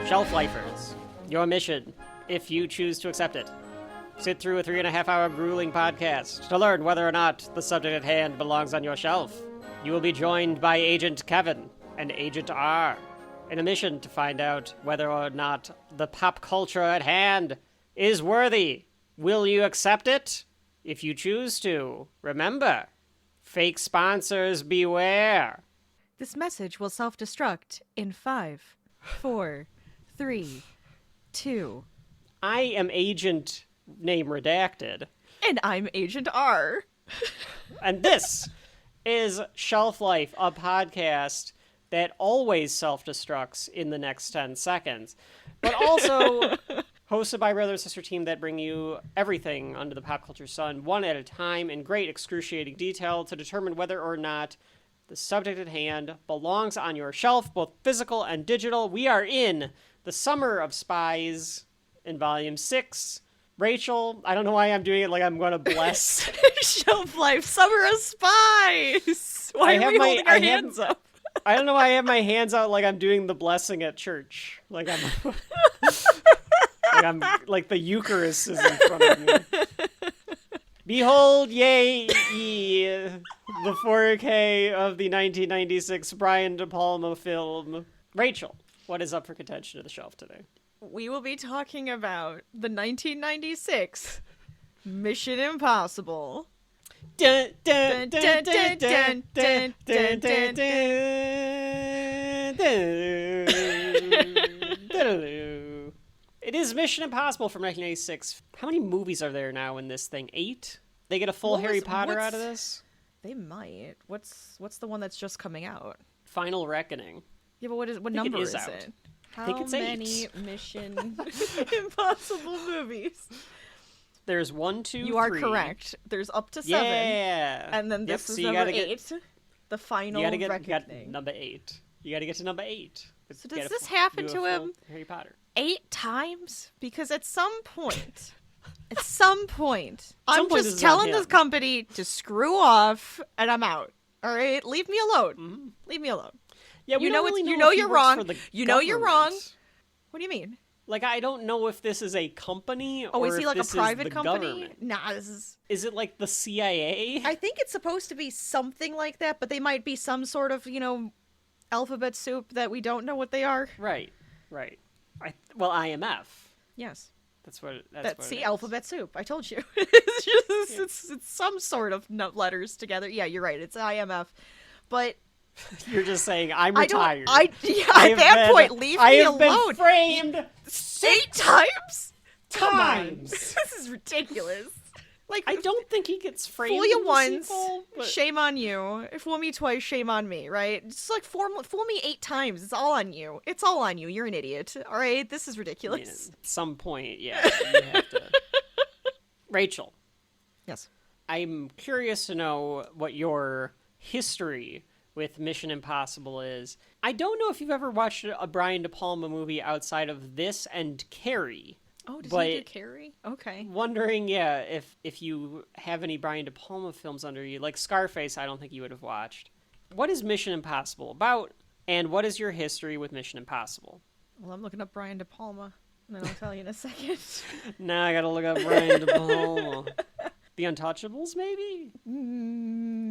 Shelf Lifers, your mission, if you choose to accept it. Sit through a 3.5-hour grueling podcast to learn whether or not the subject at hand belongs on your shelf. You will be joined by Agent Kevin and Agent R in a mission to find out whether or not the pop culture at hand is worthy. Will you accept it? If you choose to, remember, fake sponsors beware. This message will self-destruct in 5, 4, 3, 2. I am Agent Name Redacted. And I'm Agent R. And this is Shelf Life, a podcast that always self-destructs in the next 10 seconds, but also hosted by brother and sister team that bring you everything under the pop culture sun, one at a time, in great excruciating detail to determine whether or not the subject at hand belongs on your shelf, both physical and digital. We are in the Summer of Spies in Volume 6. Rachel, I don't know why I'm doing it like I'm going to bless. Shelf Life, Summer of Spies! Why are we holding our hands up? I don't know why I have my hands out like I'm doing the blessing at church. Like like the Eucharist is in front of me. Behold, ye, the 4K of the 1996 Brian De Palma film. Rachel, what is up for contention to the shelf today? We will be talking about the 1996 Mission Impossible. Dun, Dun, dun, dun, dun, dun, dun, dun. It is Mission Impossible from 1986. How many movies are there now in this thing? 8? They get a full Harry Potter out of this? They might. What's the one that's just coming out? Final Reckoning. Yeah, but what number is out. it? I think How it's many 8. Mission Impossible movies? There's 1, 2, 3. You are correct. There's up to 7. Yeah. And then this is so number 8. The final reckoning. Number 8. You gotta get to number 8. So does this happen to him Harry Potter 8 times? Because at some point, I'm point just telling this company to screw off, and I'm out. All right, leave me alone. Mm-hmm. Leave me alone. Yeah, you know you're wrong. You know you're wrong. What do you mean? Like, I don't know if this is a company or is he like if a this private is the company? government. Nah, this is... Is it like the CIA? I think it's supposed to be something like that, but they might be some sort of, alphabet soup that we don't know what they are. Right. IMF. Yes. That's what it is. Alphabet soup. I told you. It's some sort of letters together. Yeah, you're right. It's IMF. But... You're just saying, I'm retired. At that point, leave me alone. I have been framed 8 times? Times. This is ridiculous. Like, I don't think he gets framed. Fool you in the once, sequel, but... shame on you. Fool me twice, shame on me, right? Just like fool me 8 times. It's all on you. It's all on you. You're an idiot. All right? This is ridiculous. At some point, yeah. You have to... Rachel. Yes. I'm curious to know what your history with Mission Impossible is. I don't know if you've ever watched a Brian De Palma movie outside of this and Carrie. Oh, does he do Carrie? Okay. Wondering, yeah, if you have any Brian De Palma films under you. Like Scarface, I don't think you would have watched. What is Mission Impossible about, and what is your history with Mission Impossible? Well, I'm looking up Brian De Palma, and then I'll tell you in a second. Now I gotta look up Brian De Palma. The Untouchables, maybe?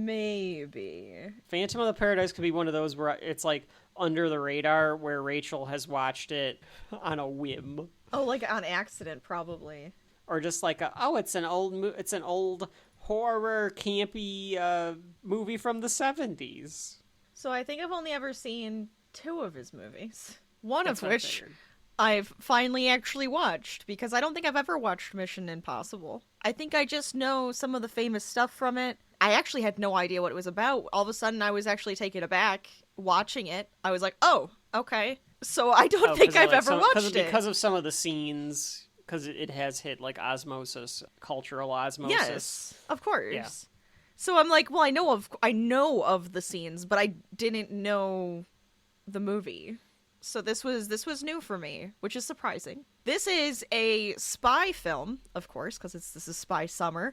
Maybe. Phantom of the Paradise could be one of those where it's like under the radar, where Rachel has watched it on a whim. Oh, like on accident, probably. Or just like it's an old horror campy movie from the 70s. So I think I've only ever seen 2 of his movies. One That's of which I've finally actually watched, because I don't think I've ever watched Mission Impossible. I think I just know some of the famous stuff from it. I actually had no idea what it was about. All of a sudden, I was actually taken aback watching it. I was like, oh, okay. So I don't think I've ever watched it. Because of some of the scenes, because it has hit like cultural osmosis. Yes, of course. Yeah. So I'm like, well, I know of the scenes, but I didn't know the movie. So this was new for me, which is surprising. This is a spy film, of course, because this is Spy Summer,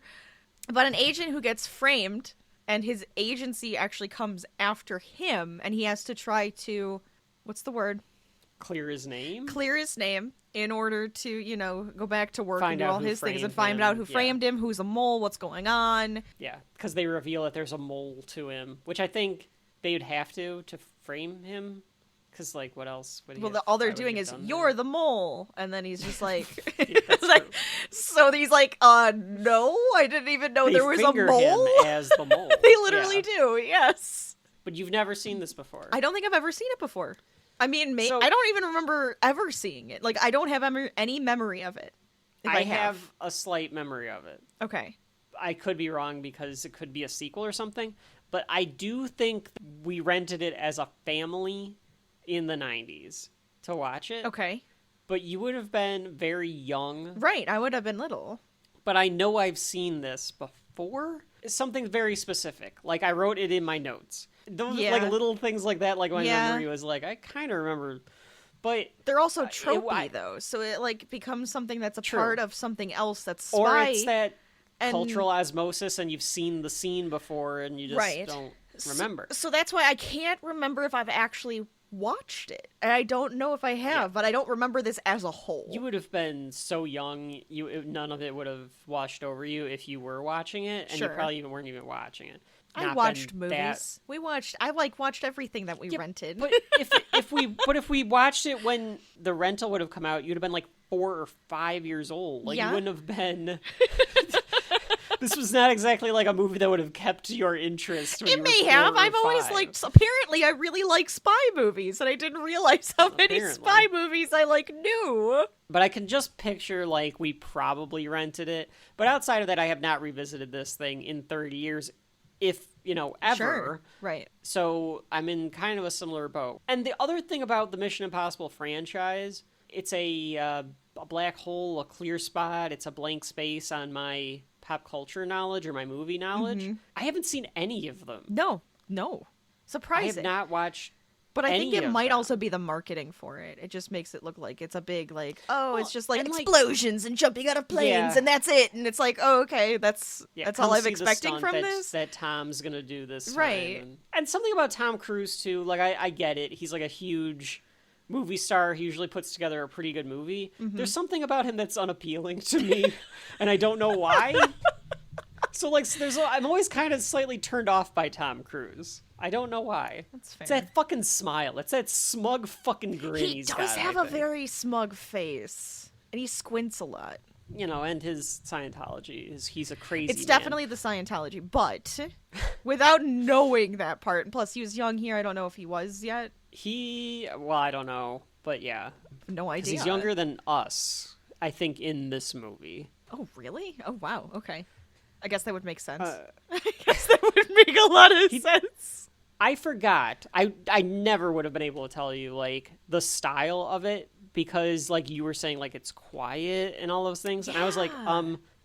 about an agent who gets framed, and his agency actually comes after him, and he has to try to, what's the word? clear his name. Clear his name in order to, you know, go back to work and do all his things and find out who framed him, who's a mole, what's going on. Yeah, because they reveal that there's a mole to him, which I think they would have to frame him. Because, like, what else would he have? All they're doing is, you're the mole. And then he's just like, yeah, so he's like, no, I didn't even know there was a mole. Him as the mole. They literally do, yes. But you've never seen this before. I don't think I've ever seen it before. I mean, I don't even remember ever seeing it. Like, I don't have any memory of it. I have a slight memory of it. Okay. I could be wrong because it could be a sequel or something. But I do think we rented it as a family in the 90s to watch it. Okay. But you would have been very young. Right, I would have been little. But I know I've seen this before. It's something very specific. Like, I wrote it in my notes. Those, like, little things like that, like, my memory was like, I kind of remember. But they're also tropey, though. So it, like, becomes something that's a part of something else that's spy. Or it's that cultural osmosis and you've seen the scene before and you just don't remember. So that's why I can't remember if I've actually watched it, and I don't know if I have, but I don't remember this as a whole. You would have been so young, none of it would have washed over you if you were watching it, and you probably weren't even watching it. I watched movies. I watched everything that we rented. But if we watched it when the rental would have come out, you'd have been like 4 or 5 years old. Like, you wouldn't have been. This was not exactly like a movie that would have kept your interest. When it may have. I've always liked. Apparently, I really like spy movies, and I didn't realize how many spy movies I knew. But I can just picture, like, we probably rented it. But outside of that, I have not revisited this thing in 30 years, if, ever. Sure. Right. So I'm in kind of a similar boat. And the other thing about the Mission Impossible franchise, it's a black hole, a clear spot. It's a blank space on my pop culture knowledge or my movie knowledge. Mm-hmm. I haven't seen any of them. No. Surprising. I have not watched. But I think it might also be the marketing for it. It just makes it look like it's a big, it's just like explosions and jumping out of planes and that's it. And it's like, oh, okay, that's all I'm expecting from this. That Tom's going to do this. Right. And something about Tom Cruise, too. Like, I get it. He's like a huge movie star. He usually puts together a pretty good movie. Mm-hmm. There's something about him that's unappealing to me. And I don't know why. So, I'm always kind of slightly turned off by Tom Cruise. I don't know why. That's fair. It's that fucking smile. It's that smug fucking grin he's got. He does have a very smug face. And he squints a lot. And his Scientology he's a crazy It's definitely the Scientology, but without knowing that part, and plus he was young here, I don't know if he was yet. I don't know, but yeah. No idea. He's younger than us, I think, in this movie. Oh, really? Oh, wow. Okay. I guess that would make sense. I guess that would make a lot of sense. I forgot. I never would have been able to tell you, the style of it, because, you were saying, it's quiet and all those things. And I was like,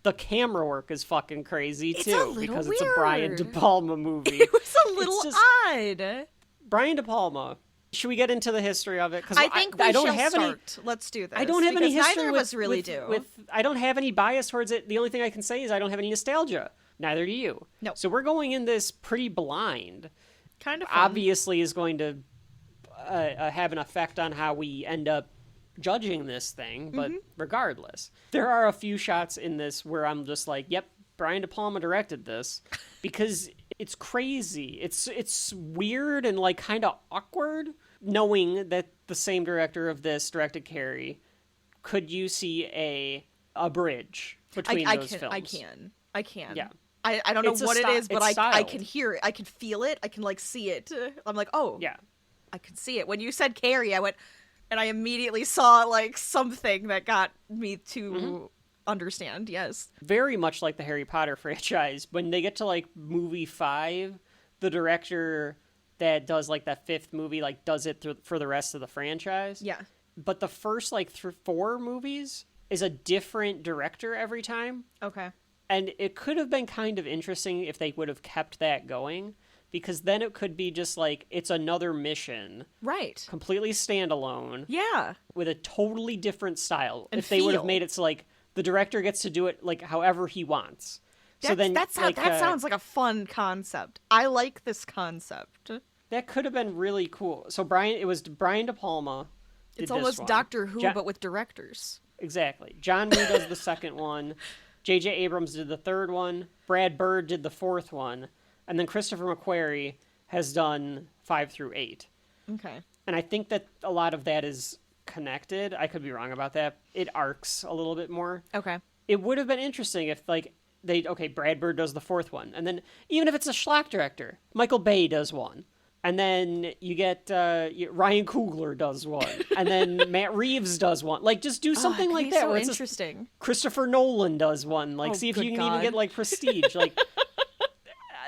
the camera work is fucking crazy, too. Because weird. It's a Brian De Palma movie. It was a little odd. Brian De Palma. Should we get into the history of it? Because I think we shall start. Let's do this. I don't have any history. Neither of us really do. I don't have any bias towards it. The only thing I can say is I don't have any nostalgia. Neither do you. No. So we're going in this pretty blind. Kind of fun. Obviously is going to have an effect on how we end up judging this thing, but regardless. There are a few shots in this where I'm just like, yep, Brian De Palma directed this, because it's crazy. It's weird and kind of awkward knowing that the same director of this directed Carrie. Could you see a bridge between those films? I can. Yeah. I don't know what it is, but I can hear it. I can feel it. I can see it. I'm like, oh, yeah, I can see it. When you said Carrie, I went, and I immediately saw something that got me to understand. Yes, very much like the Harry Potter franchise. When they get to movie 5, the director that does that 5th movie does it for the rest of the franchise. Yeah, but the first 4 movies is a different director every time. Okay. And it could have been kind of interesting if they would have kept that going, because then it could be just it's another mission. Right. Completely standalone. Yeah. With a totally different style. And if they would have made it so the director gets to do it however he wants. That sounds like a fun concept. I like this concept. That could have been really cool. So it was Brian De Palma It's this almost one. Doctor Who, but with directors. Exactly. John Woo does the second one. J.J. Abrams did the third one. Brad Bird did the fourth one. And then Christopher McQuarrie has done 5 through 8. Okay. And I think that a lot of that is connected. I could be wrong about that. It arcs a little bit more. Okay. It would have been interesting if, like, Brad Bird does the fourth one. And then, even if it's a schlock director, Michael Bay does one. And then you get Ryan Coogler does one. And then Matt Reeves does one. Like, just do something like that. So where it's interesting. Christopher Nolan does one. Like, see if you can even get, like, prestige. Like,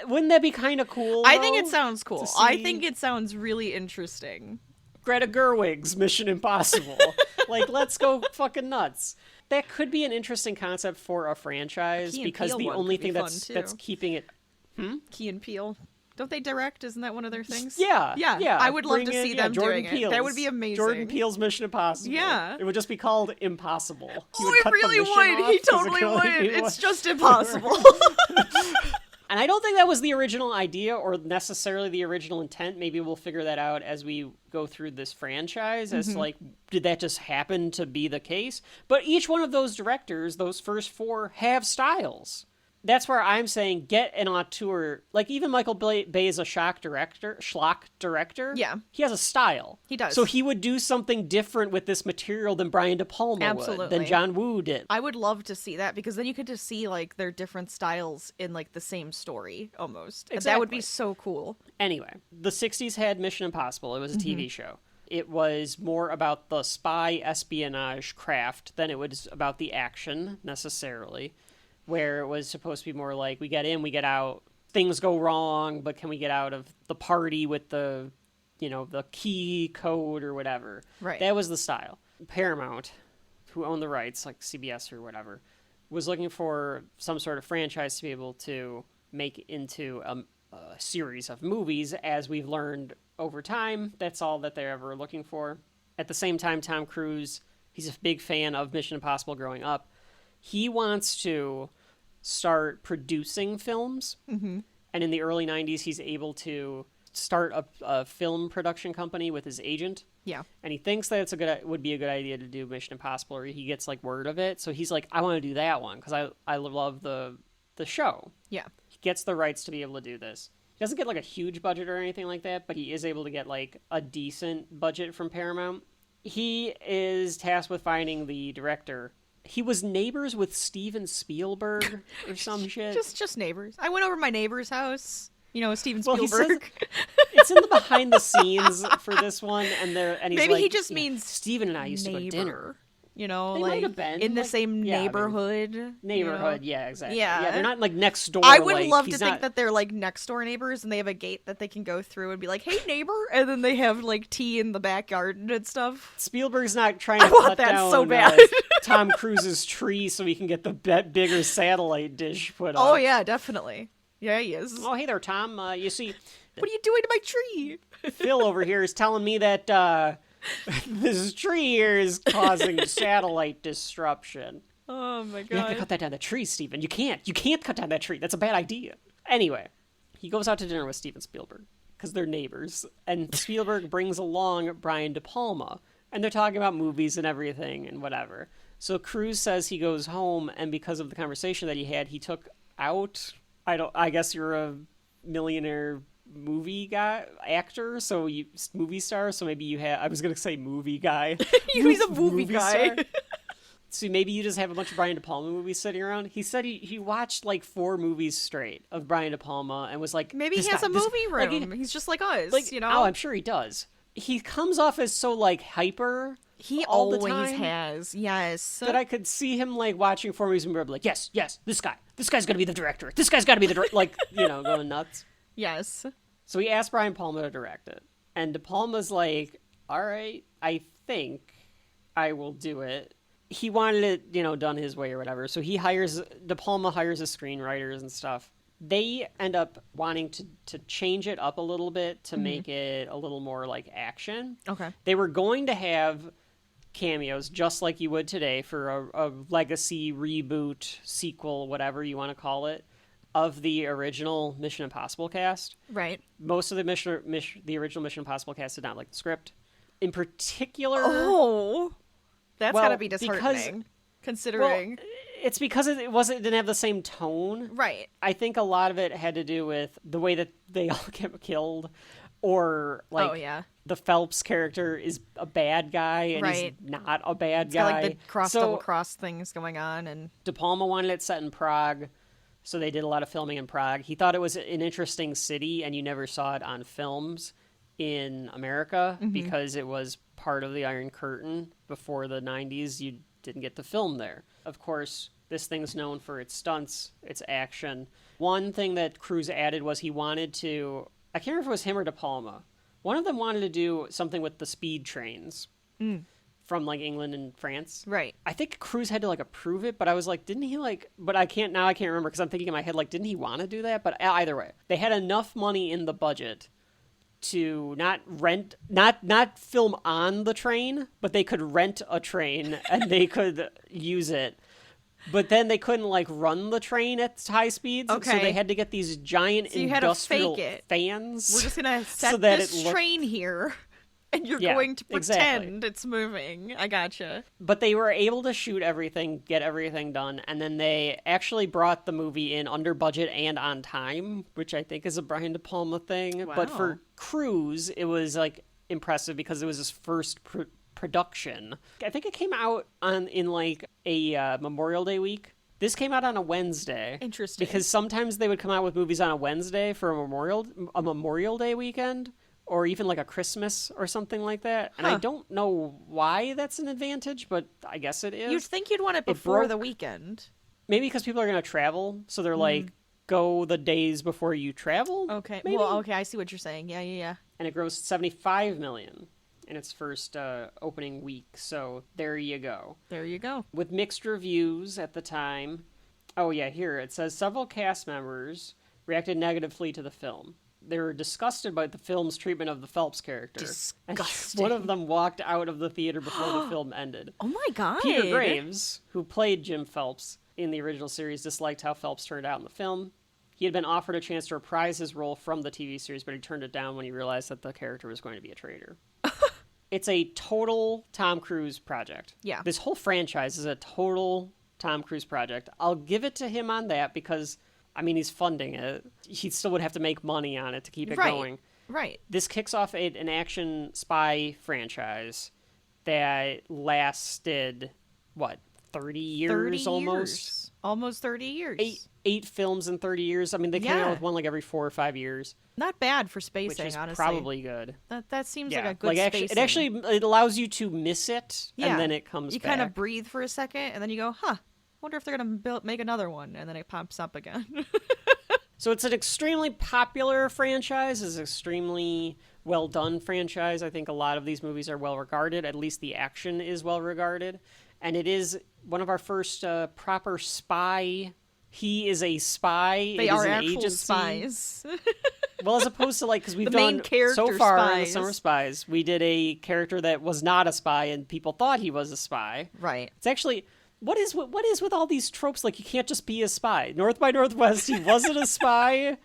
wouldn't that be kind of cool? I think it sounds cool. I think it sounds really interesting. Greta Gerwig's Mission Impossible. Like, let's go fucking nuts. That could be an interesting concept for a franchise because the only thing that's keeping it. Key and Peele. Don't they direct? Isn't that one of their things? Yeah. I would love to see them doing it. That would be amazing. Jordan Peele's Mission Impossible. Yeah. It would just be called Impossible. It really would. He totally would. It's just impossible. And I don't think that was the original idea or necessarily the original intent. Maybe we'll figure that out as we go through this franchise as to, like, did that just happen to be the case? But each one of those directors, those first 4, have styles. That's where I'm saying get an auteur. Like, even Michael Bay is a schlock director. Yeah. He has a style. He does. So he would do something different with this material than Brian De Palma would, than John Woo did. I would love to see that because then you get to see, like, their different styles in, like, the same story, almost. Exactly. And that would be so cool. Anyway, the 60s had Mission Impossible. It was a TV show. It was more about the spy espionage craft than it was about the action, necessarily. Where it was supposed to be more like, we get in, we get out, things go wrong, but can we get out of the party with the, the key code or whatever. Right. That was the style. Paramount, who owned the rights, like CBS or whatever, was looking for some sort of franchise to be able to make into a series of movies. As we've learned over time, that's all that they're ever looking for. At the same time, Tom Cruise, he's a big fan of Mission Impossible growing up. He wants to start producing films. And in the early 90s, he's able to start a film production company with his agent. Yeah. And he thinks that would be a good idea to do Mission Impossible, or he gets, like, word of it. So he's like, I want to do that one because I love the show. Yeah. He gets the rights to be able to do this. He doesn't get, like, a huge budget or anything like that, but he is able to get, like, a decent budget from Paramount. He is tasked with finding the director. He was neighbors with Steven Spielberg or some shit. Just neighbors. I went over to my neighbor's house. Steven Spielberg. It's in the behind the scenes for this one, and he's maybe like, he just means Steven and I used to go to dinner. They like might have been in the same neighborhood. Yeah, exactly. Yeah, they're not like next door. I would love to think that they're like next door neighbors, and they have a gate that they can go through and be like, "Hey, neighbor," and then they have like tea in the backyard and stuff. Spielberg's not trying to cut down so bad. Tom Cruise's tree so he can get the bigger satellite dish put up. Oh yeah, definitely. Yeah, he is. Oh, hey there, Tom. You see, what are you doing to my tree? Phil over here is telling me that this tree here is causing satellite disruption. Oh my god. You have to cut that down the tree, Steven. You can't cut down that tree. That's a bad idea. Anyway, he goes out to dinner with Steven Spielberg because they're neighbors. And Spielberg brings along Brian De Palma. And they're talking about movies and everything and whatever. So Cruise says he goes home, and because of the conversation that he had, he took out... I guess you're a millionaire movie actor, so movie star, so maybe you have... I was going to say movie guy. He's a movie guy. So maybe you just have a bunch of Brian De Palma movies sitting around. He said he watched like 4 movies straight of Brian De Palma and was like... Maybe he has a movie room. He's just like us, Oh, I'm sure he does. He comes off as so like hyper... He all always the time, has, yes. That I could see him like watching 4 movies and be like, yes, this guy's gonna be the director. This guy's gotta be the director. Like, going nuts. Yes. So he asked Brian Palma to direct it, and De Palma's like, all right, I think I will do it. He wanted it, done his way or whatever. So De Palma hires his screenwriters and stuff. They end up wanting to change it up a little bit to make it a little more like action. Okay. They were going to have cameos just like you would today for a legacy reboot sequel, whatever you want to call it, of the original Mission Impossible cast. Right. Most of the original Mission Impossible cast did not like the script. in particular... Oh! That's well, gotta be disheartening, considering... Well, it's because it didn't have the same tone. Right. I think a lot of it had to do with the way that they all get killed, or like the Phelps character is a bad guy and he's not a bad guy. Got, like the double cross things going on, and De Palma wanted it set in Prague, so they did a lot of filming in Prague. He thought it was an interesting city, and you never saw it on films in America because it was part of the Iron Curtain before the 90s. You didn't get to film there. Of course, this thing's known for its stunts, its action. One thing that Cruise added was he wanted to... I can't remember if it was him or De Palma. One of them wanted to do something with the speed trains from, like, England and France. Right. I think Cruise had to, like, approve it, but I was like, didn't he, like... But I can't remember because I'm thinking in my head, like, didn't he want to do that? But either way, they had enough money in the budget to not film on the train, but they could rent a train and they could use it. But then they couldn't, like, run the train at high speeds, so they had to get these giant industrial fans. We're just going to set this train here, and you're going to pretend it's moving. I gotcha. But they were able to shoot everything, get everything done, and then they actually brought the movie in under budget and on time, which I think is a Brian De Palma thing. Wow. But for Cruise, it was, like, impressive because it was his first production. I think it came out in like a Memorial Day week. This came out on a Wednesday. Interesting. Because sometimes they would come out with movies on a Wednesday for a Memorial Day weekend, or even like a Christmas or something like that. And I don't know why that's an advantage, but I guess it is. You'd think you'd want it before the weekend. Maybe because people are going to travel, so they're like, go the days before you travel. Okay. Maybe? Well, okay, I see what you're saying. Yeah. And it grossed $75 million. In its first opening week, so there you go. There you go. With mixed reviews at the time. Oh yeah, here it says several cast members reacted negatively to the film. They were disgusted by the film's treatment of the Phelps character. Disgusting. And one of them walked out of the theater before the film ended. Oh my god. Peter Graves, who played Jim Phelps in the original series, disliked how Phelps turned out in the film. He had been offered a chance to reprise his role from the TV series, but he turned it down when he realized that the character was going to be a traitor. It's a total Tom Cruise project. Yeah. This whole franchise is a total Tom Cruise project. I'll give it to him on that because, I mean, he's funding it. He still would have to make money on it to keep it going. Right. This kicks off an action spy franchise that lasted, 30 years almost? Almost 30 years. Eight films in 30 years. I mean, they came out with one like every 4 or 5 years. Not bad for spacing, which is honestly. probably good. That seems like a good spacing. It allows you to miss it, and then it comes back. You kind of breathe for a second, and then you go, wonder if they're going to make another one, and then it pops up again. So it's an extremely popular franchise. It's an extremely well-done franchise. I think a lot of these movies are well-regarded. At least the action is well-regarded. And it is one of our first proper spy. He is a spy. They are actual spies. Well, as opposed to because we've done so far spies. in the Summer Spies, we did a character that was not a spy and people thought he was a spy. Right. It's actually, what is with all these tropes? Like, you can't just be a spy. North by Northwest, he wasn't a spy,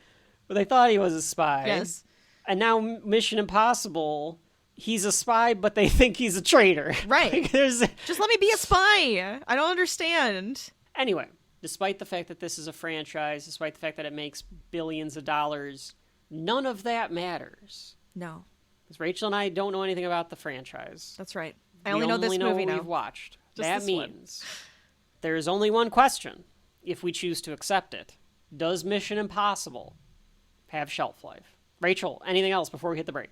but they thought he was a spy. Yes. And now Mission Impossible, he's a spy, but they think he's a traitor. Right. Just let me be a spy. I don't understand. Anyway, despite the fact that this is a franchise, despite the fact that it makes billions of dollars, none of that matters. No. Because Rachel and I don't know anything about the franchise. That's right. I only know this movie now. We've watched. Just that means there is only one question, if we choose to accept it. Does Mission Impossible have shelf life? Rachel, anything else before we hit the break?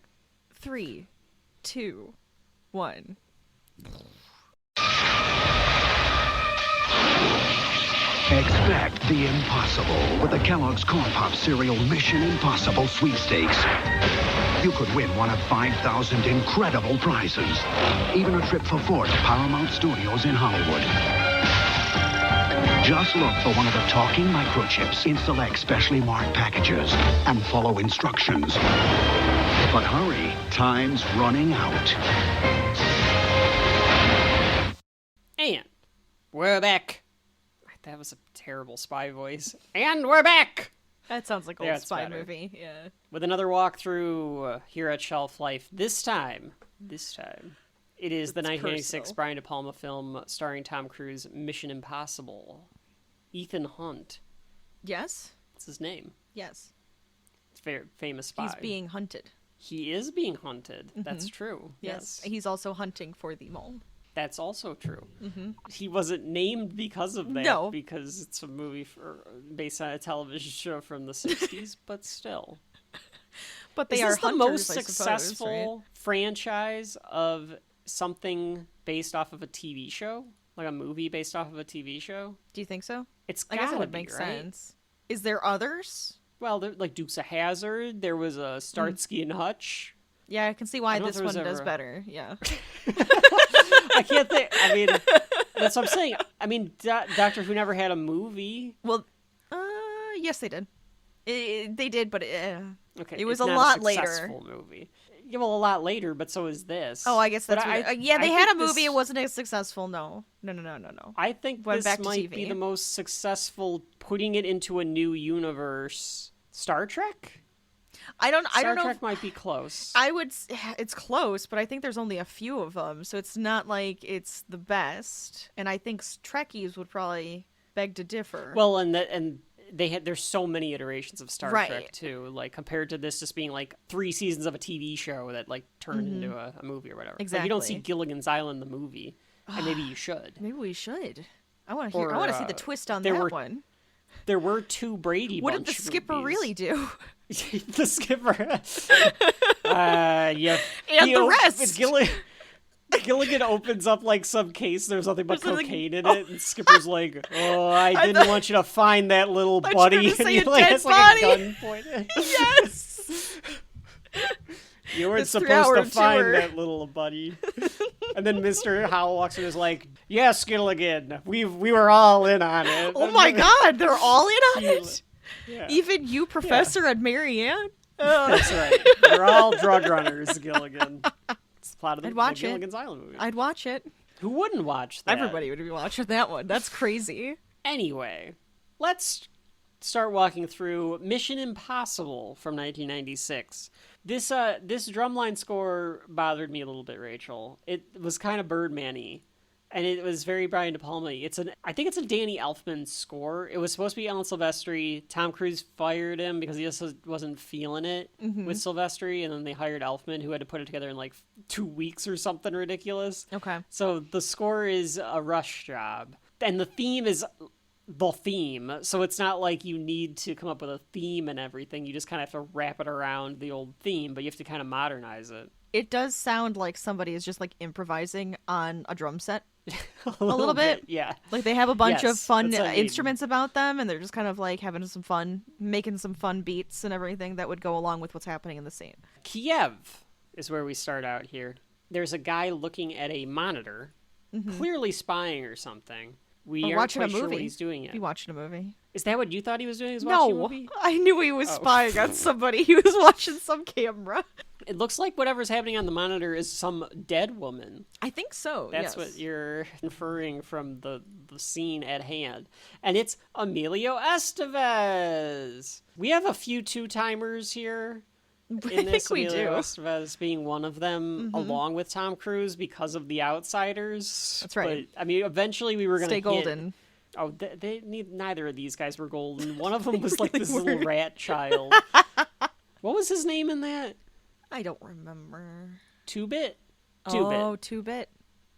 3, 2, 1. Expect the impossible with the Kellogg's Corn Pop Cereal Mission Impossible Sweepstakes. You could win one of 5,000 incredible prizes. Even a trip for 4 to Paramount Studios in Hollywood. Just look for one of the talking microchips in select specially marked packages and follow instructions. But hurry, time's running out. And we're back. That was a terrible spy voice. And we're back! That sounds like an old spy movie, yeah. With another walkthrough here at Shelf Life. This time, this time. It is the It's 1996 personal. Brian De Palma film starring Tom Cruise, Mission Impossible. Ethan Hunt. Yes? That's his name. Yes. It's a very famous spy. He's being hunted. He is being hunted. That's true. Yes. Yes. He's also hunting for the mole. That's also true. He wasn't named because of that. No. Because it's a movie based on a television show from the 60s, but still. But they Is are this the hunters, most I suppose, successful right? franchise of something based off of a TV show? Like a movie based off of a TV show? Do you think so? It's I gotta guess it would be, make right? sense. Is there others? Well, like Dukes of Hazzard, there was a Starsky and Hutch. Yeah, I can see why I don't this know if one there does was ever- better. Yeah. I can't think. I mean, that's what I'm saying. I mean, Doctor Who never had a movie. Well, yes, they did. They did, but Okay, it was it's a not lot successful later. movie. Yeah, well, a lot later, but so is this. Oh, I guess But that's yeah. They I had a think movie. this- It wasn't as successful. No. I think Went this back to might be TV. the most successful putting it into a new universe. Star Trek? I don't Star know. Trek might be close. It's close, but I think there's only a few of them, so it's not like it's the best. And I think Trekkies would probably beg to differ. Well, and there's so many iterations of Star Right. Trek too, like compared to this just being like 3 seasons of a TV show that like turned into a movie or whatever. Like, you don't see Exactly. Gilligan's Island the movie, and maybe you should. Maybe we should. I want to Or, hear. I want to see the twist on there that were one. There were 2 Brady What did Bunch the skipper movies. really do? The skipper. Yeah. And the rest. Gilligan opens up like some case. There's nothing but There's nothing- cocaine in it, and Skipper's like, "Oh, I didn't want you to find that little I buddy." was gonna And say he a like, dead has like a body. gun pointed. Yes. You weren't This supposed 3-hour to find tour. that little buddy. And then Mr. Howell walks in and is like, "Yes, Gilligan, we were all in on it." Oh my God, they're all in on it. Yeah. Even you, Professor, and Marianne. That's right. We're all drug runners, Gilligan. It's the plot of the I'd watch it. Gilligan's Island movie. I'd watch it. Who wouldn't watch that? Everybody would be watching that one. That's crazy. Anyway, let's start walking through Mission Impossible from 1996. This drumline score bothered me a little bit, Rachel. It was kind of Birdman-y, and it was very Brian De Palma-y. I think it's a Danny Elfman score. It was supposed to be Alan Silvestri. Tom Cruise fired him because he just wasn't feeling it with Silvestri, and then they hired Elfman, who had to put it together in like 2 weeks or something ridiculous. Okay. So the score is a rush job, and the theme is the theme. So it's not like you need to come up with a theme and everything. You just kind of have to wrap it around the old theme, but you have to kind of modernize it. It does sound like somebody is just like improvising on a drum set. A little bit. Yeah. Like they have a bunch Yes, of fun that's what I mean. instruments about them, and they're just kind of like having some fun, making some fun beats and everything that would go along with what's happening in the scene. Kiev is where we start out here. There's a guy looking at a monitor, clearly spying or something. We Or aren't watching a quite sure movie. what he's doing yet. Be watching a movie. Is that what you thought he was doing? He was watching a No, movie? I knew he was Oh. spying on somebody. He was watching some camera. It looks like whatever's happening on the monitor is some dead woman. I think so. That's yes. what you're inferring from the scene at hand. And it's Emilio Estevez. We have a few 2-timers here. I In this, think we Emilio do. Estevez being one of them, along with Tom Cruise, because of The Outsiders. That's right. But, I mean, eventually we were going to Stay golden. Oh, neither of these guys were golden. One of them was like this little rat child. What was his name in that? I don't remember. 2-Bit? 2-Bit. Oh, 2-Bit.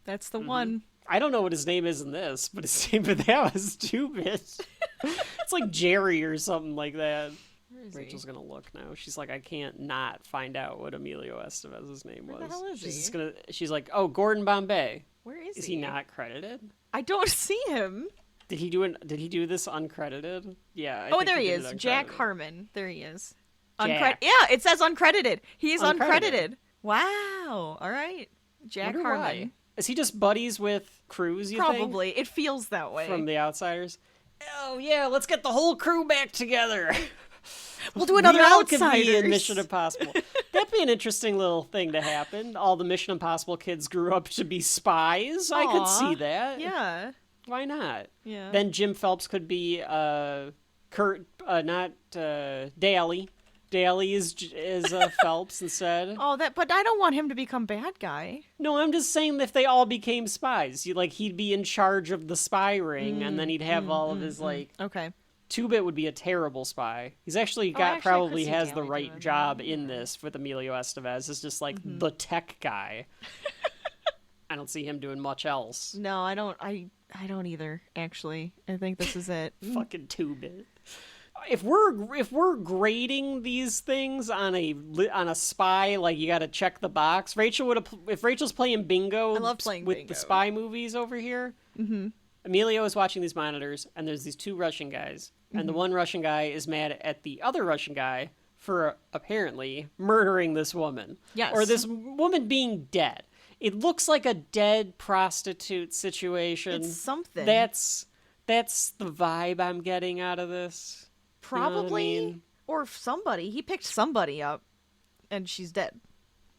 That's the one. I don't know what his name is in this, but his name in that was 2-Bit. It's like Jerry or something like that. Where is Rachel's gonna look now. She's like, I can't not find out what Emilio Estevez's name was. Where the hell is she's he? just gonna. She's like, oh, Gordon Bombay. Where is Is he not credited? I don't see him. Did he do this uncredited? Yeah. I Oh, think there he did is. it Jack uncredited. Harmon. There he is. Jack. Yeah, it says uncredited. He's Uncredited. uncredited. Wow. All right. Jack Wonder Harmon. why. Is he just buddies with Cruise? You think? Probably. It feels that way. From The Outsiders. Oh yeah, let's get the whole crew back together. We'll do another We all could be Outsiders. in Mission Impossible. That'd be an interesting little thing to happen. All the Mission Impossible kids grew up to be spies. I could Aw, see that. Yeah. Why not? Yeah. Then Jim Phelps could be Daly Daly is Phelps instead. Oh, but I don't want him to become bad guy. No, I'm just saying that if they all became spies, he'd be in charge of the spy ring, and then he'd have all of his Okay. Two-Bit would be a terrible spy. He's actually I probably could see has the Daly right doing job in this with Emilio Estevez. It's just the tech guy. I don't see him doing much else. No, I don't. I don't either. Actually, I think this is it. Fucking Two-Bit. If we're grading these things on a spy, like you got to check the box. If Rachel's playing bingo, I love playing with bingo. the spy movies over here. Mm-hmm. Emilio is watching these monitors, and there's these two Russian guys, and the one Russian guy is mad at the other Russian guy for apparently murdering this woman. Yes. Or this woman being dead. It looks like a dead prostitute situation. It's something. That's the vibe I'm getting out of this. Probably, You know what I mean? or somebody. He picked somebody up, and she's dead.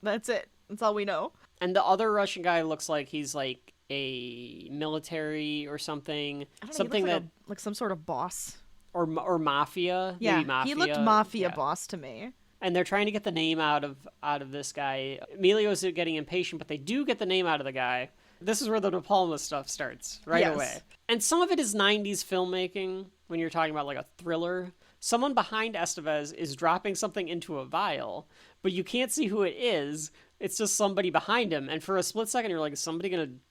That's it. That's all we know. And the other Russian guy looks like he's like a military or something. I don't know, Something he that looks like some sort of boss. or mafia. Yeah, Maybe mafia. he looked mafia Yeah. boss to me. And they're trying to get the name out of this guy. Emilio's getting impatient, but they do get the name out of the guy. This is where the De Palma stuff starts right Yes. away. And some of it is 90s filmmaking when you're talking about like a thriller. Someone behind Estevez is dropping something into a vial, but you can't see who it is. It's just somebody behind him. And for a split second, you're like,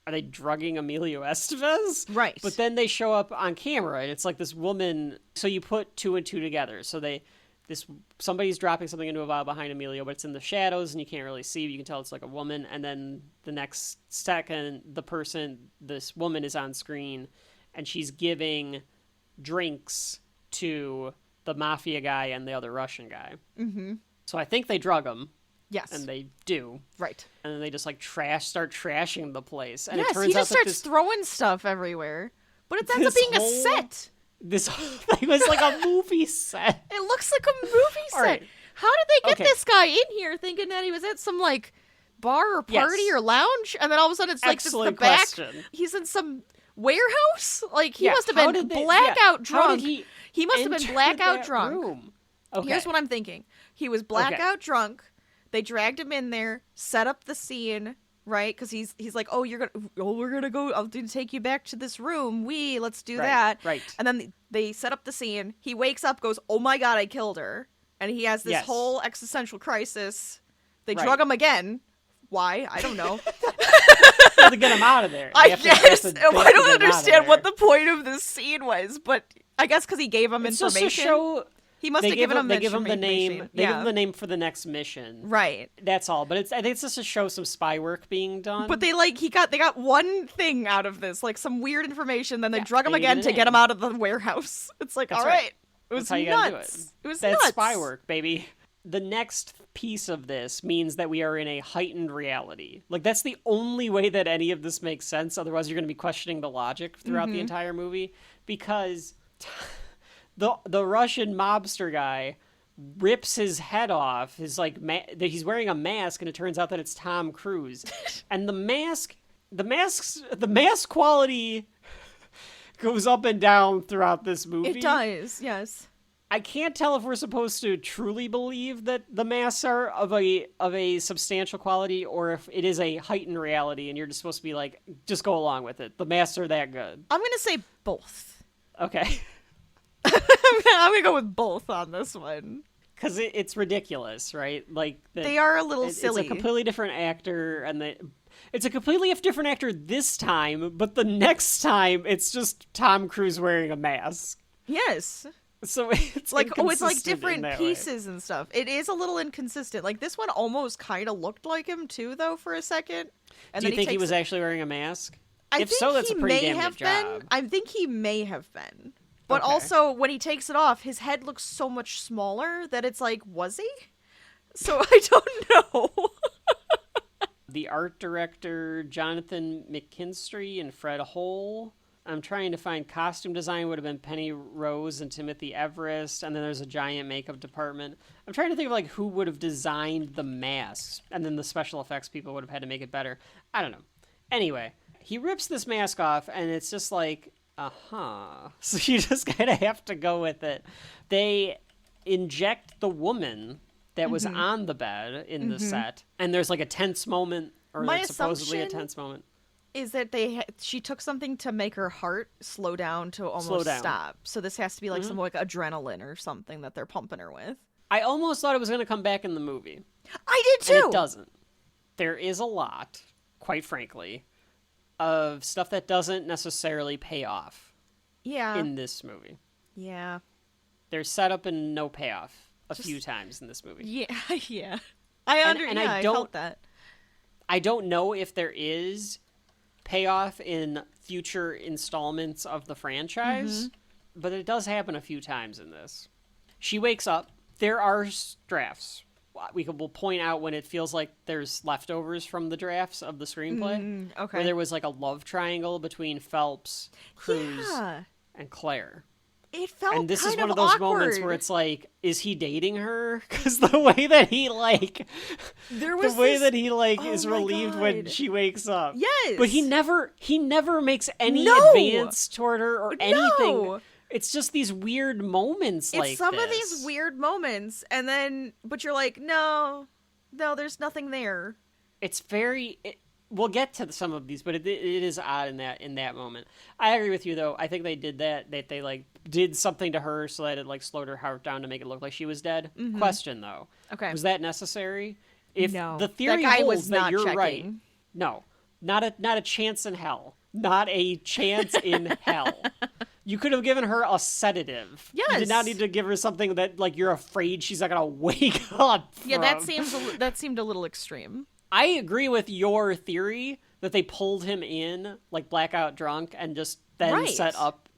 are they drugging Emilio Estevez? Right. But then they show up on camera, and it's like this woman. So you put two and two together. So somebody's dropping something into a vial behind Emilio, but it's in the shadows and you can't really see. You can tell it's like a woman, and then the next second, this woman is on screen, and she's giving drinks to the mafia guy and the other Russian guy. Mm-hmm. So I think they drug him. Yes. And they do. Right. And then they just like start trashing the place. And Yes, it turns he out just that starts throwing stuff everywhere. But it ends up this being whole- a set. this thing was like a movie set. It looks like a movie set. All right. How did they get Okay. this guy in here thinking that he was at some like bar or party Yes. or lounge, and then all of a sudden it's like Excellent this the back. question. He's in some warehouse. Like he Yeah, must have how been did they- blackout yeah, how drunk. did He must have been enter blackout that drunk. room? Okay. Here's what I'm thinking. He was blackout drunk. They dragged him in there, set up the scene, right? Because he's like, we're gonna go. I'll take you back to this room. Let's do that. Right. And then they set up the scene. He wakes up, goes, "Oh my god, I killed her," and he has this Yes. whole existential crisis. They Right. drug him again. Why? I don't know. To get him out of there. I They have to- guess. they have to I get don't him out of understand what there. the point of this scene was, but I guess because he gave him It's just information. to show. He must They have give given him They give him the name. information. They Yeah. give him the name for the next mission. Right. That's all. But I think it's just to show some spy work being done. But they got one thing out of this, like some weird information, then they Yeah, drug him they again needed to a get him name. out of the warehouse. It's like, That's all right. right. It was That's how you gotta do nuts. it. It was That's nuts. spy work, baby. The next piece of this means that we are in a heightened reality. Like, that's the only way that any of this makes sense. Otherwise, you're going to be questioning the logic throughout the entire movie. Because the Russian mobster guy rips his head off. His he's wearing a mask, and it turns out that it's Tom Cruise. And the mask quality goes up and down throughout this movie. It does, yes. I can't tell if we're supposed to truly believe that the masks are of a substantial quality, or if it is a heightened reality and you're just supposed to be like, just go along with it. The masks are that good. I'm going to say both. Okay. I'm going to go with both on this one. Because it's ridiculous, right? Like They are a little silly. It's a completely different actor, and it's a completely different actor this time, but the next time it's just Tom Cruise wearing a mask. Yes. So it's Like, it's like inconsistent in different that way. pieces and stuff. It is a little inconsistent. Like, this one almost kind of looked like him, too, though, for a second. And Do you then think he takes was actually wearing a mask? I If think so, that's he a pretty may damn have good been. job. I think he may have been. But Okay. also, when he takes it off, his head looks so much smaller that it's like, was he? So I don't know. The art director, Jonathan McKinstry and Fred Hole. I'm trying to find costume design would have been Penny Rose and Timothy Everest, and then there's a giant makeup department. I'm trying to think of like who would have designed the masks, and then the special effects people would have had to make it better. I don't know. Anyway, he rips this mask off, and it's just like, so you just kind of have to go with it. inject the woman that was on the bed in the set, and there's like a tense moment, or My it's supposedly a assumption tense moment. Is that she took something to make her heart slow down to almost stop. So this has to be like some like adrenaline or something that they're pumping her with. I almost thought it was going to come back in the movie. I did too. And it doesn't. There is a lot, quite frankly, of stuff that doesn't necessarily pay off. Yeah. In this movie. Yeah. There's setup and no payoff a few times in this movie. Yeah, yeah. I felt that. I don't know if there is payoff in future installments of the franchise, but it does happen a few times in this. She wakes up. There are drafts. We'll point out when it feels like there's leftovers from the drafts of the screenplay. Okay. Where there was like a love triangle between Phelps, Cruz, and Claire. It felt and this kind is one of of those awkward. moments where it's like, is he dating her? Because the way that he like, is relieved when she wakes up. Yes, but he never makes any advance toward her or anything. No. It's just these weird moments. It's some of these weird moments, and then but you're like, no, there's nothing there. It's very. We'll get to some of these, but it is odd in that moment. I agree with you though. I think they did that they like did something to her so that it like slowed her heart down to make it look like she was dead. Question though. Okay. Was that necessary? If no. the theory that guy holds was that not you're checking. right. No. Not a chance in hell. Not a chance in hell. You could have given her a sedative. Yes. You did not need to give her something that like you're afraid she's not gonna wake up from. Yeah, that seemed a little extreme. I agree with your theory that they pulled him in like blackout drunk and just then set up.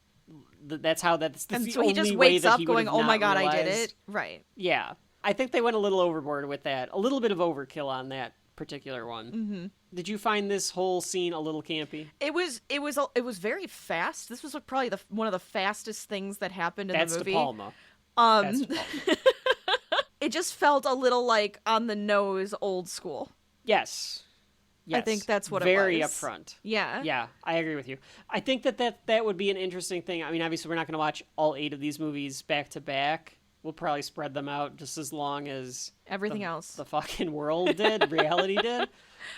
That's how that's. And the so he only just way wakes that up he would going, have "Oh my not god, I did realized." it!" Right. Yeah, I think they went a little overboard with that. A little bit of overkill on that particular one. Mm-hmm. Did you find this whole scene a little campy? It was very fast. This was probably one of the fastest things that happened in the movie. De Palma. That's De Palma. It just felt a little like on the nose, old school. Yes. I think that's what it was. Very upfront. Yeah. Yeah, I agree with you. I think that would be an interesting thing. I mean, obviously, we're not going to watch all 8 of these movies back to back. We'll probably spread them out just as long as everything else the fucking world did, reality did.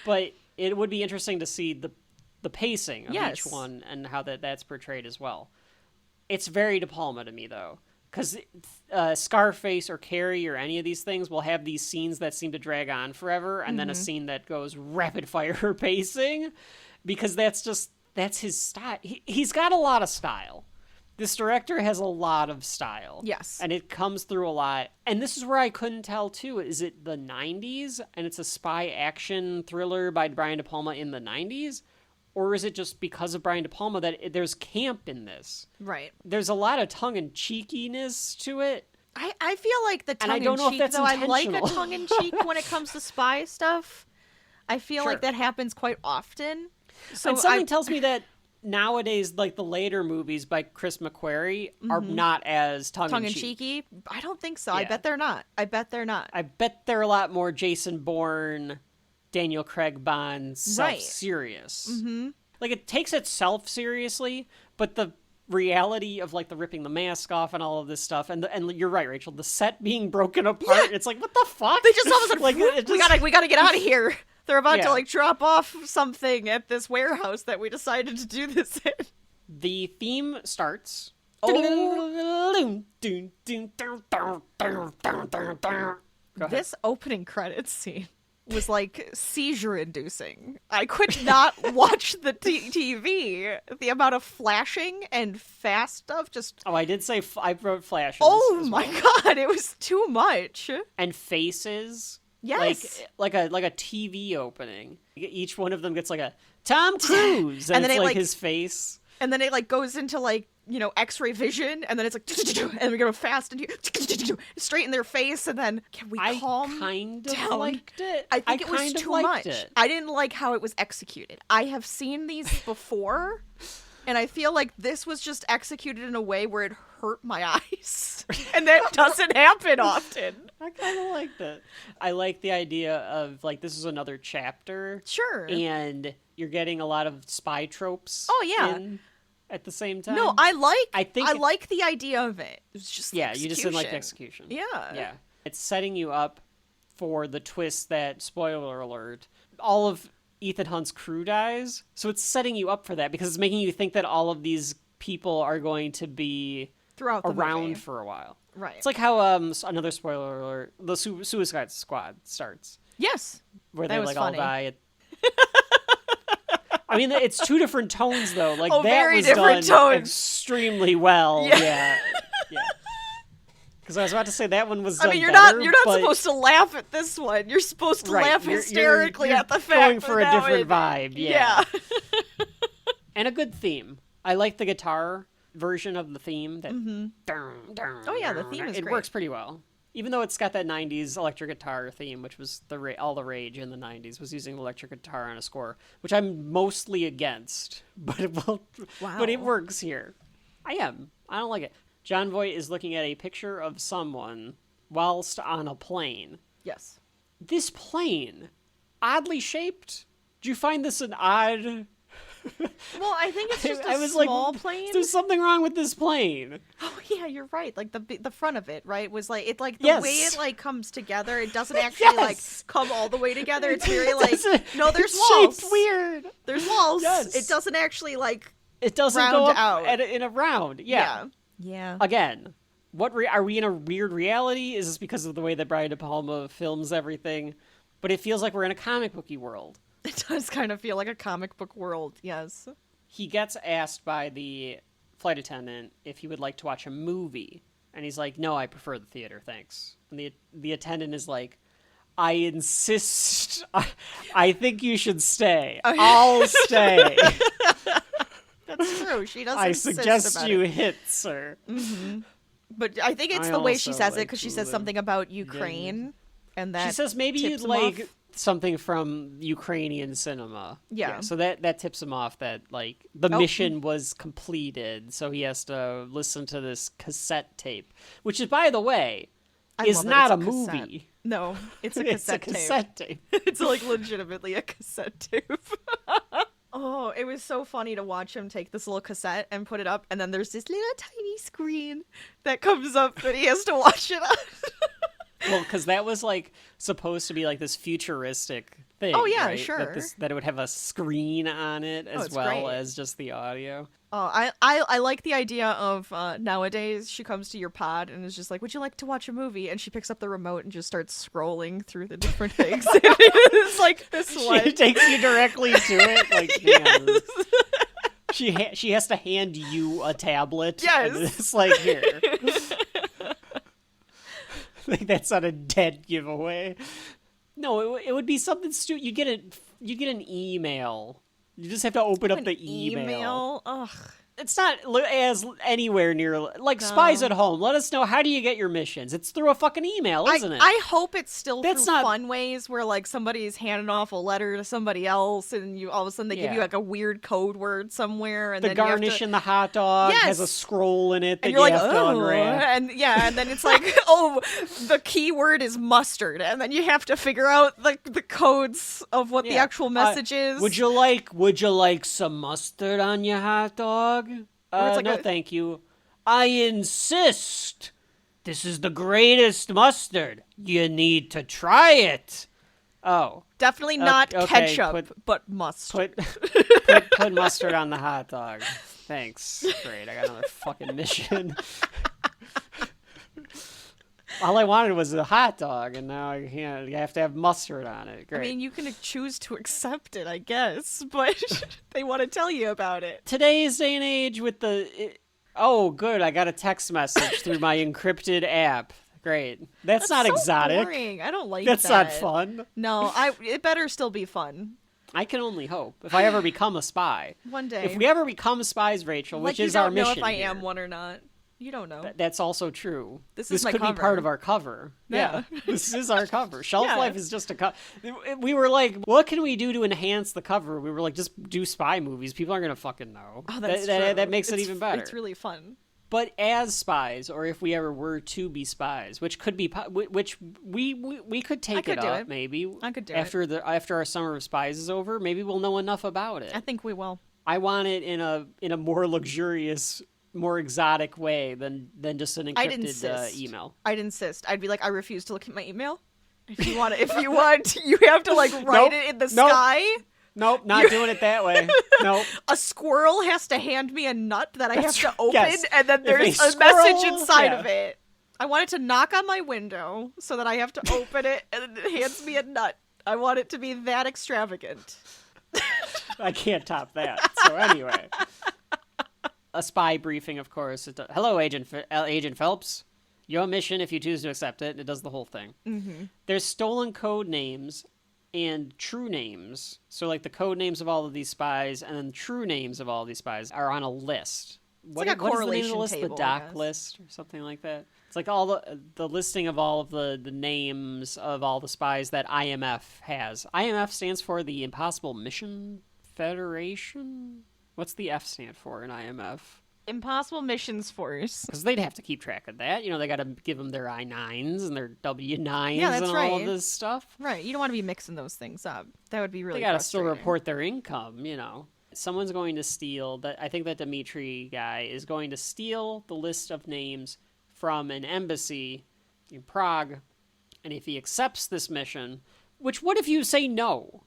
But it would be interesting to see the pacing of each one and how that's portrayed as well. It's very De Palma to me, though. Because Scarface or Carrie or any of these things will have these scenes that seem to drag on forever, and then a scene that goes rapid fire pacing, because that's his style. He's got a lot of style. This director has a lot of style. Yes. And it comes through a lot. And this is where I couldn't tell, too. Is it the 90s, and it's a spy action thriller by Brian De Palma in the 90s? Or is it just because of Brian De Palma that there's camp in this? Right. There's a lot of tongue-in-cheekiness to it. I feel like the tongue-in-cheek, don't know if that's though I like a intentional. tongue-in-cheek when it comes to spy stuff. I feel like that happens quite often. So and something tells me that nowadays, like the later movies by Chris McQuarrie are not as tongue-in-cheeky. I don't think so. Yeah. I bet they're not. I bet they're a lot more Jason Bourne, Daniel Craig Bond, self-serious. Mm-hmm. Like, it takes itself seriously, but the reality of, like, the ripping the mask off and all of this stuff, and you're right, Rachel, the set being broken apart, it's like, what the fuck? They just all of a sudden, like, we gotta get out of here. They're about to, like, drop off something at this warehouse that we decided to do this in. The theme starts. This opening credits scene was like seizure inducing. I could not watch the TV. The amount of flashing and fast stuff just... Oh, I did say I wrote flashes. Oh my god, it was too much. And faces. Yes. Like a TV opening. Each one of them gets like a Tom Cruise, and then it's like his face. And then it like goes into like, you know, X-ray vision, and then it's like, and we go fast and straight in their face, and then can we calm down? I kind of liked it. I think it was too much. I didn't like how it was executed. I have seen these before, and I feel like this was just executed in a way where it hurt my eyes, and that doesn't happen often. I kind of liked it. I like the idea of like this is another chapter. Sure. And you're getting a lot of spy tropes. Oh yeah. at the same time. No, I like the idea of it. It's just you just didn't like the execution. Yeah. It's setting you up for the twist that, spoiler alert, all of Ethan Hunt's crew dies. So it's setting you up for that because it's making you think that all of these people are going to be throughout the around movie. for a while. Right. It's like how another spoiler alert, the Suicide Squad starts. Yes. Where that they was all funny. die. I mean, it's two different tones though. Like that very was different done tones. extremely well. Yeah. Because I was about to say that one was done you're better, not but... supposed to laugh at this one. You're supposed to laugh hysterically you're at the fact going for that a different one... vibe. Yeah. And a good theme. I like the guitar version of the theme. That Oh yeah, the theme is it great. works pretty well. Even though it's got that 90s electric guitar theme, which was all the rage in the 90s, was using electric guitar on a score, which I'm mostly against, but it works here. I don't like it. John Voight is looking at a picture of someone whilst on a plane. Yes. This plane, oddly shaped. Do you find this an odd... Well, I think it's just I was small like, plane. There's something wrong with this plane. Oh yeah, you're right. Like the front of it, right, was like it like the Yes. way it like comes together. It doesn't actually like come all the way together. It's very like no, there's it's walls. Shaped weird. There's walls. Yes. It doesn't actually like. It doesn't round go up out. in a round. Yeah. Yeah. Again, are we in a weird reality? Is this because of the way that Brian De Palma films everything? But it feels like we're in a comic booky world. It does kind of feel like a comic book world. Yes. He gets asked by the flight attendant if he would like to watch a movie. And he's like, no, I prefer the theater, thanks. And the attendant is like, I insist. I think you should stay. I'll stay. That's true. She does. I insist suggest about you it. hit, sir. Mm-hmm. But I think it's I the way she also says it like because she says Hulu. something about Ukraine, and that She says maybe tips you'd him like off. something from Ukrainian cinema. Yeah. So that tips him off that like the mission was completed, so he has to listen to this cassette tape, which is, by the way, is love that not a it's cassette. movie. No, it's a It's a cassette tape. cassette tape. It's like legitimately a cassette tape. Oh, it was so funny to watch him take this little cassette and put it up, and then there's this little tiny screen that comes up that he has to watch it on. Well, because that was like supposed to be like this futuristic thing. Oh, yeah, right? sure. That it would have a screen on it as it's well great. as just the audio. Oh, I like the idea of nowadays she comes to your pod and is just like, would you like to watch a movie? And she picks up the remote and just starts scrolling through the different things. It's like this one. She takes you directly to it. Like, yes. She has to hand you a tablet. Yes. And it's like, here. I think that's not a dead giveaway. No, it would be something stupid. You get an email. You just have to open up the email. Ugh. It's not as anywhere near like Spies at Home. Let us know, how do you get your missions? It's through a fucking email, isn't it? I hope it's still That's through not- fun ways where like somebody's handing off a letter to somebody else, and you all of a sudden they give you Yeah. like a weird code word somewhere, and the then you have garnish to... in the hot dog has a Yes. scroll in it that And you you're like, have to oh, unwrap. and then it's like, oh, the key word is mustard, and then you have to figure out the codes of what the Yeah. actual message is. Would you like some mustard on your hot dog? Or it's like No, a- thank you. I insist. This is the greatest mustard. You need to try it. Oh, Definitely not okay, ketchup, but mustard. put mustard on the hot dog. Thanks. Great, I got another fucking mission. All I wanted was a hot dog, and now I can't. You have to have mustard on it. Great. I mean, you can choose to accept it, I guess, but they want to tell you about it. Today's day and age with oh, good, I got a text message through my encrypted app. Great. That's not so exotic. Boring. I don't like That's that. not fun. No, it better still be fun. I can only hope. If I ever become a spy. One day. If we ever become spies, Rachel, like, which is our mission. You don't know if I here. am one or not. You don't know. That's also true. This is my could cover. be part of our cover. Yeah. This is our cover. Shelf Yeah. Life is just a cover. We were like, what can we do to enhance the cover? We were like, just do spy movies. People aren't going to fucking know. Oh, that's that, true. that makes it It's- even better. It's really fun. But as spies, or if we ever were to be spies, which could be, which we could take could it do up, it. maybe. I could do after our summer of spies is over. Maybe we'll know enough about it. I think we will. I want it in a more luxurious, more exotic way than just an encrypted email. I'd insist. I'd be like, I refuse to look at my email. If you want, you have to like write it in the sky. Nope, not doing it that way. Nope. A squirrel has to hand me a nut that I have to open, yes. and then there's a message inside of it. I want it to knock on my window so that I have to open it, and it hands me a nut. I want it to be that extravagant. I can't top that. So anyway, a spy briefing, of course. Hello, Agent Phelps. Your mission, if you choose to accept it, it does the whole thing. Mm-hmm. There's stolen code names and true names. So like the code names of all of these spies and then true names of all of these spies are on a list. Like a correlation what is the name of the list? table, The doc list or something like that. It's like all the listing of all of the names of all the spies that IMF has. IMF stands for the Impossible Mission Federation? What's the F stand for in IMF? Impossible Missions Force. Because they'd have to keep track of that. You know, they got to give them their I-9s and their W-9s that's and all of this stuff. Right. You don't want to be mixing those things up. That would be really They got to still frustrating. report their income, you know. Someone's going to steal, I think that Dimitri guy is going to steal the list of names from an embassy in Prague. And if he accepts this mission, what if you say no?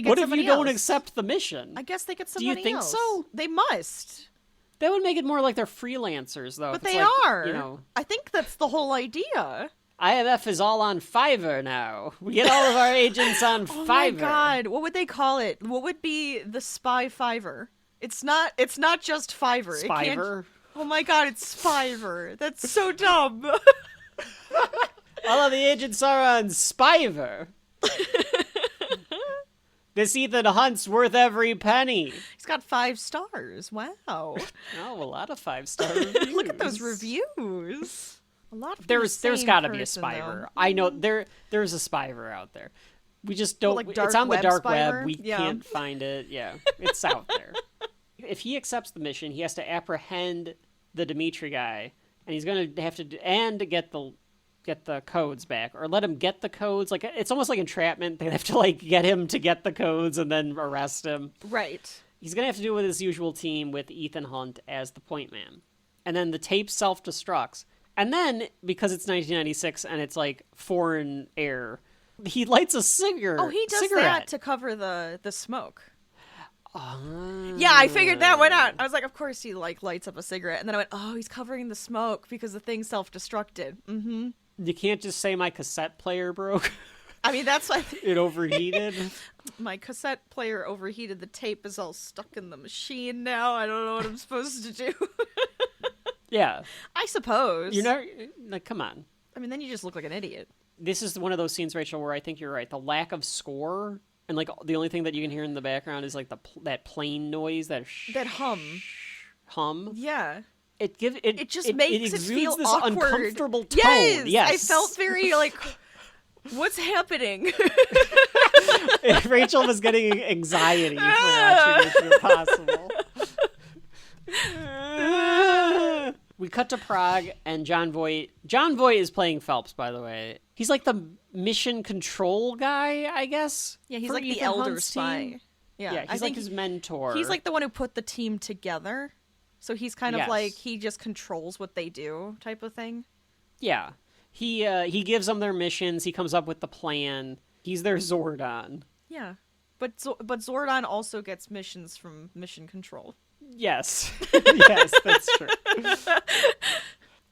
What if you don't accept the mission? I guess they get somebody else. Do you think so? They must. That would make it more like they're freelancers, though. But they are. You know, I think that's the whole idea. IMF is all on Fiverr now. We get all of our agents on Fiverr. Oh my god, what would they call it? What would be the spy Fiverr? It's not just Fiverr. Spiver? Oh my god, it's Fiverr. That's so dumb. All of the agents are on Spiver. This Ethan Hunt's worth every penny. He's got 5 stars. Wow. Oh, a lot of 5-star reviews. Look at those reviews. A lot of there's got to be a Spiver. I know there's a Spiver out there. We just don't. Like it's on the dark Spiver? web. We can't find it. Yeah, it's out there. If he accepts the mission, he has to apprehend the Dimitri guy, and he's going to have to get the codes back, or let him get the codes. Like, it's almost like entrapment. They have to like get him to get the codes and then arrest him. Right. He's gonna have to do it with his usual team with Ethan Hunt as the point man, and then the tape self-destructs. And then because it's 1996 and it's like foreign air, he lights a cigarette. Oh, he does that to cover the smoke. Yeah, I figured that one out. I was like, of course he like lights up a cigarette, and then I went, oh, he's covering the smoke because the thing self-destructed. Mm-hmm. You can't just say my cassette player broke. I mean, that's why it overheated. My cassette player overheated. The tape is all stuck in the machine now. I don't know what I'm supposed to do. Yeah, I suppose. You're not like, come on. I mean, then you just look like an idiot. This is one of those scenes, Rachel, where I think you're right. The lack of score, and like the only thing that you can hear in the background is like that plane noise, that hum. Yeah. It just makes it feel this awkward. Uncomfortable tone. Yes. I felt very like, what's happening? Rachel was getting anxiety for watching Mission Impossible. We cut to Prague and John Voight. John Voight is playing Phelps, by the way. He's like the mission control guy, I guess. Yeah, he's like the elder spy. Yeah, he's like his mentor. He's like the one who put the team together. So he's kind of like, he just controls what they do type of thing. Yeah. He gives them their missions. He comes up with the plan. He's their Zordon. Yeah. But Zordon also gets missions from Mission Control. Yes. Yes, that's true.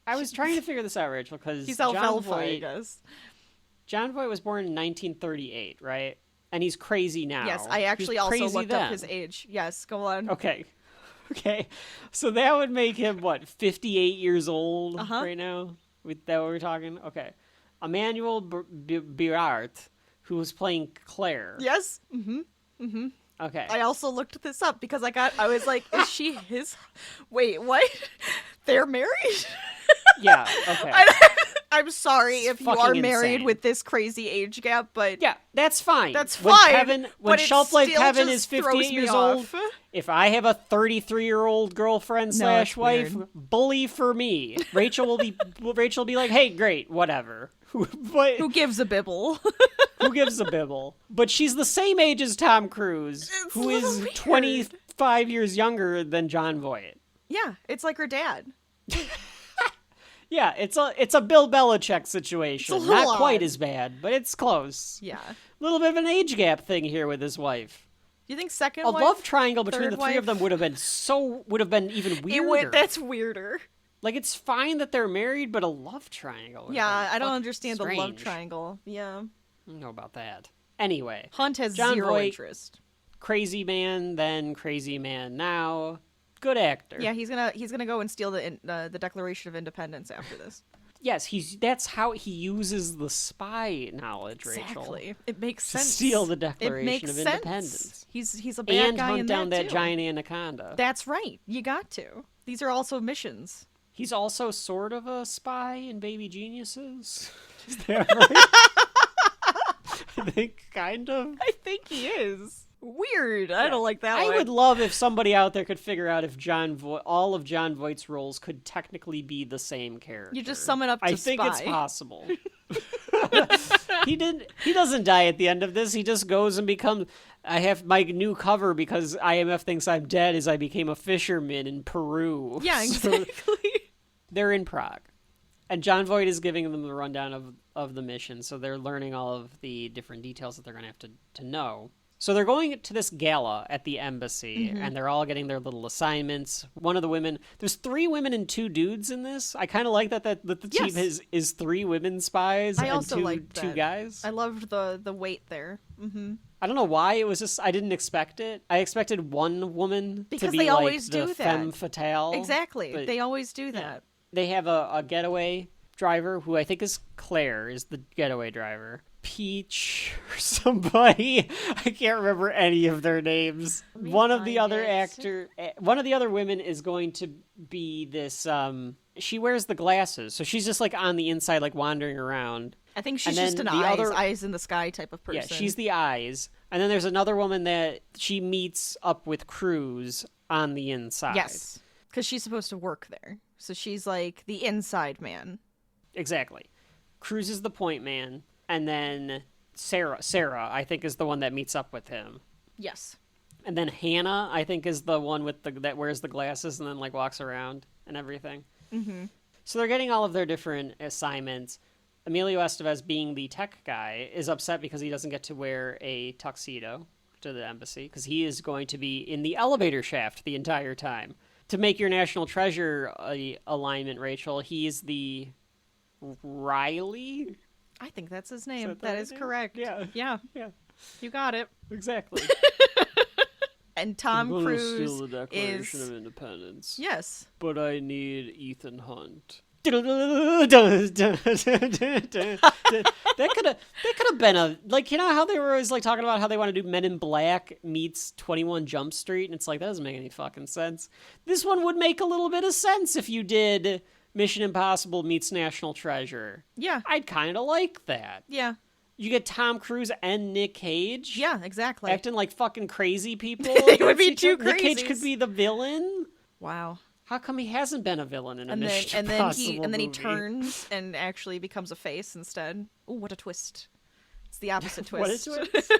I was trying to figure this out, Rachel, because he's alfalfa, I guess. John Voight was born in 1938, right? And he's crazy now. Yes, I actually also looked up his age. Yes, go on. Okay. So that would make him, 58 years old right now? With that what we're talking? Okay. Emmanuel Birart, who was playing Claire. Yes. Mm-hmm. Mm-hmm. Okay. I also looked this up because I was like, is she his? Wait, what? They're married? Yeah, okay. I'm sorry if you are married insane. with this crazy age gap, but... Yeah, that's fine. That's fine. When Shelf Life Kevin is just 58 years old, if I have a 33-year-old girlfriend / wife, bully for me. Rachel will be like, hey, great, whatever. But, who gives a bibble? Who gives a bibble? But she's the same age as Tom Cruise, who is 25 5 years younger than John Voight. Yeah, it's like her dad. Yeah, it's a Bill Belichick situation. It's a little Not quite odd. as bad, but it's close. Yeah. A little bit of an age gap thing here with his wife. You think second A wife? love triangle between third the three of them wife? would have been even weirder. That's weirder. Like, it's fine that they're married, but a love triangle. would Yeah, have been I don't fucking understand the love strange. triangle. Yeah. I don't know about that. Anyway, Hunt has John zero Voight, interest. crazy man then, crazy man now. Good actor. Yeah, he's gonna go and steal the Declaration of Independence after this. Yes, that's how he uses the spy knowledge, Rachel. Exactly. It makes To sense. steal the It Declaration makes of sense. Independence. He's a bad And guy hunt in down that too. giant anaconda. That's right. You got to. These are also missions. He's also sort of a spy in Baby Geniuses. Is that right? I think kind of. I think he is. Weird. I don't like that I one. would love if somebody out there could figure out if all of John Voight's roles could technically be the same character. You just sum it up to I think it's spy. possible. He doesn't die at the end of this. He just goes and becomes. I have my new cover because IMF thinks I'm dead as I became a fisherman in Peru. Yeah, So exactly. they're in Prague. And John Voight is giving them the rundown of the mission, so they're learning all of the different details that they're going to have to know. So they're going to this gala at the embassy, and they're all getting their little assignments. One of the women... There's 3 women and 2 dudes in this. I kind of like that the team is 3 women spies I and also 2 liked that. guys. I loved the weight there. Mm-hmm. I don't know why. It was just... I didn't expect it. I expected one woman Because to be they like always the do that. femme fatale. Exactly. but- They always do that. They have a getaway driver who I think is Claire, is the getaway driver. Peach or somebody. I can't remember any of their names. One of the other women is going to be this she wears the glasses. So she's just like on the inside like wandering around. I think she's And just then an the other- eyes in the sky type of person. Yeah, she's the eyes. And then there's another woman that she meets up with Cruz on the inside. Yes. Because she's supposed to work there. So she's like the inside man. Exactly. Cruz is the point man, and then Sarah, I think, is the one that meets up with him. Yes. And then Hannah, I think, is the one with that wears the glasses and then like walks around and everything. Mm-hmm. So they're getting all of their different assignments. Emilio Estevez, being the tech guy, is upset because he doesn't get to wear a tuxedo to the embassy because he is going to be in the elevator shaft the entire time. To make your National Treasure alignment, Rachel, he's the Riley. I think that's his name. that That the is name? correct. Yeah. Yeah. Yeah, You got it. exactly. And Tom I'm gonna Cruise steal the Declaration is of Independence. yes. But I need Ethan Hunt. That could have been a, like, you know how they were always like talking about how they want to do Men in Black meets 21 Jump Street, and it's like that doesn't make any fucking sense. This one would make a little bit of sense if you did Mission Impossible meets National Treasure. Yeah. I'd kind of like that. Yeah. You get Tom Cruise and Nick Cage Yeah, exactly. acting like fucking crazy people. They would be two Nick Cage crazies. could be the villain. Wow. How come he hasn't been a villain in a Mission then Impossible he movie? turns and actually becomes a face instead. Oh, what a twist. It's the opposite twist. What a twist.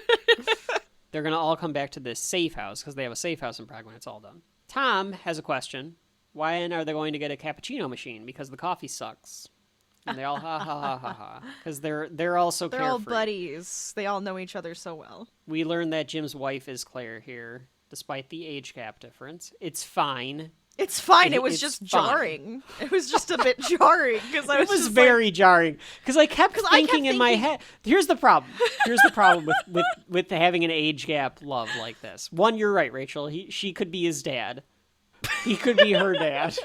They're going to all come back to this safe house because they have a safe house in Prague when it's all done. Tom has a question. Why are they going to get a cappuccino machine? Because the coffee sucks. And they all ha ha ha ha ha. Because they're all so They're carefree. all buddies. They all know each other so well. We learned that Jim's wife is Claire here, despite the age gap difference. It's fine. It's fine. It was It's just fine. jarring. It was just a bit jarring because I It was just very jarring because I kept 'Cause I kept thinking in my thinking- head. Here's the problem. Here's the problem with having an age gap love like this. One, you're right, Rachel. She could be his dad. He could be her dad.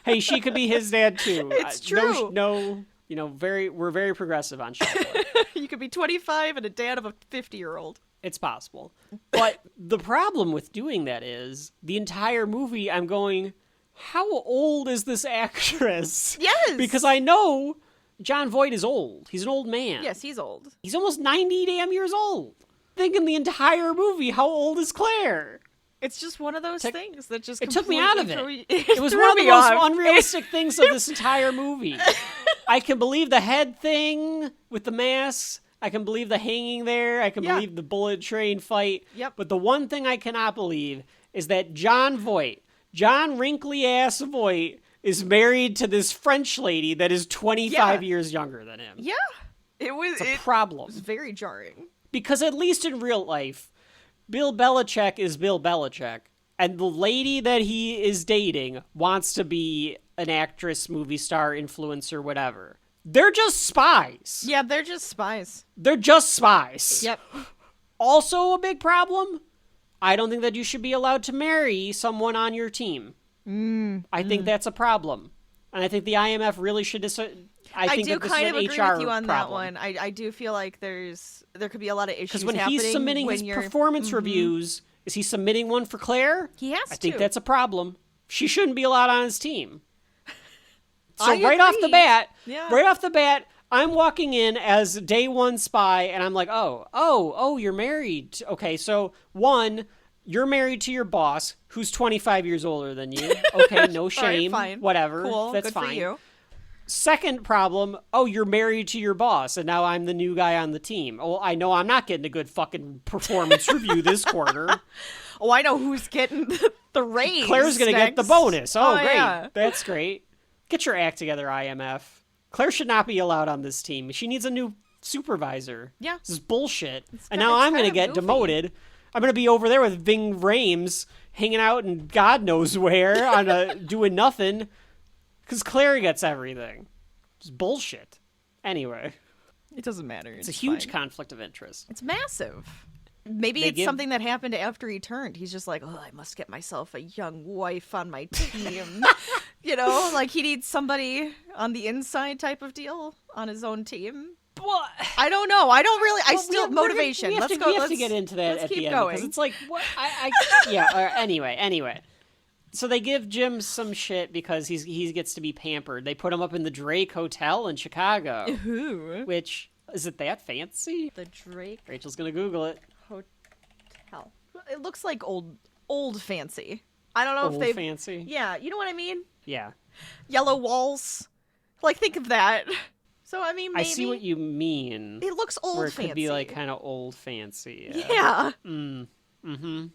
Hey, she could be his dad too. It's true. No, we're very progressive on Shelf Life. you could be 25 and a dad of a 50-year-old. It's possible. But the problem with doing that is the entire movie I'm going, how old is this actress? Yes. Because I know John Voight is old. He's an old man. Yes, he's old. He's almost 90 damn years old. Thinking the entire movie, how old is Claire? It's just one of those things that just It took me out of completely it. threw- It was threw one of the me most off. unrealistic things of this entire movie. I can believe the head thing with the masks. I can believe the hanging there. I can Yeah. believe the bullet train fight. Yep. But the one thing I cannot believe is that John wrinkly-ass Voight, is married to this French lady that is 25 years younger than him. Yeah. It's a problem. It was very jarring. Because at least in real life, Bill Belichick is Bill Belichick. And the lady that he is dating wants to be an actress, movie star, influencer, whatever. They're just spies. Yeah, they're just spies. They're just spies. Yep. Also a big problem, I don't think that you should be allowed to marry someone on your team. I think that's a problem. And I think the IMF really should I think do that this kind is of an agree HR with you on that problem. one. I do feel like there could be a lot of issues Because when happening he's submitting when his you're... performance reviews, is he submitting one for Claire? He has I think to. that's a problem. She shouldn't be allowed on his team. So I right off the agree. bat, I'm walking in as day one spy, and I'm like, oh, you're married. Okay, so one, you're married to your boss, who's 25 years older than you. Okay, no shame. All right, fine. Whatever. Cool. That's Good fine. for you. Second problem, you're married to your boss, and now I'm the new guy on the team. Oh, I know I'm not getting a good fucking performance review this quarter. Oh, I know who's getting the raise. Claire's going to get the bonus. Oh, great. Yeah. That's great. Get your act together, IMF. Claire should not be allowed on this team. She needs a new supervisor. Yeah. This is bullshit. It's And ki- now it's I'm going to kind of get goofy. demoted. I'm going to be over there with Ving Rhames hanging out in God knows where on doing nothing because Claire gets everything. It's bullshit. Anyway, It doesn't matter. it's a huge fine. conflict of interest. It's massive. Maybe They it's give- something that happened after he turned. He's just like, oh, I must get myself a young wife on my team. You know, like he needs somebody on the inside type of deal on his own team. What? I don't know. I don't really. I Well, still we're motivation. We have Let's to, go. We have let's to get into that let's at keep the end going. because it's like what yeah. Anyway, so they give Jim some shit because he gets to be pampered. They put him up in the Drake Hotel in Chicago, Who? which is it that fancy? The Drake Rachel's gonna Google it. Hotel. It looks like old fancy. I don't know Old if they. fancy. Yeah, you know what I mean. Yeah, Yellow walls. Like think of that. So I mean, maybe I see what you mean. it looks old Where it fancy. could be like kind of old fancy. Yeah. Mm-hmm.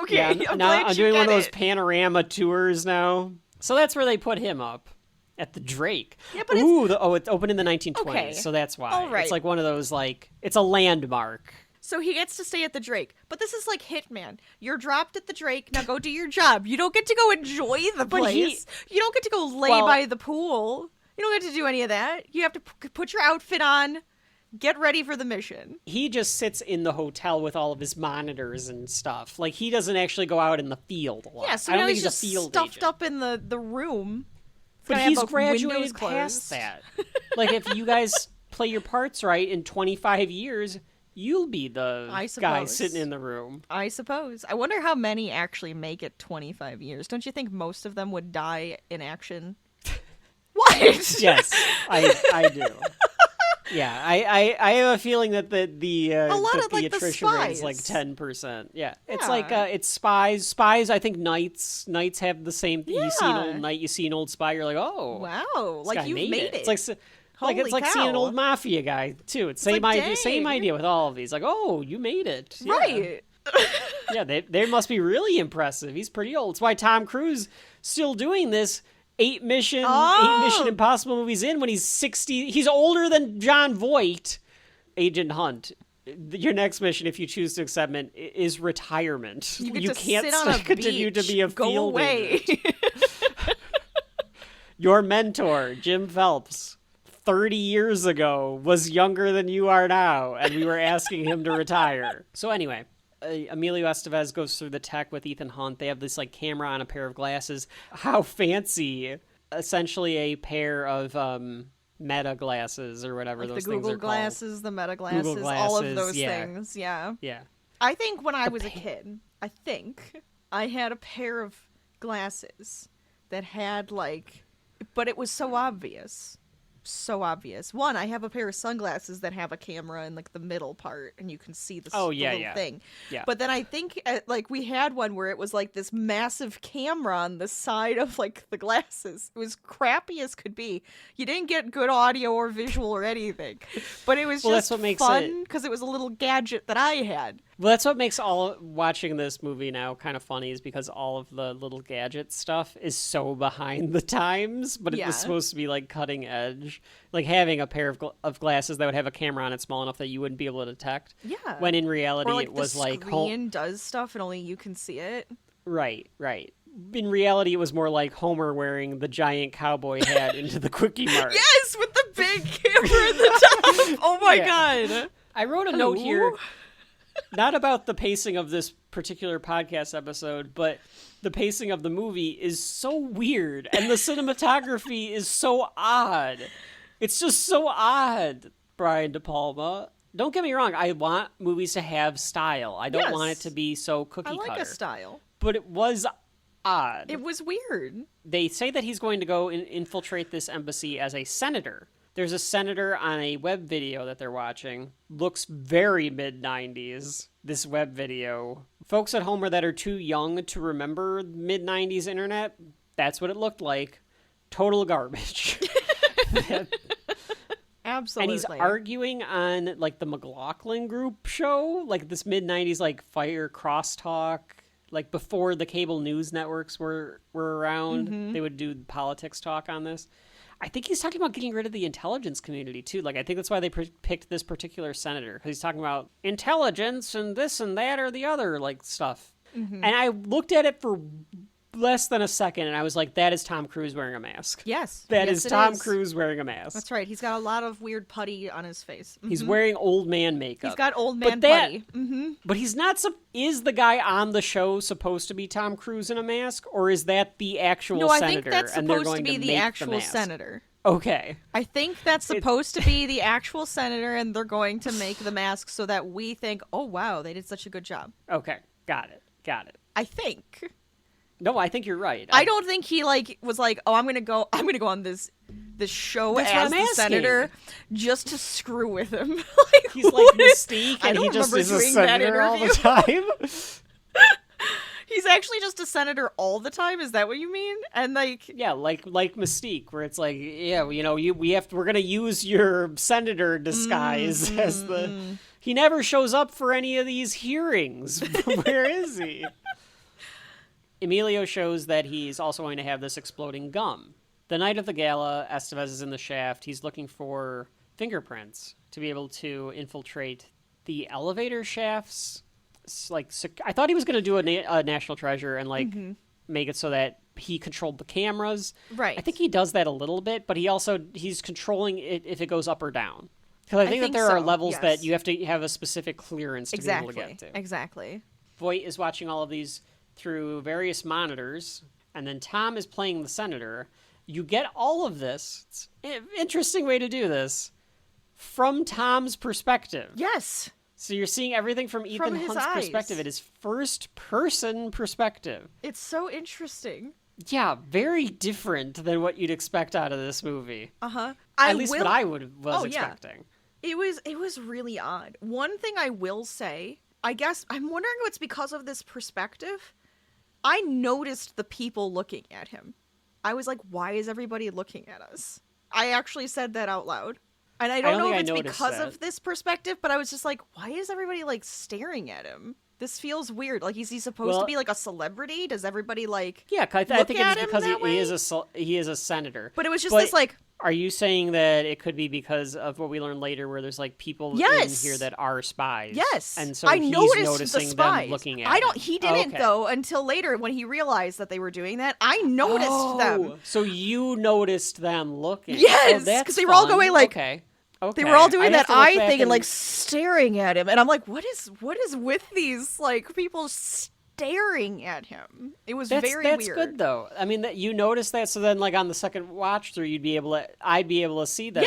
Okay. Yeah, I'm now glad I'm you doing one of get those it. panorama tours now. So that's where they put him up. At the Drake. Yeah, but it's opened in the 1920s, Okay. so that's why. All right. It's like one of those, like, it's a landmark. So he gets to stay at the Drake. But this is like Hitman. You're dropped at the Drake. Now go do your job. You don't get to go enjoy the But place. You don't get to go lay Well- by the pool. You don't get to do any of that. You have to put your outfit on, get ready for the mission. He just sits in the hotel with all of his monitors and stuff. Like, he doesn't actually go out in the field a lot. Yeah, so I don't now think he's just a field stuffed agent. up in the room. But gonna have he's the windows graduated past closed. that. Like, if you guys play your parts right in 25 years, you'll be the I guy suppose. sitting in the room. I suppose. I wonder how many actually make it 25 years. Don't you think most of them would die in action? What? Yes, I do. Yeah, I have a feeling that the lot that of, the like, the attrition rate is like spies. 10%. Yeah, it's Yeah. like it's spies. I think knights have the same. You see an Yeah. old knight, you see an old spy, you're like, oh, Wow. this Like guy you've made made it. It's like Holy it's like seeing an cow. old mafia guy too. It's same like, idea. Same dang. idea with all of these. Like, oh, you made it. Yeah. Right. Yeah, they must be really impressive. He's pretty old. It's why Tom Cruise still doing this. Eight Mission Impossible movies in when he's 60. He's older than John Voight. Agent Hunt. Your next mission, if you choose to accept it, is retirement. You get to can't sit on a continue beach. to be a Go field away. agent. Your mentor, Jim Phelps, 30 years ago, was younger than you are now, and we were asking him to retire. So anyway, Emilio Estevez goes through the tech with Ethan Hunt. They have this like camera on a pair of glasses. How fancy! Essentially a pair of Meta glasses or whatever Like those the things Google are glasses, the Meta glasses, all glasses, of those yeah. things. Yeah. called. Yeah. I think when I was a kid, I had a pair of glasses that had like, but it was so obvious. So obvious. One, I have a pair of sunglasses that have a camera in like the middle part and you can see the, Oh, the yeah, little yeah. thing. Yeah. But then I think like we had one where it was like this massive camera on the side of like the glasses. It was crappy as could be. You didn't get good audio or visual or anything. But it was Well, just that's what makes fun because it was a little gadget that I had. Well, that's what makes watching this movie now kind of funny, is because all of the little gadget stuff is so behind the times, but it was supposed to be like cutting edge, like having a pair of glasses that would have a camera on it small enough that you wouldn't be able to detect. Yeah. When in reality, or, like, it was the like screen does stuff and only you can see it. Right. In reality, it was more like Homer wearing the giant cowboy hat into the Quickie Mart. Yes, with the big camera in the top. Oh my god. I wrote a note here, not about the pacing of this particular podcast episode, but the pacing of the movie is so weird, and the cinematography is so odd. It's just so odd, Brian De Palma. Don't get me wrong, I want movies to have style. I don't want it to be so cookie cutter. I like a style. But it was odd. It was weird. They say that he's going to go and infiltrate this embassy as a senator. There's a senator on a web video that they're watching. Looks very mid-90s, this web video. Folks at home that are too young to remember mid-90s internet, that's what it looked like. Total garbage. Absolutely. And he's arguing on, like, the McLaughlin Group show, like this mid-90s, like, Fire Crosstalk. Like, before the cable news networks were around, they would do politics talk on this. I think he's talking about getting rid of the intelligence community, too. Like, I think that's why they picked this particular senator. Because he's talking about intelligence and this and that or the other, like, stuff. And I looked at it for less than a second, and I was like, that is Tom Cruise wearing a mask. Yes. That is Tom Cruise wearing a mask. That's right. He's got a lot of weird putty on his face. He's wearing old man makeup. He's got old man putty. But he's not... Is the guy on the show supposed to be Tom Cruise in a mask? Or is that the actual senator? No, I think that's supposed to be the actual senator. Okay. I think that's supposed to be the actual senator, and they're going to make the mask so that we think, oh, wow, they did such a good job. Okay. Got it. I think... No, I think you're right. I don't think he was like, oh, I'm gonna go on this show as the senator just to screw with him. Like, he's like Mystique, and he just is a senator all the time. He's actually just a senator all the time. Is that what you mean? And like, yeah, like Mystique, where it's like, yeah, you know, we're gonna use your senator disguise as the. He never shows up for any of these hearings. Where is he? Emilio shows that he's also going to have this exploding gum. The night of the gala, Estevez is in the shaft. He's looking for fingerprints to be able to infiltrate the elevator shafts. Like, I thought he was going to do a National Treasure and like make it so that he controlled the cameras. Right. I think he does that a little bit, but he's controlling it if it goes up or down. Because I think that there are levels that you have to have a specific clearance to be able to get to. Exactly. Voight is watching all of these through various monitors, and then Tom is playing the senator. You get all of this. It's an interesting way to do this. From Tom's perspective. Yes. So you're seeing everything from Ethan Hunt's perspective. It is first-person perspective. It's so interesting. Yeah, very different than what you'd expect out of this movie. Uh-huh. At least what I was expecting. It was really odd. One thing I will say, I guess, I'm wondering if it's because of this perspective. I noticed the people looking at him. I was like, why is everybody looking at us? I actually said that out loud. And I don't know if it's because of this perspective, but I was just like, why is everybody, like, staring at him? This feels weird. Like, is he supposed to be, like, a celebrity? Does everybody, like, I think it is because he is a senator. But it was just this, like... Are you saying that it could be because of what we learn later where there's, like, people in here that are spies? Yes. And so he's noticing the spies. them looking at him. He didn't, though, until later when he realized that they were doing that. I noticed them. So you noticed them looking. Yes, because they were all going, like... Okay. They were all doing that eye thing and like staring at him, and I'm like, what is with these like people staring at him? It was very weird. That's good though. I mean, that you noticed that, so then like on the second watch through, I'd be able to see them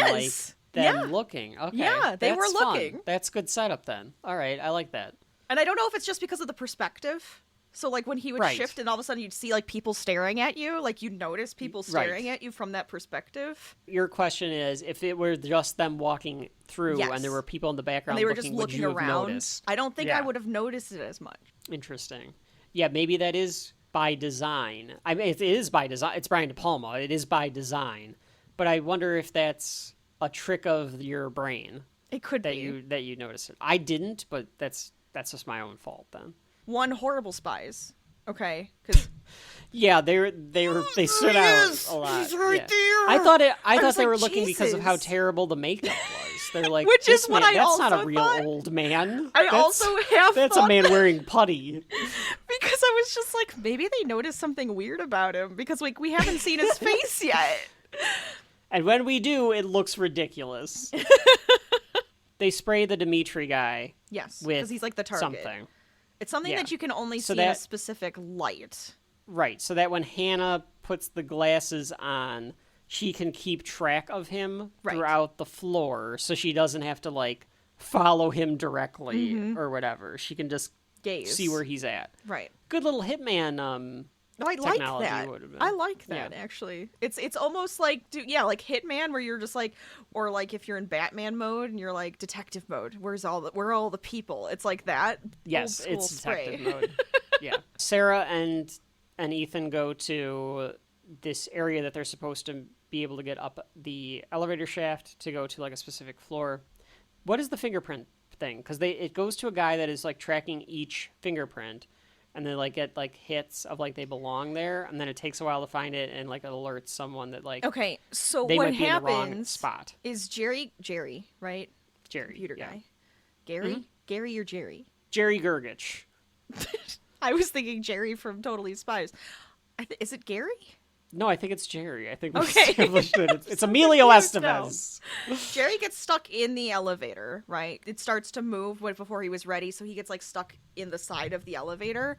looking. Okay, yeah, they were looking. Fun. That's good setup then. All right, I like that. And I don't know if it's just because of the perspective. So, like, when he would shift and all of a sudden you'd see, like, people staring at you, like, you'd notice people staring at you from that perspective. Your question is, if it were just them walking through and there were people in the background and they were just looking around, I don't think I would have noticed it as much. Interesting. Yeah, maybe that is by design. I mean, it is by design. It's Brian De Palma. It is by design. But I wonder if that's a trick of your brain. It could be. That you noticed it. I didn't, but that's that's just my own fault then. One horrible spies. Okay, because Yeah, they stood out a lot. He's right yeah. there. I thought was they like, were looking because of how Jesus. terrible the makeup was. They're like, Which this is what man, I that's not also a real thought. old man. I also have That's thought a man wearing putty. because I was just like, maybe they noticed something weird about him because like we haven't seen his face yet. And when we do, it looks ridiculous. They spray the Dimitri guy Yes, with because he's like the target. something. It's something Yeah. that you can only So see in a that- specific light. Right, so that when Hannah puts the glasses on, she can keep track of him Right. throughout the floor, so she doesn't have to, like, follow him directly or whatever. She can just Gaze. see where he's at. Right. Good little Hitman, No, I like technology that. would have been. I like that Yeah. actually. It's almost like like Hitman where you're just like, or like if you're in Batman mode and you're like detective mode. Where are all the people? It's like that. Yes, old school it's spray. detective mode. Yeah. Sarah and Ethan go to this area that they're supposed to be able to get up the elevator shaft to go to like a specific floor. What is the fingerprint thing? Because it goes to a guy that is like tracking each fingerprint, and they like get like hits of like they belong there, and then it takes a while to find it, and like it alerts someone that like Okay, so they what might be in the wrong happens spot. is Jerry, right? Jerry, Computer yeah. guy. Gary? Gary or Jerry? Jerry Gergich. I was thinking Jerry from Totally Spies. Is it Gary? No, I think it's Jerry. I think we Okay. established it. It's Emilio confused Estevez. Jerry gets stuck in the elevator, right? It starts to move before he was ready, so he gets like stuck in the side of the elevator.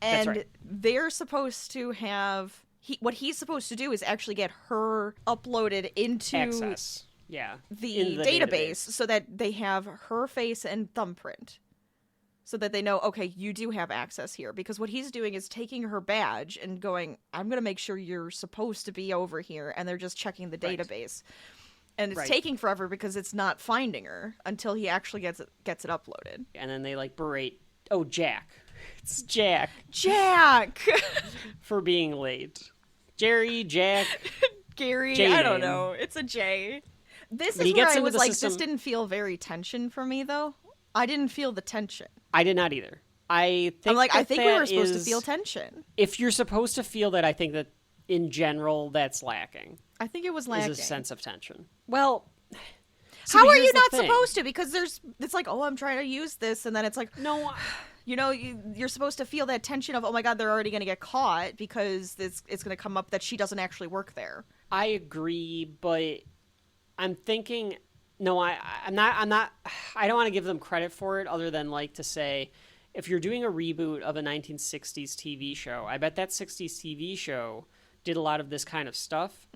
And That's right. they're supposed to have what he's supposed to do is actually get her uploaded into Access. Yeah. the, In the database so that they have her face and thumbprint. So that they know, okay, you do have access here. Because what he's doing is taking her badge and going, I'm going to make sure you're supposed to be over here. And they're just checking the Right. database. And it's Right. taking forever because it's not finding her until he actually gets it uploaded. And then they like berate, oh, Jack. It's Jack Jack! for being late. Jerry, Jack. Gary, J I don't name. know. It's a J. This When he is where gets I into was the like, system- this didn't feel very tension for me, though. I didn't feel the tension. I did not either. I think I'm like, I think we that were supposed to is- feel tension. If you're supposed to feel that, I think that in general that's lacking. I think it was lacking. Is a sense of tension. Well, How but are here's you the not thing. supposed to? Because it's like, oh, I'm trying to use this, and then it's like, No, you know, you're supposed to feel that tension of, oh my god, they're already going to get caught because it's going to come up that she doesn't actually work there. I agree, but I'm thinking, no, I'm not, I don't want to give them credit for it other than like to say, if you're doing a reboot of a 1960s TV show, I bet that 60s TV show did a lot of this kind of stuff,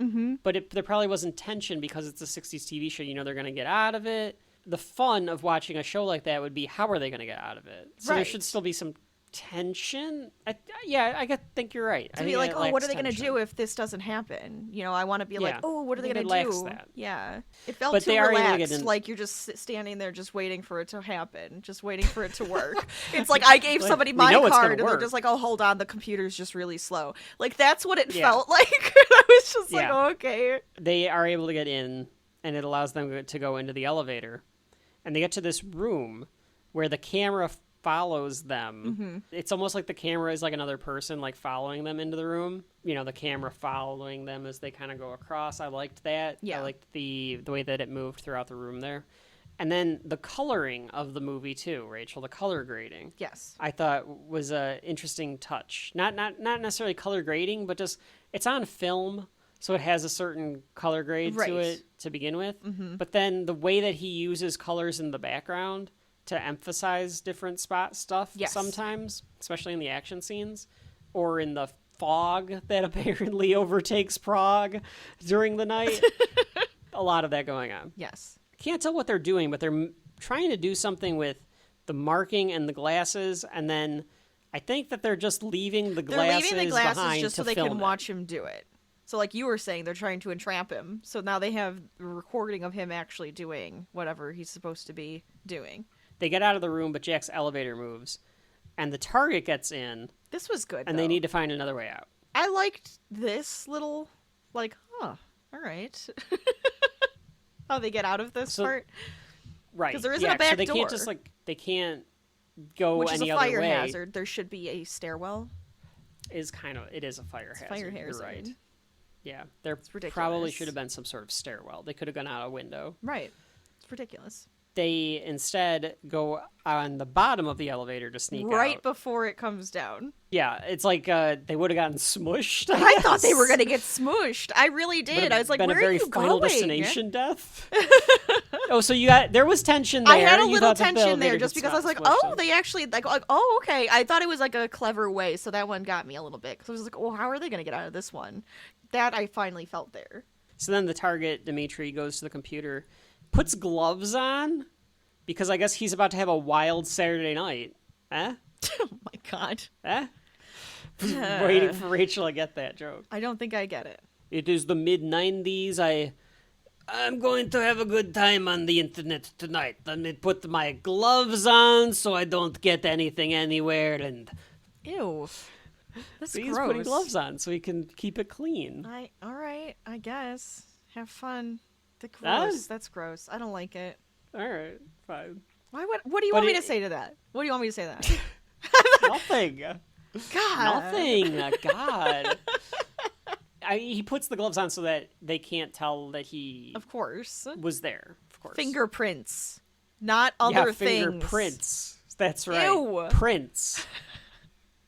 but there probably wasn't tension because it's a 60s TV show. You know, they're going to get out of it. The fun of watching a show like that would be, how are they going to get out of it? So there Right. should still be some tension. I think you're right. To be like, oh, what are they going to do if this doesn't happen? You know, I want to be like, Yeah. oh, what are I they think going it to lacks do? that. Yeah. It felt But too they are able to relaxed, get in- like you're just standing there just waiting for it to happen, just waiting for it to work. It's like I gave Like, somebody we my know it's gonna card, and they're work. just like, oh, hold on, the computer's just really slow. Like, that's what it Yeah. felt like. I was just like, Yeah. oh, okay. They are able to get in, and it allows them to go into the elevator. And they get to this room where the camera follows them. It's almost like the camera is like another person, like following them into the room. You know, the camera following them as they kind of go across. I liked that. Yeah. I liked the way that it moved throughout the room there. And then the coloring of the movie too, Rachel, the color grading. Yes. I thought was a interesting touch. Not necessarily color grading, but just it's on film, so it has a certain color grade Right. to it to begin with. But then the way that he uses colors in the background to emphasize different stuff Yes. sometimes, especially in the action scenes or in the fog that apparently overtakes Prague during the night. A lot of that going on. Yes. Can't tell what they're doing, but they're trying to do something with the marking and the glasses, and then I think that they're just leaving the They're glasses, leaving the glasses behind just so to they film can it. watch him do it. So, like you were saying, they're trying to entrap him. So now they have a recording of him actually doing whatever he's supposed to be doing. They get out of the room, but Jack's elevator moves, and the target gets in, This was good, and though. they need to find another way out. I liked this little, like, all right. How they get out of this So- part. Right? 'Cause there isn't yeah, a back so they door. can't just they can't go Which is any a other fire way. hazard. There should be a stairwell. It is a fire hazard. Fire You're hazard. right. Yeah, there ridiculous. probably should have been some sort of stairwell. They could have gone out a window. Right. It's ridiculous. They instead go on the bottom of the elevator to sneak out. Right before it comes down. Yeah, it's like they would have gotten smushed. I thought they were going to get smushed. I really did. I was like, been where a very are you Final going? Destination death. Oh, so there was tension there. I had a You little thought that the tension there elevator just could because I was like, smush oh, them. they actually, like, oh, okay. I thought it was like a clever way, so that one got me a little bit. Because I was like, oh, how are they going to get out of this one? That I finally felt there. So then the target, Dimitri, goes to the computer, puts gloves on, because I guess he's about to have a wild Saturday night. Eh? Oh my god. Eh? Waiting for Rachel to get that joke. I don't think I get it. It is the mid-90s. I'm going to have a good time on the internet tonight. Let me put my gloves on so I don't get anything anywhere. And Ew. That's so he's gross. putting gloves on so he can keep it clean. All right, I guess. Have fun. Gross. Ah. That's gross. I don't like it. All right, fine. What do you want me to say to that? What do you want me to say to that? Nothing. God. Nothing. God. He puts the gloves on so that they can't tell that he Of course. was there. Of course. Fingerprints. Not other things. Fingerprints. That's right. Ew. Prints.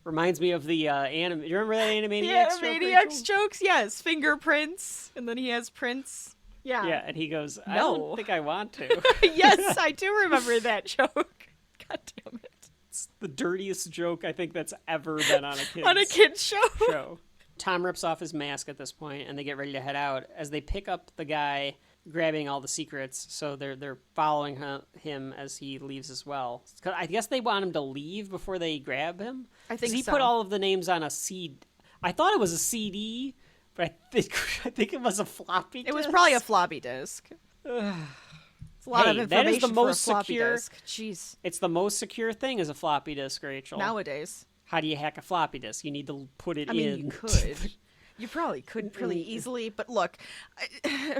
Reminds me of the anime. Do you remember that Animaniacs Yeah, joke, Maniacs Rachel? jokes, yes. Fingerprints. And then he has prints. Yeah. Yeah, and he goes, I No. don't think I want to. Yes, I do remember that joke. God damn it. It's the dirtiest joke I think that's ever been on a kid's On a kid's show. show. Tom rips off his mask at this point, and they get ready to head out as they pick up the guy grabbing all the secrets. So they're following him as he leaves as well. 'Cause I guess they want him to leave before they grab him. I think he so. put all of the names on a CD. I thought it was a CD, but I think it was a floppy disk. It was probably a floppy disk. It's a lot of Hey, information that is the for most a floppy secure- disk. Jeez. It's the most secure thing is a floppy disk, Rachel. Nowadays. How do you hack a floppy disk? You need to put it I in. mean, you could. You probably could pretty easily, but look,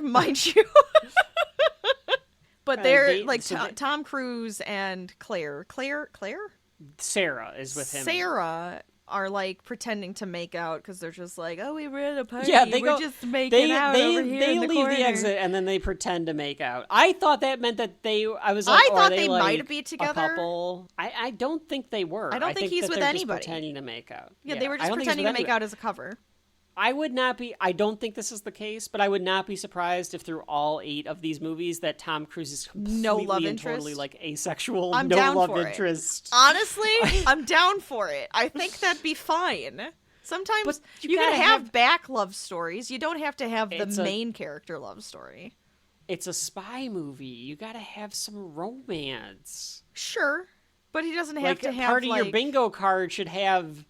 mind you. But they're like Tom Cruise and Claire. Sarah is with him. Sarah are like pretending to make out because they're just like, oh, we were at a party. Yeah, they we're go. just making out over here They in the leave corner. the exit and then they pretend to make out. I thought that meant that they. I was like, I are thought they they like might be a together. couple. I don't think they were. I don't think think he's that with they're anybody. Just pretending to make out. Yeah, they were I just don't think he's pretending to with make anybody. out as a cover. I would not be. I don't think this is the case, but I would not be surprised if through all 8 of these movies that Tom Cruise is completely No love and interest? totally like asexual. I'm no down love for it. interest. Honestly, I'm down for it. I think that'd be fine. Sometimes But you you can gotta have have- back love stories. You don't have to have the It's a- main character love story. It's a spy movie. You got to have some romance. Sure, but he doesn't have Like to have part of like your bingo card should have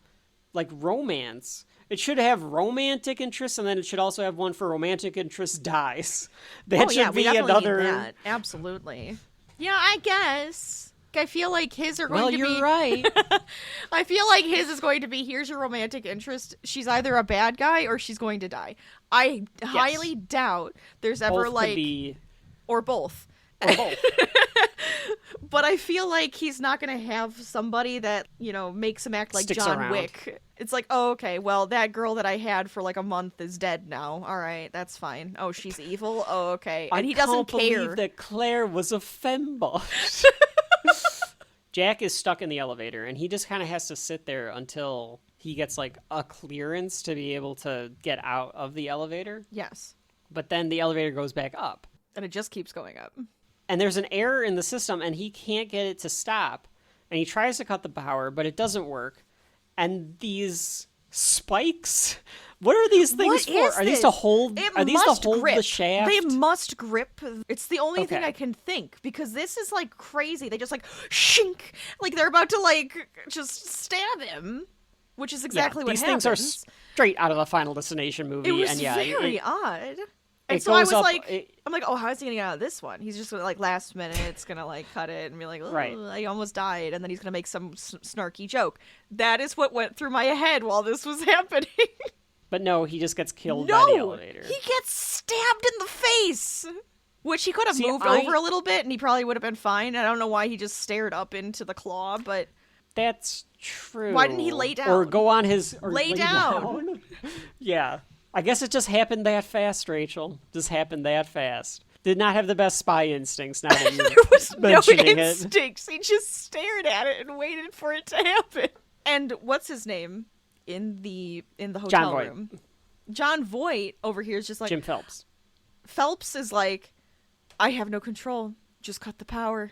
like romance. It should have romantic interest, and then it should also have one for romantic interest dies. That oh should yeah, we be definitely another. need that. Absolutely. Yeah, I guess. I feel like his are going Well, to you're be. right. I feel like his is going to be. Here's your romantic interest. She's either a bad guy or she's going to die. I highly doubt there's ever Both like could be or both. or both. But I feel like he's not going to have somebody that, you know, makes him act like Sticks John around. Wick. It's like, oh, okay, well, that girl that I had for like a month is dead now. All right, that's fine. Oh, she's evil? Oh, okay. And he doesn't can't care. believe that Claire was a fembot. Jack is stuck in the elevator, and he just kind of has to sit there until he gets like a clearance to be able to get out of the elevator. Yes. But then the elevator goes back up. And it just keeps going up. And there's an error in the system, and he can't get it to stop. And he tries to cut the power, but it doesn't work. And these spikes, what are these things What for? is Are these this? to hold? It Are these to must hold grip. the shaft? They must grip. It's the only thing Okay. I can think because this is like crazy. They just like shink, like they're about to like just stab him, which is exactly what these happens. things are straight out of a Final Destination movie. It was and yeah, very odd. And it so I goes was up- like, it- I'm like, oh, how is he gonna get out of this one? He's just gonna like last minute, it's gonna like cut it and be like, oh, Right. I almost died, and then he's gonna make some snarky joke. That is what went through my head while this was happening. But no, he just gets killed by the No, elevator. he gets stabbed in the face. Which he could have moved over a little bit, and he probably would have been fine. I don't know why he just stared up into the claw, but... That's true. Why didn't he lay down? Or go on his... Or lay down. Yeah. I guess it just happened that fast, Rachel. Just happened that fast. Did not have the best spy instincts, now that you're There was no mentioning instincts. He just stared at it and waited for it to happen. And what's his name in the hotel room? John Voight over here is just like... Jim Phelps. Phelps is like, I have no control. Just cut the power.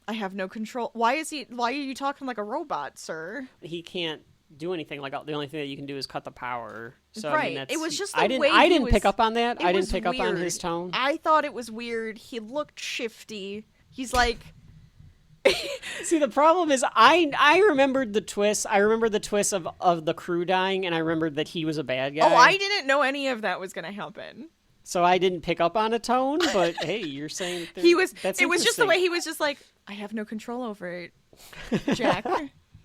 I have no control. Why are you talking like a robot, sir? He can't do anything. Like, the only thing that you can do is cut the power. So, right. I mean, that's, it was just the I didn't way pick up on that. I didn't pick weird. up on his tone. I thought it was weird. He looked shifty. He's like... See, the problem is I remembered the twist. I remember the twist of the crew dying, and I remembered that he was a bad guy. Oh, I didn't know any of that was going to happen. So I didn't pick up on a tone, but hey, you're saying that It was just the way he was just like, I have no control over it, Jack.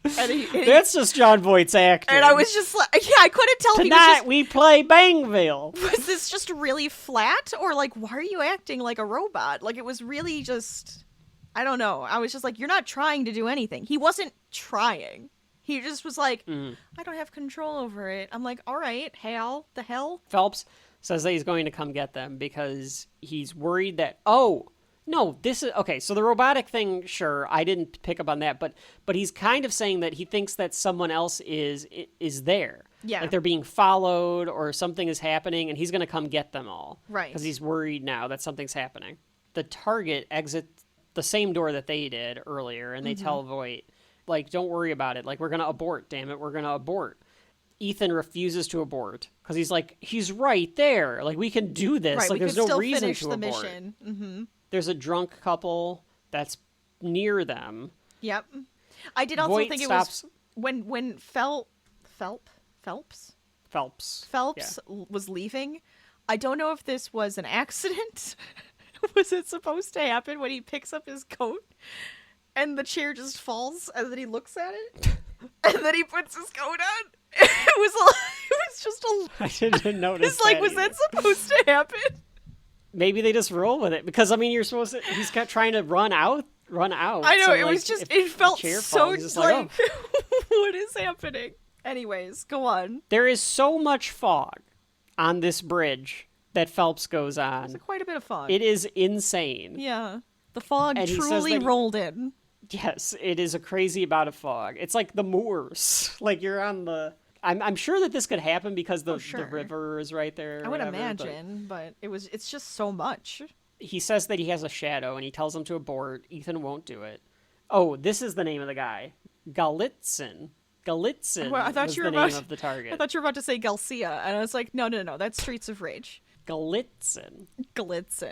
That's just John Voight's acting. And I was just like, yeah, I couldn't tell. Tonight we play Bangville. Was this just really flat, or like, why are you acting like a robot? Like, it was really just, I don't know. I was just like, you're not trying to do anything. He wasn't trying. He just was like, I don't have control over it. I'm like, all right, Hal, the hell? Phelps says that he's going to come get them because he's worried that, no, this is okay. So the robotic thing, sure, I didn't pick up on that, but he's kind of saying that he thinks that someone else is there. Yeah, like they're being followed or something is happening, and he's going to come get them all. Right, because he's worried now that something's happening. The target exits the same door that they did earlier, and they tell Voight, like, don't worry about it. Like, we're going to abort. Damn it, we're going to abort. Ethan refuses to abort because he's like, he's right there. Like, we can do this. Right, like, there's no reason to abort. Mission. Mm-hmm. There's a drunk couple that's near them. Yep. I did also Voight think stops... it was when Phelps was leaving. I don't know if this was an accident. Was it supposed to happen when he picks up his coat and the chair just falls and then he looks at it and then he puts his coat on? It was just a... I didn't notice. It's like, was that supposed to happen? Maybe they just roll with it because I mean, you're supposed to. He's trying to run out. I know, so, it was just. It felt so falls, like, what is happening? Anyways, go on. There is so much fog on this bridge that Phelps goes on. There's quite a bit of fog. It is insane. Yeah, the fog and truly rolled in. Yes, it is a crazy amount of fog. It's like the moors. Like you're on the. I'm sure that this could happen because the river is right there. I would imagine, but it's just so much. He says that he has a shadow, and he tells him to abort. Ethan won't do it. Oh, this is the name of the guy. Galitzin. Well, I thought was you were the about, name of the target. I thought you were about to say Garcia, and I was like, no, that's Streets of Rage. Galitzin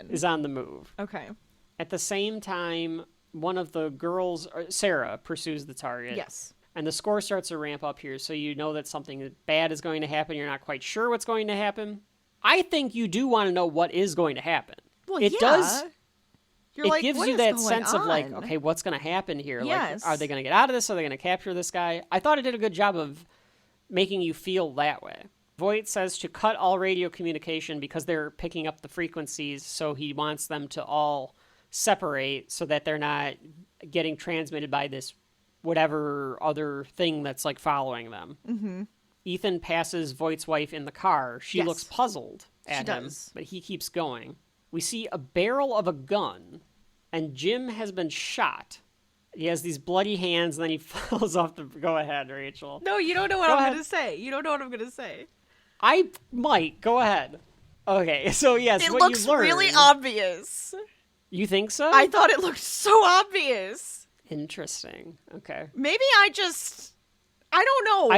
is on the move. Okay. At the same time, one of the girls, Sarah, pursues the target. Yes. And the score starts to ramp up here, so you know that something bad is going to happen. You're not quite sure what's going to happen. I think you do want to know what is going to happen. Well, it does. You're it gives you that sense of like, on? okay, what's going to happen here? Yes. Like, are they going to get out of this? Are they going to capture this guy? I thought it did a good job of making you feel that way. Voight says to cut all radio communication because they're picking up the frequencies, so he wants them to all separate so that they're not getting transmitted by this whatever other thing that's like following them. Mm-hmm. Ethan passes Voight's wife in the car. She looks puzzled at him, does. but he keeps going. We see a barrel of a gun, and Jim has been shot. He has these bloody hands, and then he falls off the... Go ahead, Rachel. No, you don't know what I'm going to say. You don't know what I'm going to say. I might. Go ahead. Okay, so yes, it what looks you learned... really obvious. You think so? I thought it looked so obvious. Interesting. Okay. Maybe I don't know.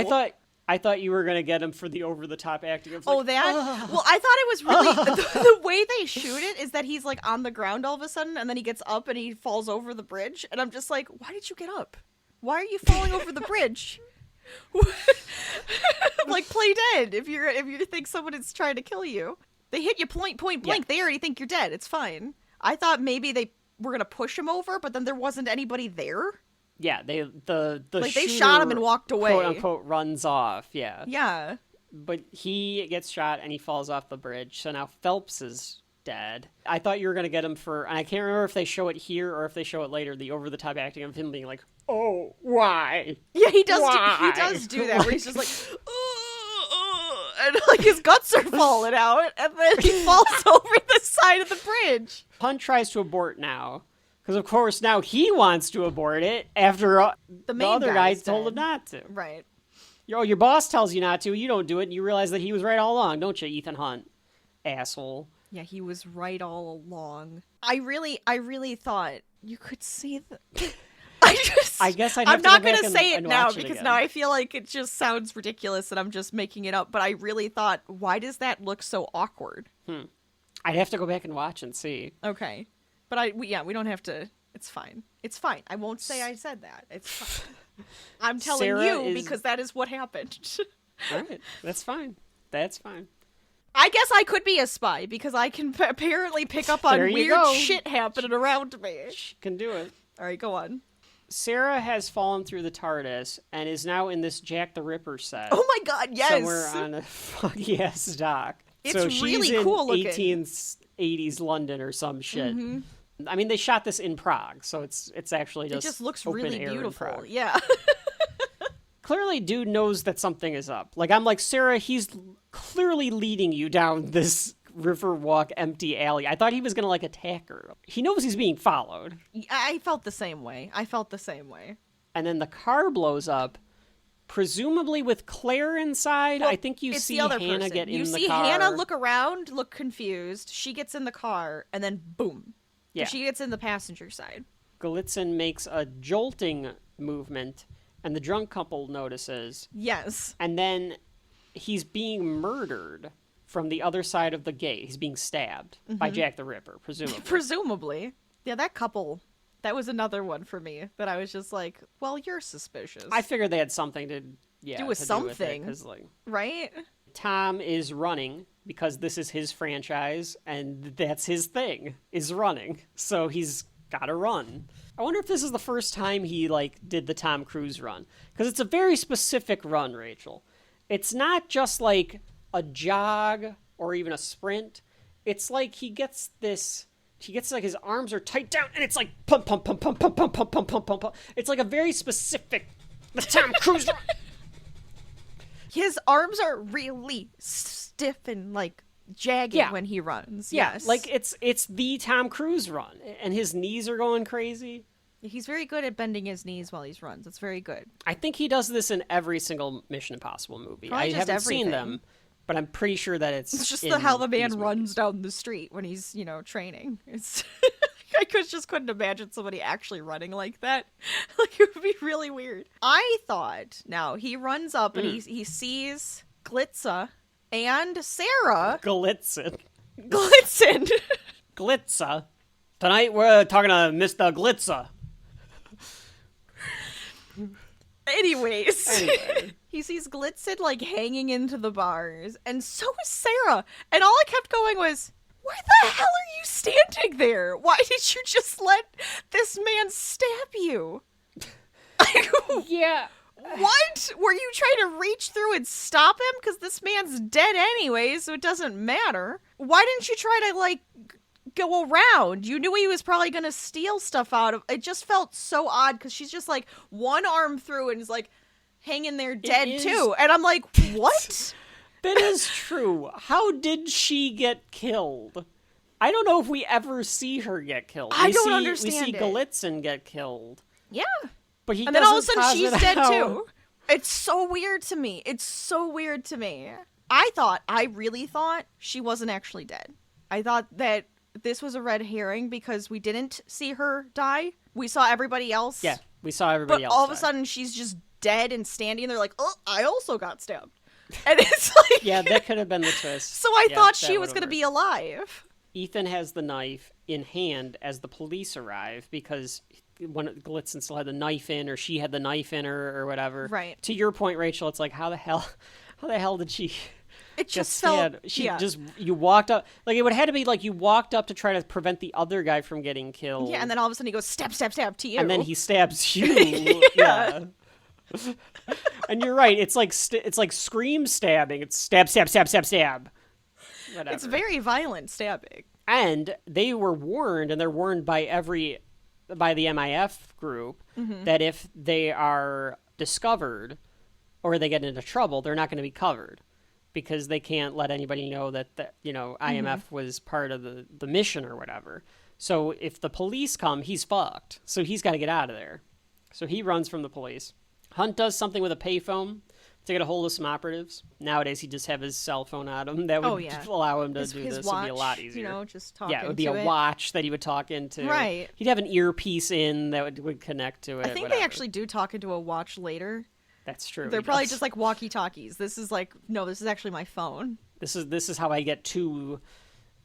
I thought you were going to get him for the over-the-top acting. Of like, Well, I thought it was really... the way they shoot it is that he's, like, on the ground all of a sudden, and then he gets up and he falls over the bridge, and I'm just like, why did you get up? Why are you falling over the bridge? Like, play dead if you think someone is trying to kill you. They hit you point blank. Yeah. They already think you're dead. It's fine. I thought maybe they were going to push him over, but then there wasn't anybody there. Yeah, the like shooter, they shot him and walked away. Quote unquote runs off. Yeah. Yeah. But he gets shot and he falls off the bridge. So now Phelps is dead. I thought you were going to get him for, and I can't remember if they show it here or if they show it later, the over-the-top acting of him being like, oh, why? Yeah, he does. Why? He does do that where he's just like, and like his guts are falling out, and then he falls over the side of the bridge. Hunt tries to abort now, because of course now he wants to abort it after the other guy told him not to. Right. Your boss tells you not to, you don't do it, and you realize that he was right all along, don't you, Ethan Hunt? Asshole. Yeah, he was right all along. I really thought you could see the... I guess I'd have I'm to not go back gonna say it and now watch because again. now I feel like it just sounds ridiculous and I'm just making it up. But I really thought, why does that look so awkward? I'd have to go back and watch and see. Okay, but we don't have to. It's fine. It's fine. I won't say I said that. It's fine. I'm telling Sarah because that is what happened. All right, that's fine. That's fine. I guess I could be a spy because I can apparently pick up on There you weird go. shit happening around me. She can do it. All right, go on. Sarah has fallen through the TARDIS and is now in this Jack the Ripper set. Oh my god, yes! Somewhere on a funky ass dock. It's so she's really in cool looking. 1880s London or some shit. Mm-hmm. I mean, they shot this in Prague, so it's actually It just looks open really air in beautiful. Prague. Yeah. Clearly, dude knows that something is up. Like, I'm like, Sarah, he's clearly leading you down this Riverwalk empty alley. I thought he was gonna like attack her. He knows he's being followed. I felt the same way. And then the car blows up, presumably with Claire inside. Well, I think you it's see the other Hannah person. get in the car. You see Hannah look around, look confused. She gets in the car, and then boom. Yeah. She gets in the passenger side. Galitzin makes a jolting movement, and the drunk couple notices. Yes. And then he's being murdered from the other side of the gate. He's being stabbed by Jack the Ripper, presumably. Presumably. Yeah, that couple, that was another one for me that I was just like, well, you're suspicious. I figured they had something to Do with to something. Do with it, 'cause, like, Right? Tom is running because this is his franchise and that's his thing, is running. So he's got to run. I wonder if this is the first time he like did the Tom Cruise run, because it's a very specific run, Rachel. It's not just like a jog or even a sprint. It's like he gets like his arms are tight down and it's like pump pump pump pump pump pump pump pump pump pump pump. It's like a very specific the Tom Cruise run. His arms are really stiff and like jagged when he runs. Yeah, Yes. like it's the Tom Cruise run, and his knees are going crazy. He's very good at bending his knees while he runs. It's very good. I think he does this in every single Mission Impossible movie. Probably I just haven't seen everything. them, but I'm pretty sure that it's It's just in how the man these runs movies. down the street when he's, training. It's I just couldn't imagine somebody actually running like that. Like, it would be really weird. I thought, now, he runs up and he sees Glitza and Sarah. Galitzin. Glitzen. Glitza. Tonight we're talking to Mr. Glitza. Anyways. Anyway. He sees Glitzen, like, hanging into the bars. And so is Sarah. And all I kept going was, why the hell are you standing there? Why did you just let this man stab you? Yeah. What? Were you trying to reach through and stop him? Because this man's dead anyway, so it doesn't matter. Why didn't you try to, like, go around? You knew he was probably going to steal stuff out of... It just felt so odd, because she's just, like, one arm through and is, like, hanging there dead, too. And I'm like, what? That is true. How did she get killed? I don't know if we ever see her get killed. I don't We understand see it. Galitzin get killed. Yeah. But he And then all of a doesn't sudden she's posit dead how- too. It's so weird to me. I really thought she wasn't actually dead. I thought that this was a red herring because we didn't see her die. We saw everybody else. Yeah, we saw everybody But else. all of a die. sudden she's just dead and standing there like, oh, I also got stabbed. And it's like... Yeah, that could have been the twist. So I Yeah, thought that she was would've going to worked. be alive. Ethan has the knife in hand as the police arrive because when Galitzin still had the knife in, or she had the knife in her, or whatever. Right. To your point, Rachel, it's like how the hell did she? It Get just felt... stabbed? You walked up, like it would have had to be like you walked up to try to prevent the other guy from getting killed. Yeah, and then all of a sudden he goes, stab, stab, stab to you. And then he stabs you. Yeah. And you're right. It's like it's like scream stabbing. It's stab, stab, stab, stab, stab. Whatever. It's very violent stabbing. And they were warned, and they're warned by the MIF group, that if they are discovered or they get into trouble, they're not going to be covered because they can't let anybody know that IMF was part of the mission or whatever. So if the police come, he's fucked. So he's got to get out of there. So he runs from the police. Hunt does something with a payphone to get a hold of some operatives. Nowadays, he'd just have his cell phone on him. That would allow him to do this. It would be a lot easier. Just talking. Yeah, it would be a watch that he would talk into. Right. He'd have an earpiece in that would connect to it. I think they actually do talk into a watch later. That's true. They're probably just like walkie-talkies. This is like, no, this is actually my phone. This is how I get to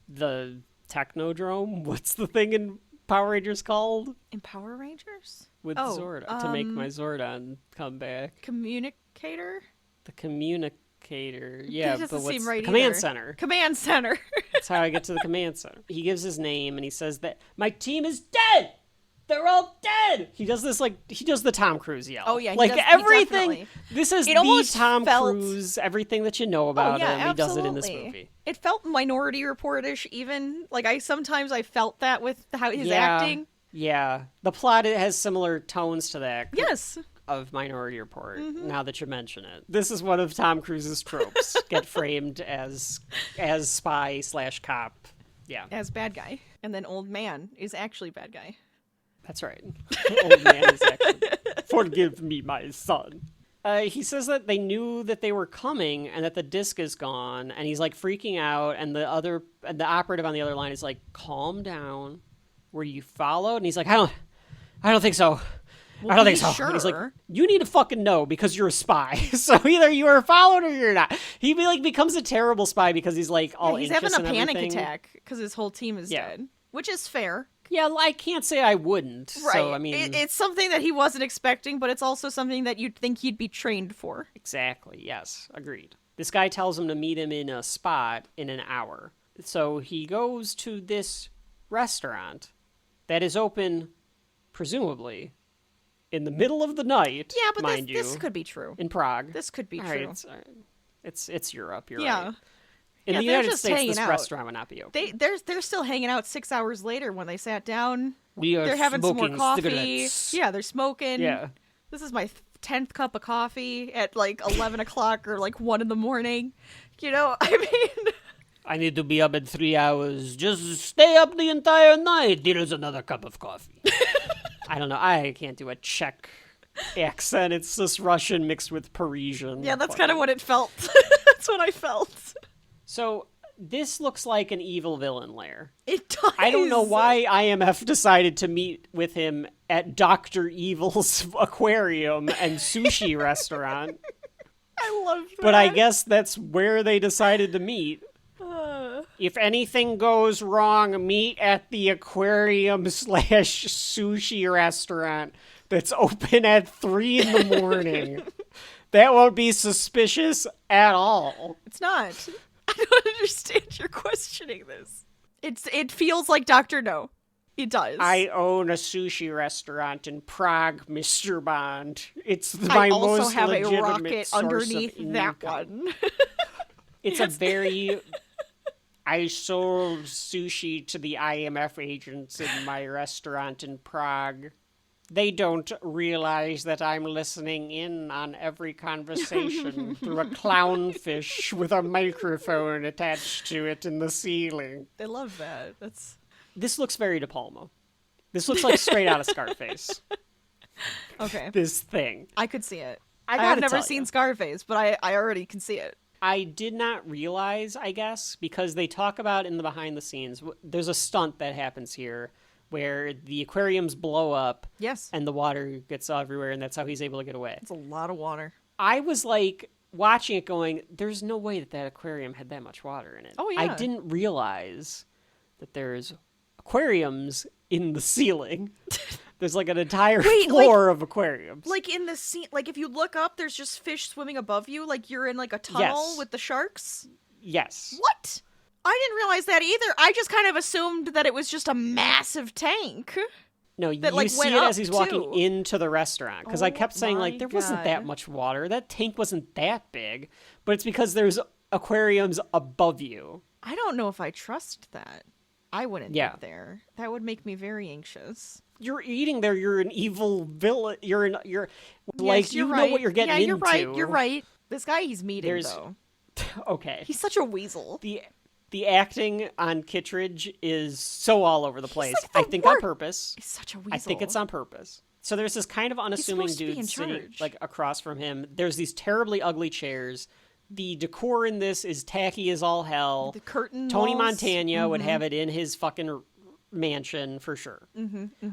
the Technodrome. What's the thing in Power Rangers called? In Power Rangers? With Zordon. To make my Zordon come back. Communicator? The communicator. Yeah, that doesn't but seem right Command either. Center. Command Center. That's how I get to the Command Center. He gives his name and he says that my team is dead. They're all dead. He does this he does the Tom Cruise yell. Oh yeah, like everything. This is the Tom Cruise. Everything that you know about him. He does it in this movie. It felt Minority Report-ish, even. Like I felt that with how his acting. Yeah, the plot has similar tones to that. Yes. Of Minority Report. Now that you mention it, this is one of Tom Cruise's tropes. Get framed as spy/cop. Yeah, as bad guy, and then old man is actually bad guy. That's right. Old man is actually, forgive me, my son. He says that they knew that they were coming and that the disc is gone, and he's like freaking out. And the operative on the other line is like, "Calm down. Were you followed?" And he's like, "I don't think so. Well, I don't think so." Sure. And he's like, "You need to fucking know because you're a spy. So either you are followed or you're not." He becomes a terrible spy because he's like all he's anxious having a and panic everything. attack because his whole team is dead, which is fair. Yeah, I can't say I wouldn't. Right. So, I mean, it's something that he wasn't expecting, but it's also something that you'd think he'd be trained for. Exactly. Yes. Agreed. This guy tells him to meet him in a spot in an hour. So he goes to this restaurant that is open, presumably, in the middle of the night. Yeah, but mind this you, could be true. in Prague. This could be All true. right, it's Europe. You're Yeah. right. In Yeah, the they're United just States, hanging this out. restaurant would not be open. They're still hanging out 6 hours later when they sat down. They're having some more smoking coffee. cigarettes. Yeah, they're smoking. Yeah. This is my 10th cup of coffee at like 11 o'clock or like 1 in the morning. I mean... I need to be up in 3 hours. Just stay up the entire night. Here's another cup of coffee. I don't know. I can't do a Czech accent. It's just Russian mixed with Parisian. Yeah, that's kind of what it felt. That's what I felt. So this looks like an evil villain lair. It does. I don't know why IMF decided to meet with him at Dr. Evil's aquarium and sushi restaurant. I love that. But I guess that's where they decided to meet. If anything goes wrong, meet at the aquarium / sushi restaurant that's open at 3 in the morning. That won't be suspicious at all. It's not. I don't understand you're questioning this. It feels like Dr. No. It does. I own a sushi restaurant in Prague, Mr. Bond. It's my I also most have a legitimate rocket source underneath of that income. one. It's a very... I sold sushi to the IMF agents in my restaurant in Prague. They don't realize that I'm listening in on every conversation through a clownfish with a microphone attached to it in the ceiling. I love that. This looks very De Palma. This looks like straight out of Scarface. Okay. This thing. I could see it. gotta I've never tell seen you. Scarface, but I already can see it. I did not realize, I guess, because they talk about in the behind the scenes, there's a stunt that happens here where the aquariums blow up. Yes. And the water gets everywhere, and that's how he's able to get away. It's a lot of water. I was like watching it going, there's no way that aquarium had that much water in it. Oh, yeah. I didn't realize that there's aquariums in the ceiling. There's like an entire floor of aquariums. Like in the scene, like if you look up, there's just fish swimming above you, like you're in like a tunnel with the sharks. Yes. What? I didn't realize that either. I just kind of assumed that it was just a massive tank. No, that, you like, see went it up, as he's walking too. into the restaurant. Because I Oh kept saying, like, my there wasn't that God. much water. That tank wasn't that big. But it's because there's aquariums above you. I don't know if I trust that. I wouldn't Yeah. live there. That would make me very anxious. You're eating there. You're an evil villain. You're Yes, like, you you're know right. what you're getting yeah, you're into. right. You're right. This guy he's meeting, There's- though. Okay. He's such a weasel. The acting on Kittredge is so all over the place. like the I think on worst. purpose. He's such a weasel. I think it's on purpose. So there's this kind of unassuming supposed to be in dude sitting charge. like across from him. There's these terribly ugly chairs. The decor in this is tacky as all hell. The curtain Tony walls. Montana would have it in his fucking mansion for sure.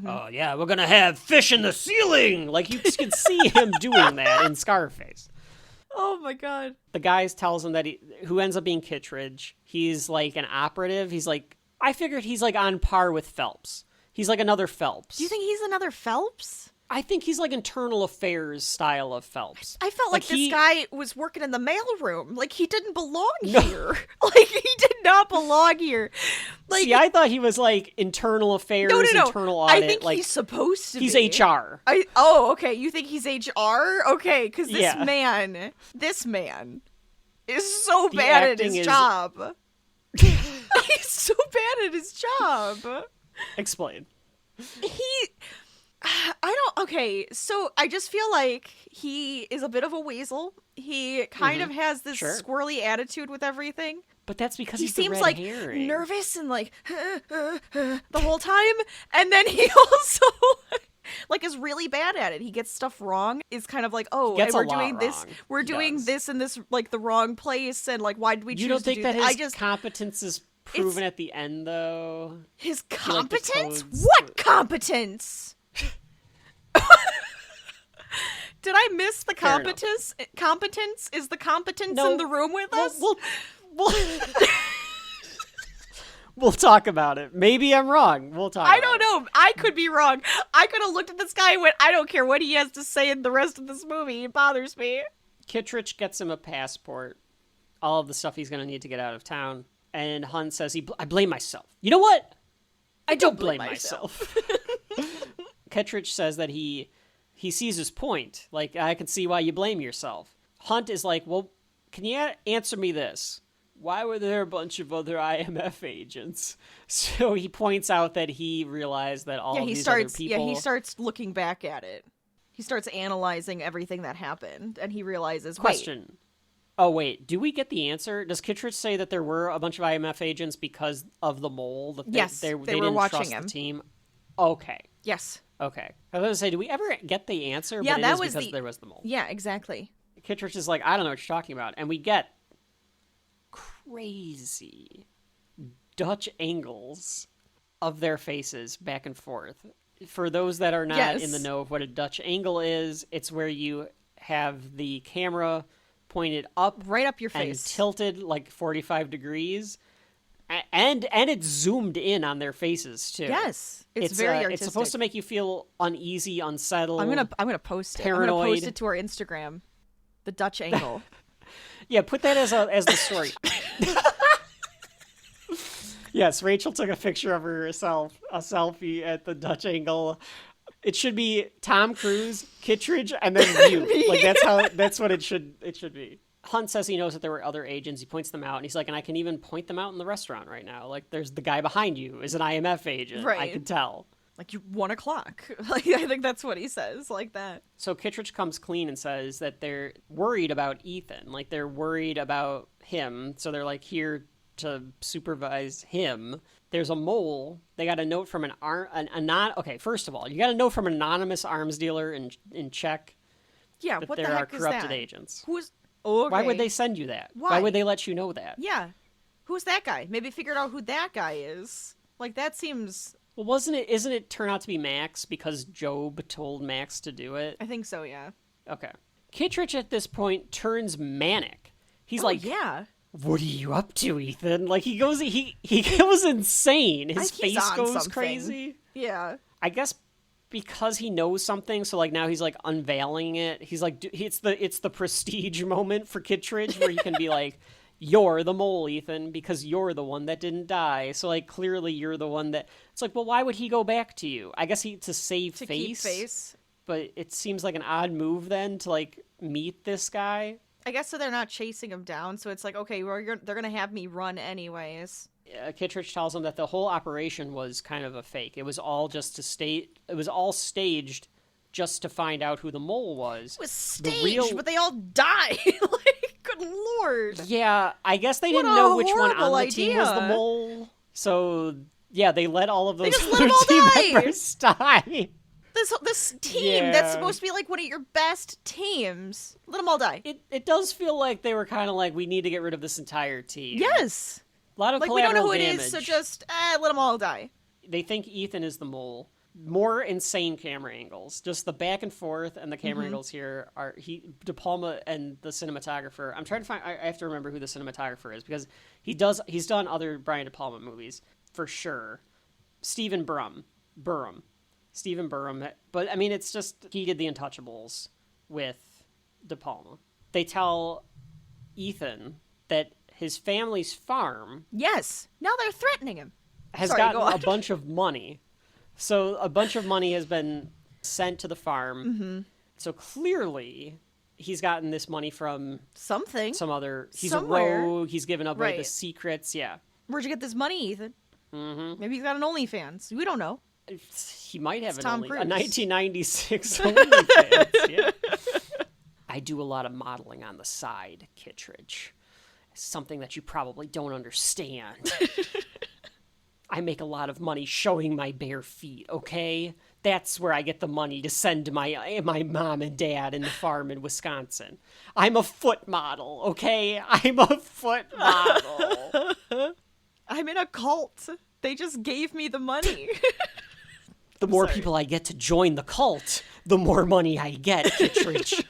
Oh yeah, we're gonna have fish in the ceiling. Like you can see him doing that in Scarface. Oh my god. The guy tells him that who ends up being Kittredge. He's like an operative. He's like, I figured he's like on par with Phelps. He's like another Phelps. Do you think he's another Phelps? I think he's like internal affairs style of Phelps. I felt like he- this guy was working in the mailroom. Like he didn't belong here. Like he did not belong here. Like See, I thought he was like internal affairs, no. internal audit. I think like he's supposed to he's be. HR. Okay. You think he's HR? Okay, because this Yeah. man is so The bad at acting his is- job. He's so bad at his job. Explain. Okay, so I just feel like he is a bit of a weasel. He kind of has this Sure. squirrely attitude with everything. But that's because He he's the seems red like herring. nervous and like the whole time. And then he also like is really bad at it. He gets stuff wrong. Is kind of like, oh, gets and a we're lot doing this. wrong. We're He doing does. this in this like the wrong place. And like, why did we choose You don't to think do that that? his competence is proven at the end, though? His like, competence? decodes What competence? Did I miss the Fair enough. competence? Competence? Is the competence No. in the room with us? We'll we'll talk about it. Maybe I'm wrong. We'll talk. I about don't know. I could be wrong. I could have looked at this guy and went, I don't care what he has to say in the rest of this movie. It bothers me. Kittredge gets him a passport, all of the stuff he's going to need to get out of town, and Hunt says, I blame myself. You know what? I don't blame myself. Kittredge says that he sees his point. Like, I can see why you blame yourself. Hunt is like, well, can you answer me this? Why were there a bunch of other IMF agents? So he points out that he realized that all of these other people... he starts looking back at it. He starts analyzing everything that happened, and he realizes, Question. Oh, wait. Do we get the answer? Does Kittredge say that there were a bunch of IMF agents because of the mole? That Yes, they they were didn't watching trust him. the team? Okay. yes. Okay. I was going to say, do we ever get the answer? Yeah, but it that is was because there was the mole. Yeah, exactly. Kittredge is like, I don't know what you're talking about. And we get crazy Dutch angles of their faces back and forth. For those that are not Yes. in the know of what a Dutch angle is, it's where you have the camera pointed up Right up your and face. tilted like 45 degrees. And it's zoomed in on their faces too. Yes. It's very artistic. It's supposed to make you feel uneasy, unsettled. I'm gonna post it. Paranoid. I'm gonna post it to our Instagram. The Dutch angle. Yeah, put that as the story. Yes, Rachel took a picture of herself, a selfie at the Dutch angle. It should be Tom Cruise, Kittredge, and then you. Like that's what it should be. Hunt says he knows that there were other agents. He points them out, and he's like, and I can even point them out in the restaurant right now. Like, there's the guy behind you is an IMF agent. I Right. can tell. Like 1 o'clock. Like I think that's what he says, like that. So Kittredge comes clean and says that they're worried about Ethan. Like, they're worried about him. So they're like here to supervise him. There's a mole. They got a note from okay, first of all, you got a note from an anonymous arms dealer in Czech Yeah, that what there the are heck is corrupted that? agents. Who's okay. Why would they send you that? Why? Would they let you know that? Yeah. Who's that guy? Maybe figured out who that guy is. Like that seems Well, isn't it turn out to be Max because Job told Max to do it? I think so, yeah. Okay. Kittredge at this point turns manic. He's Oh, like, yeah. what are you up to, Ethan? Like, he goes insane. His Like, he's face on goes something. crazy. Yeah. I guess because he knows something, so like now he's like unveiling it. He's like, it's the prestige moment for Kittredge where you can be like, you're the mole, Ethan, because you're the one that didn't die. So like clearly you're the one that. It's like, well, why would he go back to you? I guess to save To face. keep face. But it seems like an odd move then to like meet this guy. I guess so they're not chasing him down, so it's like, okay, they're gonna have me run anyways. Kittredge tells him that the whole operation was kind of a fake. It was all just it was all staged just to find out who the mole was. It was staged, but they all died. Like, good lord. Yeah, I guess they What didn't a know which one horrible on the team was the idea. mole. So, yeah, they let all of those just let other them all team die. members die. This team that's supposed to be like one of your best teams, let them all die. It does feel like they were kind of like, we need to get rid of this entire team. Yes. A lot of Like, we don't know collateral who damage. it is, so just let them all die. They think Ethan is the mole. More insane camera angles. Just the back and forth, and the camera angles here are De Palma and the cinematographer. I'm trying to find. I have to remember who the cinematographer is because he's done other Brian De Palma movies for sure. Stephen Burham. Stephen Burham. But I mean, it's just he did The Untouchables with De Palma. They tell Ethan that his family's farm Yes. Now they're threatening him. has Sorry, go gotten a on. bunch of money. So a bunch of money has been sent to the farm. Mm-hmm. So clearly he's gotten this money from Something. some other... He's Somewhere. a rogue. He's given up like, the Right. secrets. Yeah. Where'd you get this money, Ethan? Mm-hmm. Maybe he's got an OnlyFans. We don't know. He might have Tom a Cruise. 1996 OnlyFans. Yeah. I do a lot of modeling on the side, Kittredge. Something that you probably don't understand. I make a lot of money showing my bare feet, okay? That's where I get the money to send to my mom and dad in the farm in Wisconsin. I'm a foot model, okay? I'm a foot model. I'm in a cult. They just gave me the money. The more Sorry. people I get to join the cult, the more money I get, Kittredge.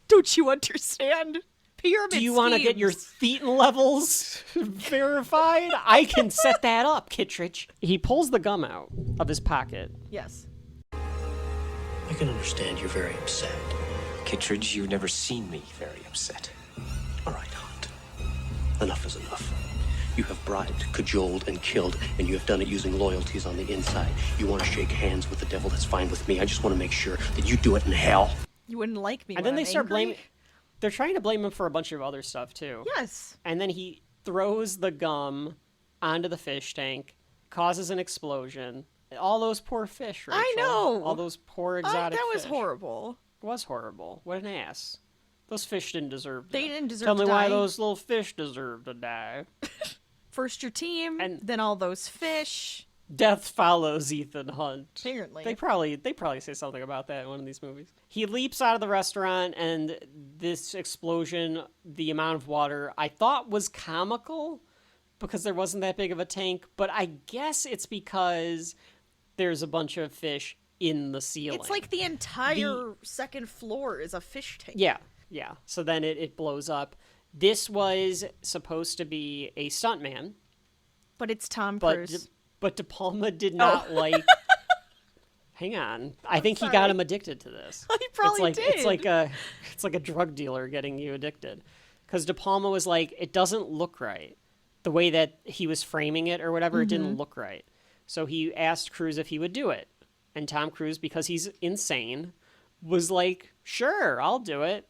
Don't you understand? Pyramid Do you want to get your thetan levels verified? I can set that up, Kittredge. He pulls the gum out of his pocket. Yes. I can understand you're very upset. Kittredge, you've never seen me very upset. All right, Hunt. Enough is enough. You have bribed, cajoled, and killed, and you have done it using loyalties on the inside. You want to shake hands with the devil, that's fine with me. I just want to make sure that you do it in hell. You wouldn't like me And when then they I'm start angry? blaming... They're trying to blame him for a bunch of other stuff, too. Yes. And then he throws the gum onto the fish tank, causes an explosion. All those poor fish, Rachel. I know. All those poor exotic That was fish. horrible. It was horrible. What an ass. Those fish didn't deserve to They didn't deserve Tell to me why die. those little fish deserve to die. First your team, And- then all those fish. Death follows Ethan Hunt. Apparently. They probably say something about that in one of these movies. He leaps out of the restaurant, and this explosion, the amount of water, I thought was comical because there wasn't that big of a tank, but I guess it's because there's a bunch of fish in the ceiling. It's like the entire second floor is a fish tank. Yeah. So then it blows up. This was supposed to be a stuntman, But it's Tom but Cruise. but De Palma did not like. Hang on, I think he got sorry. him addicted to this. He probably did. It's like a drug dealer getting you addicted, because De Palma was like, it doesn't look right, the way that he was framing it or whatever. It didn't look right. So he asked Cruise if he would do it, and Tom Cruise, because he's insane, was like, sure, I'll do it.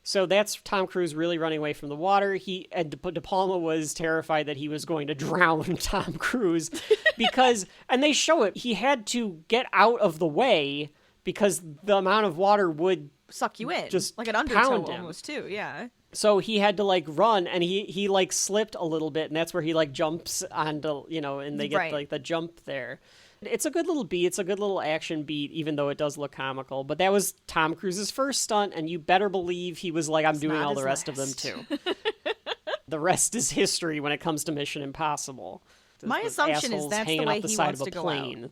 So that's Tom Cruise really running away from the water. De Palma was terrified that he was going to drown Tom Cruise because, and they show it, he had to get out of the way because the amount of water would, Suck you in. just like an undertow pound him. almost, too. Yeah. so he had to like run, and he like slipped a little bit, and that's where he like jumps onto, and they get Right. like the jump there. It's a good little beat. It's a good little action beat, even though it does look comical. But that was Tom Cruise's first stunt, and you better believe he was like, I'm doing not all the his rest of them last. too. The rest is history when it comes to Mission Impossible. My The assumption is assholes that's the hanging way off the he side wants of a to go plane. out.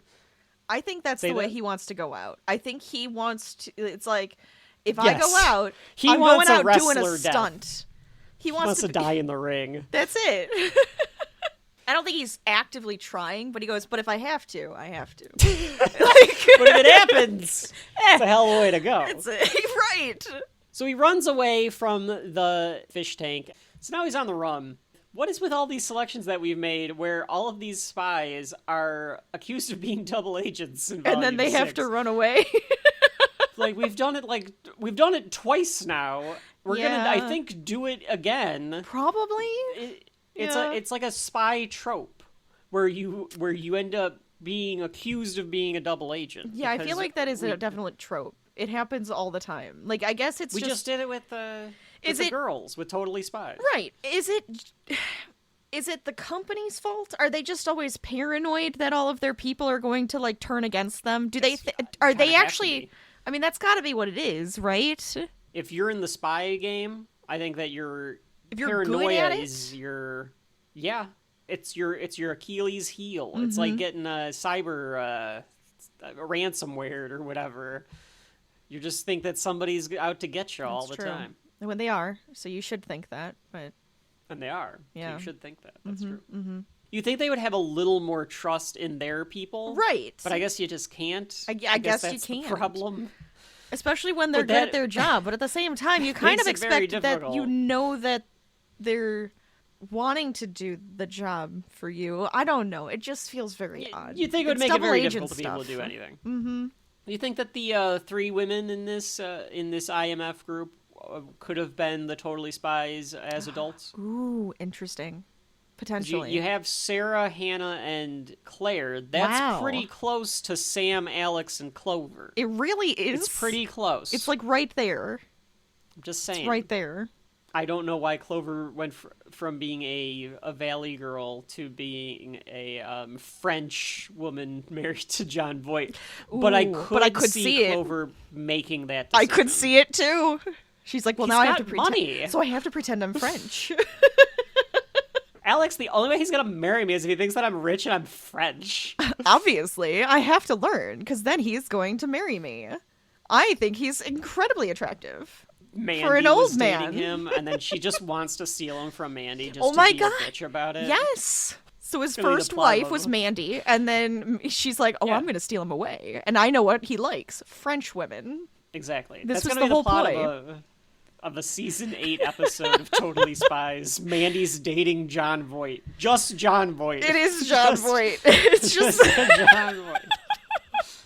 I think that's Say the way that? he wants to go out. I think he wants to. It's like, if I go Yes. out, He I'm wants going a out doing a wrestler death. stunt. He He wants to be- die in the ring. That's it. I don't think he's actively trying, but he goes, but if I have to, I have to. But if it happens, it's a hell of a way to go. It's right. So he runs away from the fish tank. So now he's on the run. What is with all these selections that we've made where all of these spies are accused of being double agents in And then Volume they have 6? to run away. We've done it twice now, We're gonna, I think, do it again. Probably. It's like a spy trope where you end up being accused of being a double agent. Yeah, I feel like that is a definite trope. It happens all the time. Like, I guess it's we just did it with the girls with Totally Spies. Right. Is it the company's fault? Are they just always paranoid that all of their people are going to like turn against them? Do they are they actually I mean, that's got to be what it is, right? If you're in the spy game, I think that if you're paranoia good at it? is it's your Achilles heel. It's like getting a cyber ransomware or whatever. You just think that somebody's out to get you all the time. When they are, so you should think that, but... And they are. Yeah. So you should think that. That's true. You think they would have a little more trust in their people. Right. But I guess you just can't. I guess that's you can't. The problem. Especially when they're good at their job. But at the same time, you kind of expect that you know that they're wanting to do the job for you. I don't know. It just feels very odd. You think it would make it very difficult to be able to do anything. Mm-hmm. You think that the 3 women in this IMF group could have been the Totally Spies as adults? Ooh, interesting. Potentially. You have Sarah, Hannah, and Claire. That's pretty close to Sam, Alex, and Clover. It really is. It's pretty close. It's like right there. I'm just saying. It's right there. I don't know why Clover went from being a valley girl to being a French woman married to John Voight. But I could see Clover making that decision. I could see it too. She's like, well, He's now I have got to pretend. money. So I have to pretend I'm French. Alex, the only way he's going to marry me is if he thinks that I'm rich and I'm French. Obviously, I have to learn, because then he's going to marry me. I think he's incredibly attractive. Mandy for an old was man. dating him, and then she just wants to steal him from Mandy just Oh to my be God. a bitch about it. Yes. So his It's gonna be the first plot wife of was him. Mandy, and then she's like, "Oh, I'm going to steal him away." And I know what he likes: French women. Exactly. This That's was gonna the be the whole plot play. of a season 8 episode of Totally Spies. Mandy's dating John Voight. Just John Voight. It is John Voight. It's just John Voight.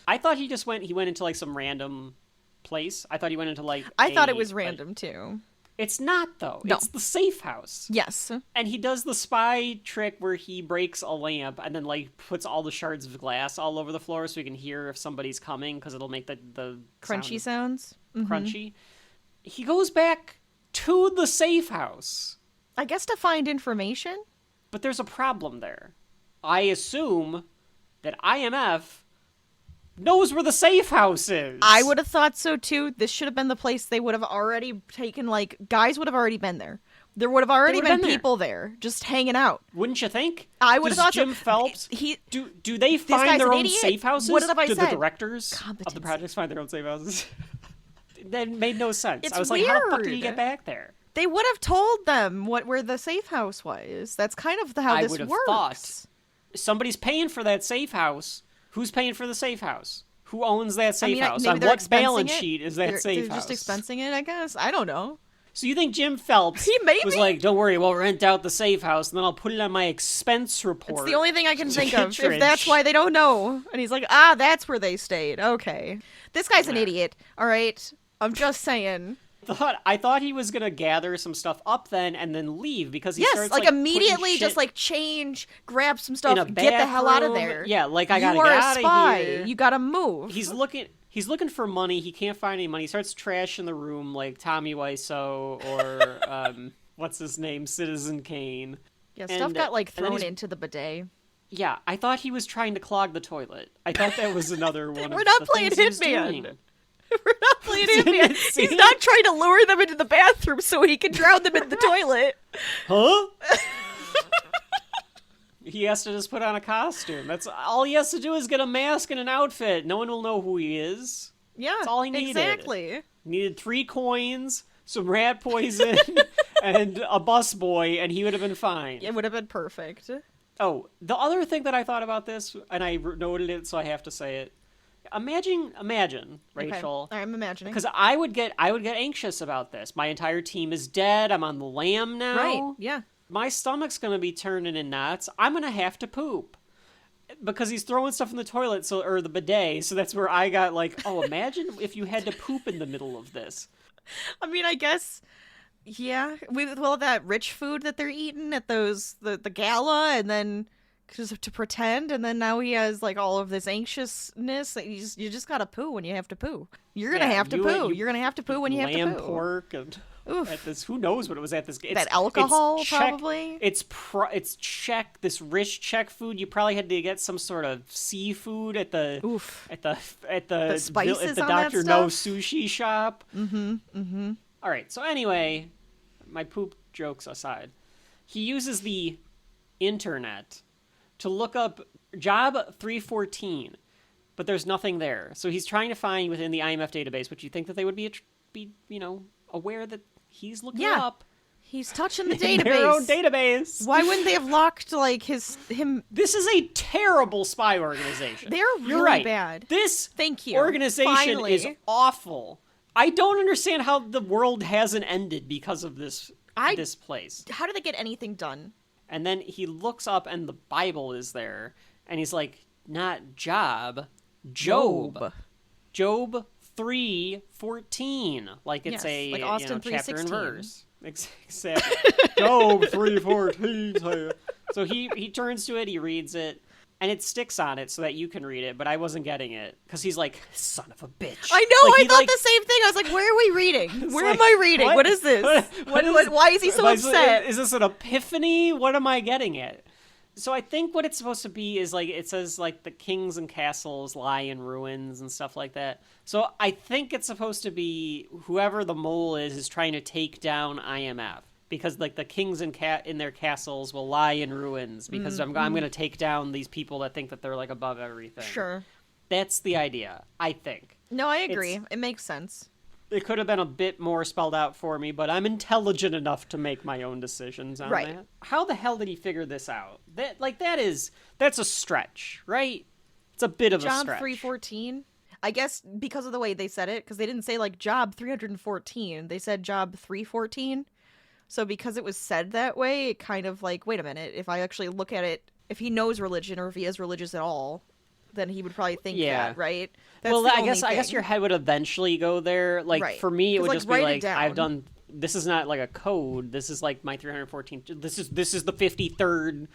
I thought he went into like some random place. I thought he went into like I thought it was random too. It's not though. No. It's the safe house. Yes. And he does the spy trick where he breaks a lamp and then like puts all the shards of glass all over the floor so you can hear if somebody's coming because it'll make the Crunchy sounds. crunchy. He goes back to the safe house. I guess to find information. But there's a problem there. I assume that IMF knows where the safe house is. I would have thought so too. This should have been the place they would have already taken, like, guys would have already been there. There would have already been people there, just hanging out. Wouldn't you think? I would have thought Jim so. Phelps, He do they guy's find their an own idiot. safe houses? What have I do said? the directors of the Competency. projects find their own safe houses? That made no sense. It's I was like, how the fuck did he weird. get back there? They would have told them where the safe house was. That's kind of how I this would have works. thought somebody's paying for that safe house. Who's paying for the safe house? Who owns that safe house? Maybe On they're what expensing balance it. sheet is that safe they're house? just expensing it, I guess. I don't know. So you think Jim Phelps was like, don't worry, we'll rent out the safe house, and then I'll put it on my expense report. It's the only thing I can think of. Kittredge. If that's why they don't know. And he's like, that's where they stayed. Okay. This guy's an idiot, all right? I'm just saying. I thought he was gonna gather some stuff up then and then leave because he starts like like immediately putting just shit like change, grab some stuff, in a get the hell out of bathroom. there. Yeah, like I gotta you are get a out of spy. here. You gotta move. He's looking for money. He can't find any money. He starts trashing the room like Tommy Wiseau or what's his name, Citizen Kane. Yeah, stuff got like and then thrown he's- into the bidet. Yeah, I thought he was trying to clog the toilet. I thought that was another one. We're of not the playing things he was Hitman. doing. We're not playing Hitman. He's not trying to lure them into the bathroom so he can drown them in the toilet. Huh? He has to just put on a costume. That's all he has to do is get a mask and an outfit. No one will know who he is. Yeah, That's all he needed. exactly. He needed 3 coins, some rat poison, and a busboy, and he would have been fine. It would have been perfect. Oh, the other thing that I thought about this, and I noted it, so I have to say it. Imagine, Rachel. Okay. I'm imagining. Because I would get anxious about this. My entire team is dead. I'm on the lam now. Right, yeah. My stomach's gonna be turning in knots. I'm gonna have to poop. Because he's throwing stuff in the toilet, or the bidet, so that's where I got like, oh, imagine if you had to poop in the middle of this. I mean, I guess, yeah. With all that rich food that they're eating at the gala, and then to pretend, and then now he has like all of this anxiousness that you just gotta poo when you have to poo. You're gonna have to poo. You're gonna have to poo when you have to poo. Lamb pork and at this. Who knows what it was at this? That alcohol, it's Czech, probably. It's Czech. This rich Czech food. You probably had to get some sort of seafood at the spices on Dr. that No stuff? sushi shop. All right. So anyway, my poop jokes aside, he uses the internet to look up job 314, but there's nothing there. So he's trying to find within the IMF database, which you think that they would be aware that he's looking up. He's touching the in database. their own database. Why wouldn't they have locked like him? This is a terrible spy organization. They're You're really right. bad. This Thank you. organization Finally. is awful. I don't understand how the world hasn't ended because of this place. How do they get anything done? And then he looks up and the Bible is there. And he's like, not Job, Job. Job 3:14. Like it's Yes, like Austin chapter and 3:16. verse. Exactly. Job 3:14. So he turns to it, he reads it, and it sticks on it so that you can read it, but I wasn't getting it. Because he's like, son of a bitch. I know, Like, I he, thought like, the same thing. I was like, where are we reading? Where like, am I reading? What is this? Why is he so upset? Is this an epiphany? What am I getting at? So I think what it's supposed to be is like, it says like the kings and castles lie in ruins and stuff like that. So I think it's supposed to be whoever the mole is trying to take down IMF. Because like the kings in their castles will lie in ruins because I'm going to take down these people that think that they're like above everything. Sure. That's the idea, I think. No, I agree. It makes sense. It could have been a bit more spelled out for me, but I'm intelligent enough to make my own decisions on Right. that. How the hell did he figure this out? That's a stretch, right? It's a bit of a Job stretch. 314. I guess because of the way they said it, because they didn't say like job 314. They said job 314. So because it was said that way, it kind of like, wait a minute, if I actually look at it, if he knows religion or if he is religious at all, then he would probably think that, right? That's well, the I only guess thing. your head would eventually go there. Like Right. for me, it 'Cause, would like, just be write it like down. I've done. This is not like a code. This is like my 314. This is the 53rd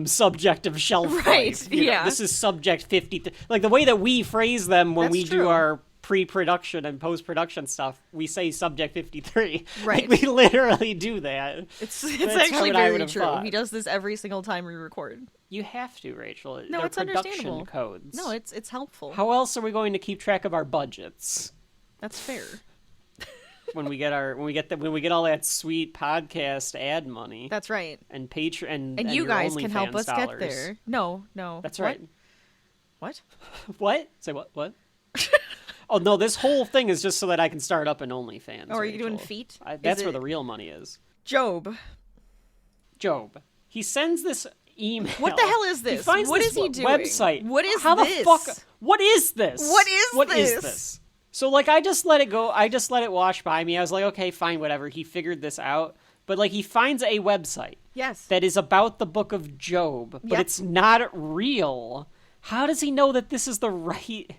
subject of shelf life. Right, You know, yeah. this is subject 50. Like the way that we phrase them when That's we true. do our pre-production and post-production stuff, we say subject 53. Right. Like, we literally do that. It's That's actually what I would very have true. thought. He does this every single time we record. You have to, Rachel. No, They're it's production understandable. codes. No, it's helpful. How else are we going to keep track of our budgets? That's fair. when we get all that sweet podcast ad money. That's right. And Patreon And you your guys can help OnlyFans us dollars. get there. No. That's What? right. What? What? Say what? What? Oh no! This whole thing is just so that I can start up an OnlyFans. Oh, are you doing Rachel. feet? That's Is where it- the real money is. Job. Job. He sends this email. What the hell is He this? finds What this is he doing? website. What is How this? the fuck? What is this? What is is this? So like, I just let it go. I just let it wash by me. I was like, okay, fine, whatever. He figured this out. But like, he finds a website. Yes. That is about the book of Job, but Yep. it's not real. How does he know that this is the right?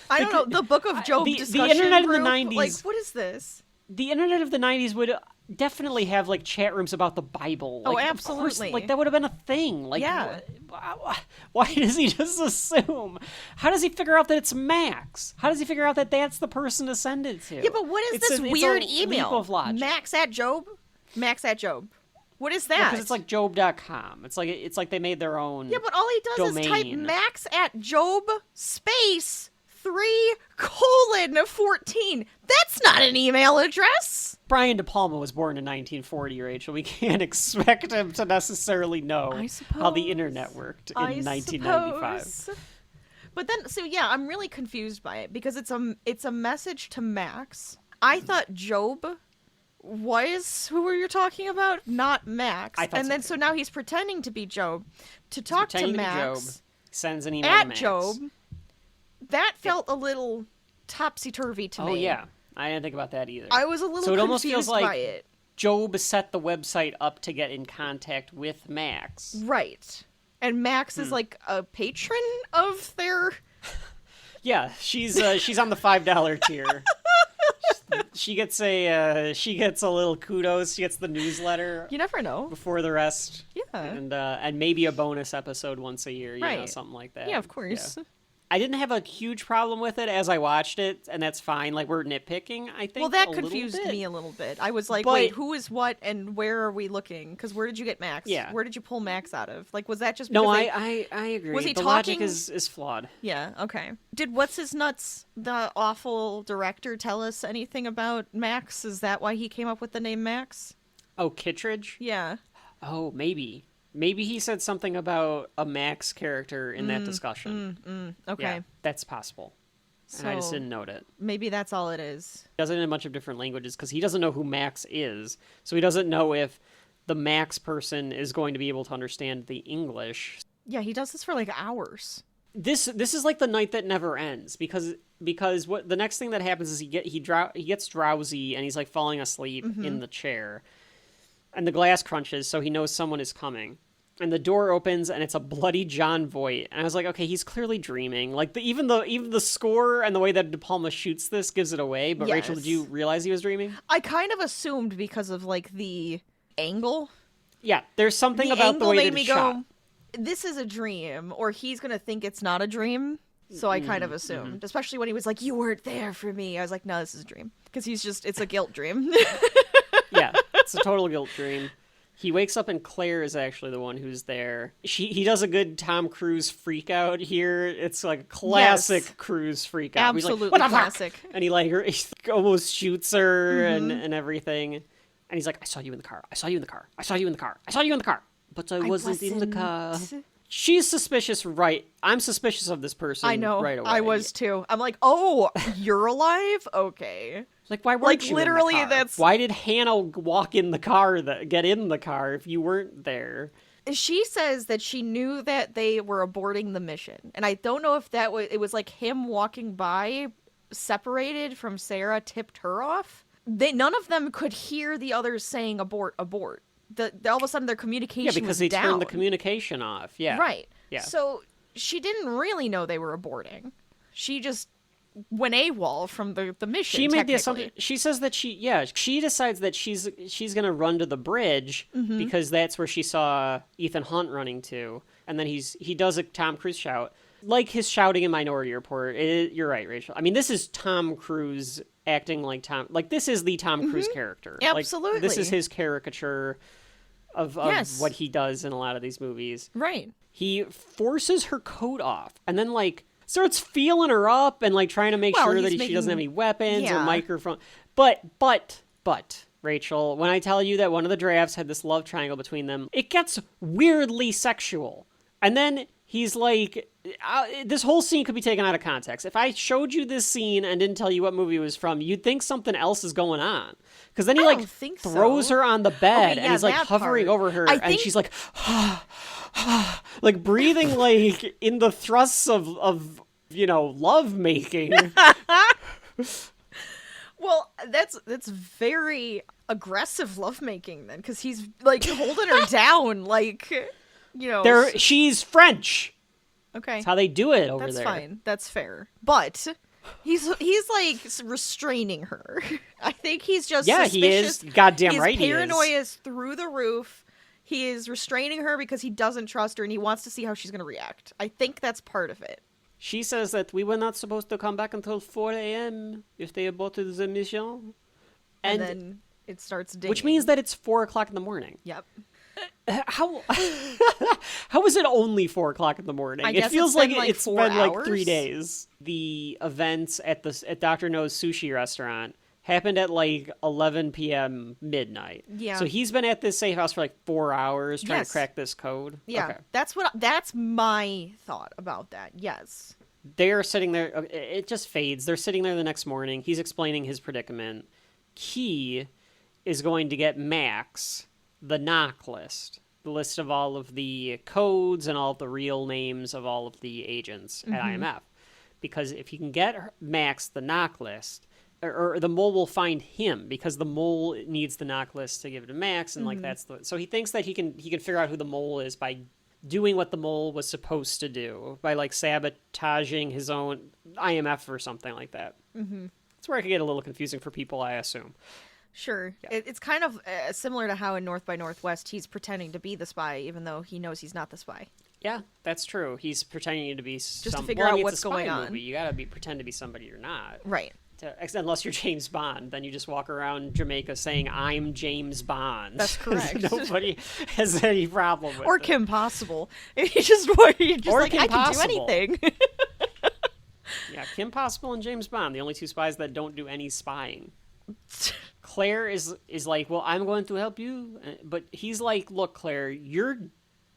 I don't know. The Book of Job the discussion internet in the group? 90s Like, what is this? The internet of the 90s would definitely have like chat rooms about the Bible. Oh, Like, of course, absolutely. like that would have been a thing. Like, Yeah. why does he just assume? How does he figure out that it's Max? How does he figure out that that's the person to send it to? Yeah, but what is It's this a- it's weird a email? Leap of logic. Max at Job? Max at Job. What is that? Because it's like Job.com. It's like they made their own. Yeah, but all he does is type domain. Max at Job space 3:14. That's not an email address. Brian De Palma was born in 1940, Rachel. We can't expect him to necessarily know I how the suppose. internet worked in I 1995. suppose. But then, so yeah, I'm really confused by it because it's a message to Max. I thought Job was who you're talking about, not Max. I thought And so then too. so now he's pretending to be Job to talk to Pretending be Max Job, sends an email at to Max. Job. That felt a little topsy-turvy to me. Oh yeah, I didn't think about that either. I was a little so it almost confused feels like by it. Job set the website up to get in contact with Max. Right. And Max Hmm. is like a patron of their... Yeah, she's on the $5 tier. She gets a little kudos. She gets the newsletter You never know. before the rest. Yeah. And maybe a bonus episode once a year, you know, Right. something like that. Yeah, of course. Yeah. I didn't have a huge problem with it as I watched it, and that's fine. Like, we're nitpicking, I think. Well, that a little confused bit. me a little bit. I was like, But- wait, who is what and where are we looking? Because where did you get Max? Yeah. Where did you pull Max out of? Like, was that just No, because I agree. Was he the logic talking- is flawed. Yeah, okay. Did What's His Nuts, the awful director, tell us anything about Max? Is that why he came up with the name Max? Oh, Kittredge? Yeah. Oh, maybe. Maybe he said something about a Max character in that discussion. Okay. Yeah, that's possible. And I just So- didn't note it. Maybe that's all it is. He does it in a bunch of different languages because he doesn't know who Max is. So he doesn't know if the Max person is going to be able to understand the English. Yeah, he does this for like hours. This is like the night that never ends because what the next thing that happens is he gets drowsy and he's like falling asleep in the chair. And the glass crunches, so he knows someone is coming. And the door opens, and it's a bloody John Voight. And I was like, okay, he's clearly dreaming. Like, even the score and the way that De Palma shoots this gives it away. But Rachel, Yes. did you realize he was dreaming? I kind of assumed because of like the angle. Yeah, there's something The about the angle way made that me it's shot. go, this is a dream, or he's gonna think it's not a dream. So I kind of assumed, especially when he was like, "You weren't there for me." I was like, "No, this is a dream," because it's a guilt dream. Yeah, it's a total guilt dream. He wakes up and Claire is actually the one who's there. He does a good Tom Cruise freak out here. It's like a classic Yes. Cruise freak out. He's like, Absolutely "What the fuck?" classic. And he almost shoots her and everything. And he's like, "I saw you in the car. I saw you in the car. I saw you in the car. I saw you in the car. But I wasn't in the car." She's suspicious, right? I'm suspicious of this person. I know. right away. I was too. I'm like, "Oh, you're alive? Okay." Like, why weren't Like, you literally, in the car? that's- Why did Hannah walk in the car, get in the car if you weren't there? She says that she knew that they were aborting the mission, and I don't know if it was like him walking by, separated from Sarah, tipped her off. None of them could hear the others saying abort, abort. All of a sudden their communication Yeah, because was they down. turned the communication off. Yeah. Right. Yeah. So she didn't really know they were aborting. She just went AWOL from the mission. She made the technically. assumption. She says that she decides that she's gonna run to the bridge Mm-hmm. because that's where she saw Ethan Hunt running to, and then he does a Tom Cruise shout, like his shouting in Minority Report. You're right, Rachel. I mean, this is Tom Cruise acting like Tom. Like, this is the Tom Cruise character. Absolutely. Like, this is his caricature of Yes. what he does in a lot of these movies. Right. He forces her coat off and then like starts feeling her up and like trying to make Well, sure that he's she doesn't have any making- weapons or yeah. microphone. But Rachel, when I tell you that one of the drafts had this love triangle between them, it gets weirdly sexual. And then he's like, this whole scene could be taken out of context. If I showed you this scene and didn't tell you what movie it was from, you'd think something else is going on. Because then he I like don't think so. throws her on the bed Okay, and yeah, he's like that hovering part. over her I and think- she's like, like breathing like in the thrusts of love making. Well, that's very aggressive lovemaking then, because he's like holding her down, like, She's French. Okay, That's how they do it over that's there. fine. That's fair. But he's like restraining her. I think he's just Yeah, he is. suspicious. Goddamn His right he is. paranoia is through the roof. He is restraining her because he doesn't trust her and he wants to see how she's going to react. I think that's part of it. She says that we were not supposed to come back until 4 a.m. if they aborted the mission. And then it starts dinging. Which means that it's 4 o'clock in the morning. Yep. How is it only 4 o'clock in the morning? I guess it feels it's like been, like, it's 4 been like hours. 3 days. The events at Dr. No's sushi restaurant happened at like 11 p.m. midnight. Yeah. So he's been at this safe house for like 4 hours trying Yes. to crack this code. Yeah. Okay. That's my thought about that. Yes. They're sitting there. It just fades. They're sitting there the next morning. He's explaining his predicament. Key is going to get Max the knock list, the list of all of the codes and all of the real names of all of the agents at IMF. Because if he can get Max the knock list, or the mole will find him, because the mole needs the knock list to give to Max, and like that's the. So he thinks that he can figure out who the mole is by doing what the mole was supposed to do, by like sabotaging his own IMF or something like that. That's where it can get a little confusing for people, I assume. Sure. Yeah. It's kind of similar to how in North by Northwest he's pretending to be the spy, even though he knows he's not the spy. Yeah, that's true. He's pretending to be Just to figure out what's going on. Movie. You gotta pretend to be somebody you're not. Right. Unless you're James Bond, then you just walk around Jamaica saying, I'm James Bond. That's correct. Nobody has any problem with it. Or Kim Possible. You're just like, Kim I can Possible. do anything. Yeah, Kim Possible and James Bond, the only two spies that don't do any spying. Claire is like, well, I'm going to help you. But he's like, look, Claire, you're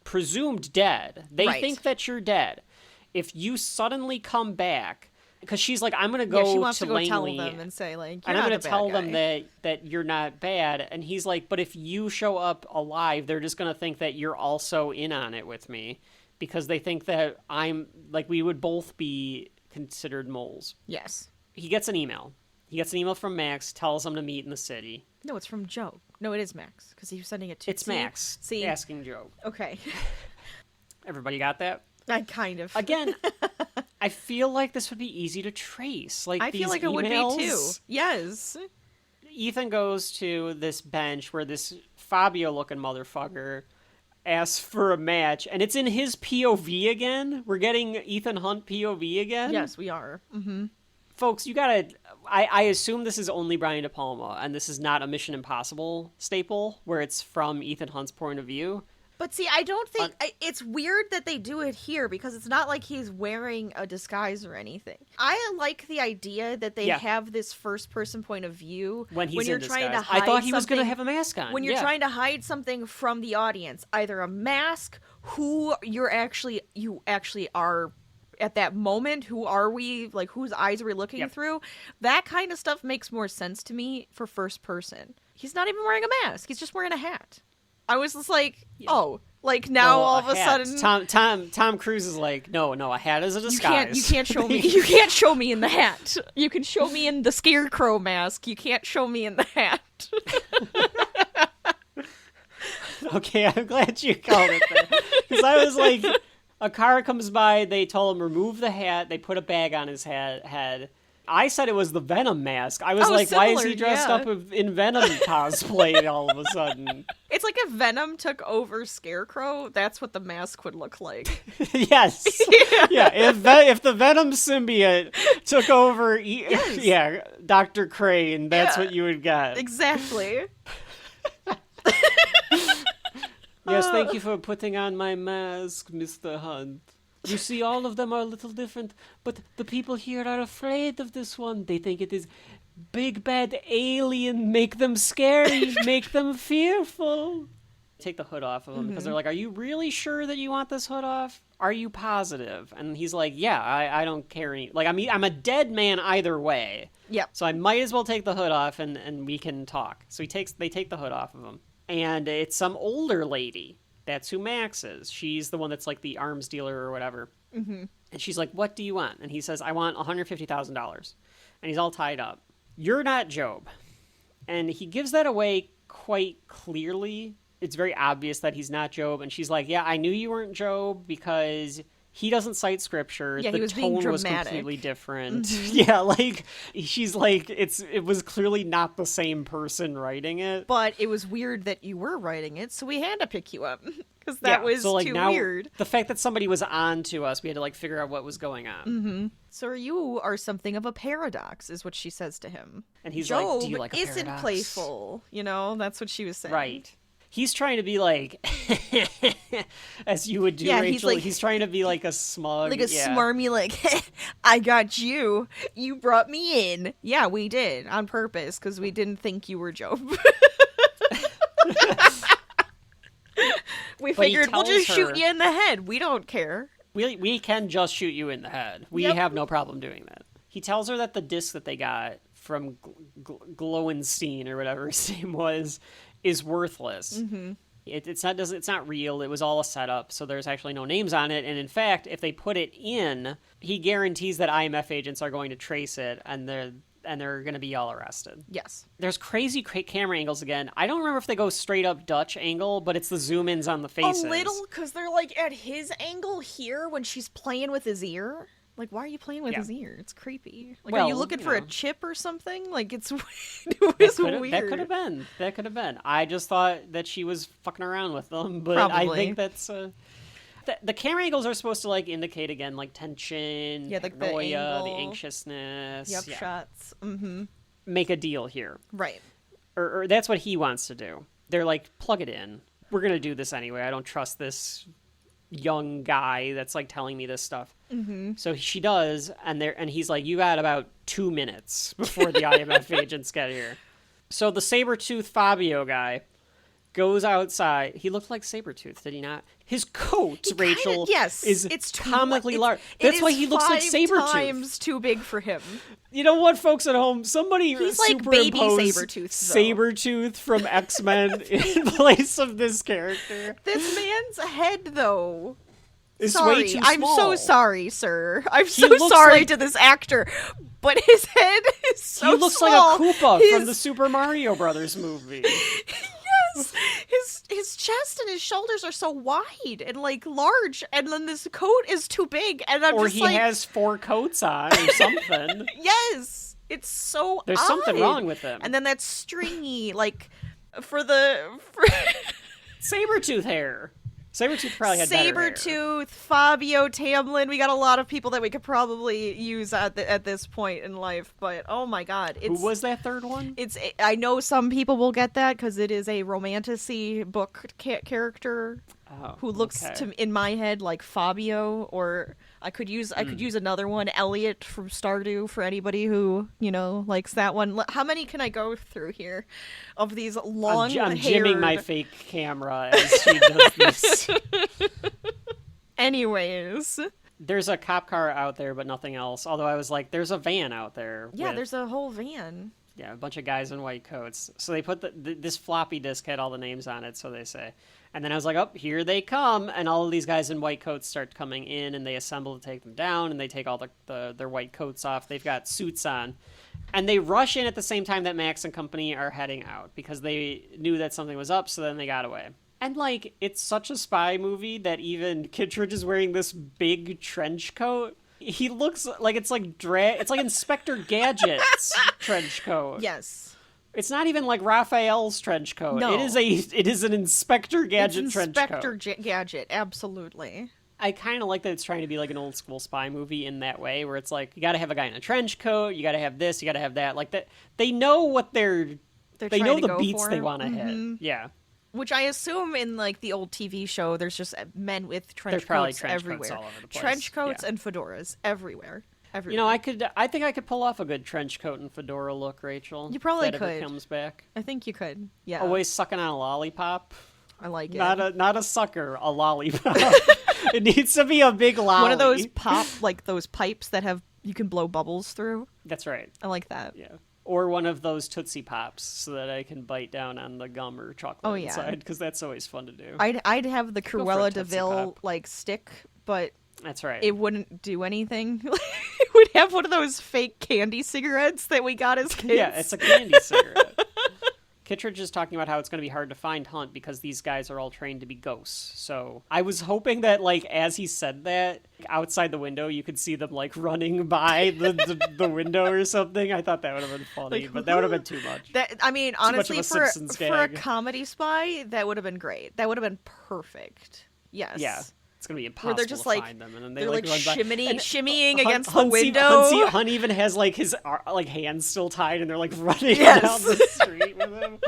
presumed dead. They think that you're dead. If you suddenly come back... Because she's like, I'm going to go she wants to to go Langley, tell them and say, like, and I'm going to tell them that you're not bad. And he's like, but if you show up alive, they're just going to think that you're also in on it with me. Because they think that I'm, like, we would both be considered moles. Yes. He gets an email. He gets an email from Max, tells him to meet in the city. No, it's from Joe. No, it is Max, because he was sending it to... It's Max asking Joe. Okay. Everybody got that? I kind of. Again, I feel like this would be easy to trace. Like, I these feel like it would be too. Yes. Ethan goes to this bench where this Fabio-looking motherfucker asks for a match, and it's in his POV again. We're getting Ethan Hunt POV again. Yes, we are. Mm-hmm. Folks, you gotta... I assume this is only Brian De Palma, and this is not a Mission Impossible staple, where it's from Ethan Hunt's point of view. But see, I don't think... it's weird that they do it here, because it's not like he's wearing a disguise or anything. I like the idea that they have this first-person point of view when he's you're in trying disguise. to hide I thought he was something- going to have a mask on. When you're trying to hide something from the audience, either a mask, who you actually are... at that moment, who are we? Like, whose eyes are we looking through? That kind of stuff makes more sense to me for first person. He's not even wearing a mask. He's just wearing a hat. I was just like, like now all of a sudden... Tom Cruise is like, no, a hat is a disguise. You can't show me. You can't show me in the hat. You can show me in the scarecrow mask. You can't show me in the hat. Okay, I'm glad you called it that. Because I was like... A car comes by, they told him remove the hat, they put a bag on his head. I said it was the Venom mask. I was like, similar, why is he dressed up in Venom cosplay all of a sudden? It's like if Venom took over Scarecrow, that's what the mask would look like. Yes. Yeah, if the Venom symbiote took over Dr. Crane, that's what you would get. Exactly. Yes, thank you for putting on my mask, Mr. Hunt. You see, all of them are a little different, but the people here are afraid of this one. They think it is big bad alien, make them scary, make them fearful. Take the hood off of him because they're like, are you really sure that you want this hood off? Are you positive? And he's like, yeah, I don't care any... Like, I mean, I'm a dead man either way. Yep. So I might as well take the hood off and we can talk. So they take the hood off of him. And it's some older lady. That's who Max is. She's the one that's like the arms dealer or whatever. Mm-hmm. And she's like, what do you want? And he says, I want $150,000. And he's all tied up. You're not Job. And he gives that away quite clearly. It's very obvious that he's not Job. And she's like, yeah, I knew you weren't Job because... He doesn't cite scripture. Yeah, the he was tone being was dramatic. completely different. Mm-hmm. Yeah, like she's like it was clearly not the same person writing it. But it was weird that you were writing it, so we had to pick you up because that was so, like, too now, weird. The fact that somebody was on to us, we had to like figure out what was going on. Mm-hmm. So you are something of a paradox, is what she says to him. And he's Job like, "Do you like a isn't paradox?" playful, that's what she was saying. Right. He's trying to be like, as you would do, Rachel. He's trying to be like a smug, smarmy, like, I got you. You brought me in. Yeah, we did on purpose because we didn't think you were Job. We figured we'll just shoot you in the head. We don't care. We can just shoot you in the head. We have no problem doing that. He tells her that the disc that they got from Glowenstein or whatever his name was is worthless. Mm-hmm. It's not real. It was all a setup, so there's actually no names on it. And in fact, if they put it in, he guarantees that IMF agents are going to trace it, and they're going to be all arrested. Yes. There's crazy camera angles again. I don't remember if they go straight up Dutch angle, but it's the zoom ins on the faces. A little, because they're like at his angle here when she's playing with his ear. Like, why are you playing with Yeah. his ear? It's creepy. Like, Well, are you looking you for a know. chip or something? Like, it's weird. That could have been. That could have been. I just thought that she was fucking around with them, but I Probably. think that's the camera angles are supposed to like indicate again like tension, Yeah, like the paranoia, the angle. anxiousness. Yep, Yeah. shots. Mm-hmm. Make a deal here, Right. or that's what he wants to do. They're like, plug it in. We're gonna do this anyway. I don't trust this young guy that's like telling me this stuff. Mm-hmm. So she does, and he's like, you got about 2 minutes before the IMF agents get here. So the saber-tooth Fabio guy goes outside. He looked like Sabretooth, did he not? His coat, Rachel, is it's comically large. It That's is why he looks like 5 Sabretooth. times too big for him. You know what, folks at home? Somebody He's like baby superimpose Sabretooth, though. Sabretooth from X-Men in place of this character. This man's head, though. It's Sorry, way too I'm so small. sorry, sir. I'm so looks sorry like- to this actor, but his head is so He looks small. like a Koopa His, from the Super Mario Brothers movie. Yes, his chest and his shoulders are so wide and like large, and then this coat is too big, and I'm Or just he like, has 4 coats on or something. yes, it's so. There's something odd. wrong with him. And then that stringy, like for Sabretooth hair. Sabretooth probably had better hair. Sabretooth, Fabio Tamlin. We got a lot of people that we could probably use at this point in life, but oh my god, Who was that third one? I know some people will get that because it is a romantasy book character Oh, who looks okay. to in my head like Fabio, or I could use another one, Elliot from Stardew, for anybody who likes that one. How many can I go through here of these long I'm jimming my fake camera as she does this. Anyways, There's a cop car out there, but nothing else. Although I was like, there's a van out there. yeah, with, there's a whole van. yeah, a bunch of guys in white coats. So they put this floppy disk had all the names on it, so they say. And then I was like, oh, here they come. And all of these guys in white coats start coming in, and they assemble to take them down, and they take all their white coats off. They've got suits on. And they rush in at the same time that Max and company are heading out, because they knew that something was up, so then they got away. And, like, it's such a spy movie that even Kittredge is wearing this big trench coat. He looks like it's like Inspector Gadget's trench coat. Yes. It's not even like Raphael's trench coat. No. It is an Inspector Gadget trench coat. Inspector Gadget, absolutely. I kind of like that it's trying to be like an old school spy movie in that way, where it's like you got to have a guy in a trench coat, you got to have this, you got to have that. Like that, they know what they trying know to the go beats for. they want to hit. Yeah, Which I assume in like the old TV show, there's just men with trench There's probably coats trench coats everywhere. all over the place. Trench coats Yeah. and fedoras everywhere. you know, I think I could pull off a good trench coat and fedora look, Rachel. You probably if that ever could. comes back. I think you could. Yeah. Always sucking on a lollipop. I like it. Not a sucker, a lollipop. It needs to be a big lolly. One of those those pipes that you can blow bubbles through. That's right. I like that. Yeah. Or one of those Tootsie Pops so that I can bite down on the gum or chocolate yeah. inside, because that's always fun to do. I'd have the for a Cruella Tootsie DeVille Pop. like stick, but That's right. it wouldn't do anything. It would have one of those fake candy cigarettes that we got as kids. Yeah, it's a candy cigarette. Kittredge is talking about how it's going to be hard to find Hunt because these guys are all trained to be ghosts. So I was hoping that, like, as he said that, outside the window, you could see them, like, running by the window or something. I thought that would have been funny, Like, but that would have been too much. I mean, honestly, much of a for Simpsons a gag. comedy spy, that would have been great. That would have been perfect. Yes. Yeah. It's going to be impossible Where they're just to like find them. And then they they're like run by. And shimmying Hunt- against the Hunt's window. Hunt even has like his like hands still tied, and they're like running Yes. down the street with him.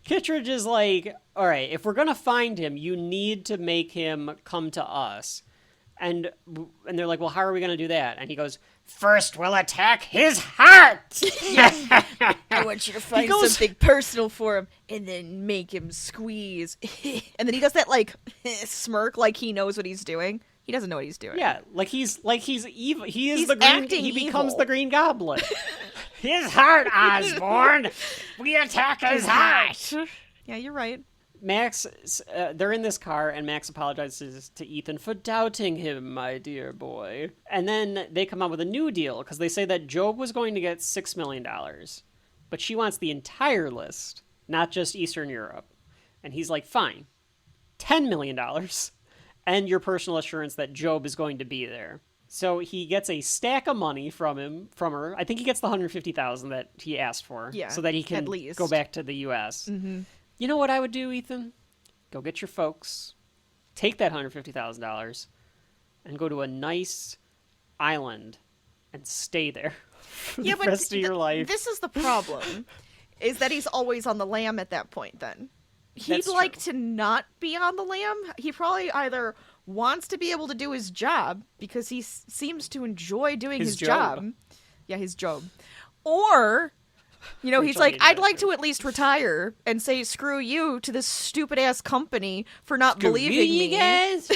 Kittredge is like, all right, if we're gonna find him, you need to make him come to us. And they're like, well, how are we gonna do that? And he goes, first we'll attack his heart. I want you to find goes- something personal for him and then make him squeeze. And then he does that like smirk, like he knows what he's doing. He doesn't know what he's doing. Yeah, like he's evil. He is He's the green. acting He becomes evil. the Green Goblin. His heart, Osborn. We attack his heart. Yeah, you're right. Max, they're in this car, and Max apologizes to Ethan for doubting him, my dear boy. And then they come up with a new deal, because they say that Job was going to get $6 million, but she wants the entire list, not just Eastern Europe. And he's like, fine, $10 million. and your personal assurance that Job is going to be there. So he gets a stack of money from her. I think he gets the $150,000 that he asked for, so that he can at least go back to the U.S. Mm-hmm. You know what I would do, Ethan? Go get your folks, take that $150,000, and go to a nice island and stay there for the rest of your life. This is the problem, is that he's always on the lam at that point. Then he'd like to not be on the lam. He probably either wants to be able to do his job because he seems to enjoy doing his job. Yeah, his job. Or, you know, he's like, I'd like to at least retire and say screw you to this stupid ass company for not believing me. Guys.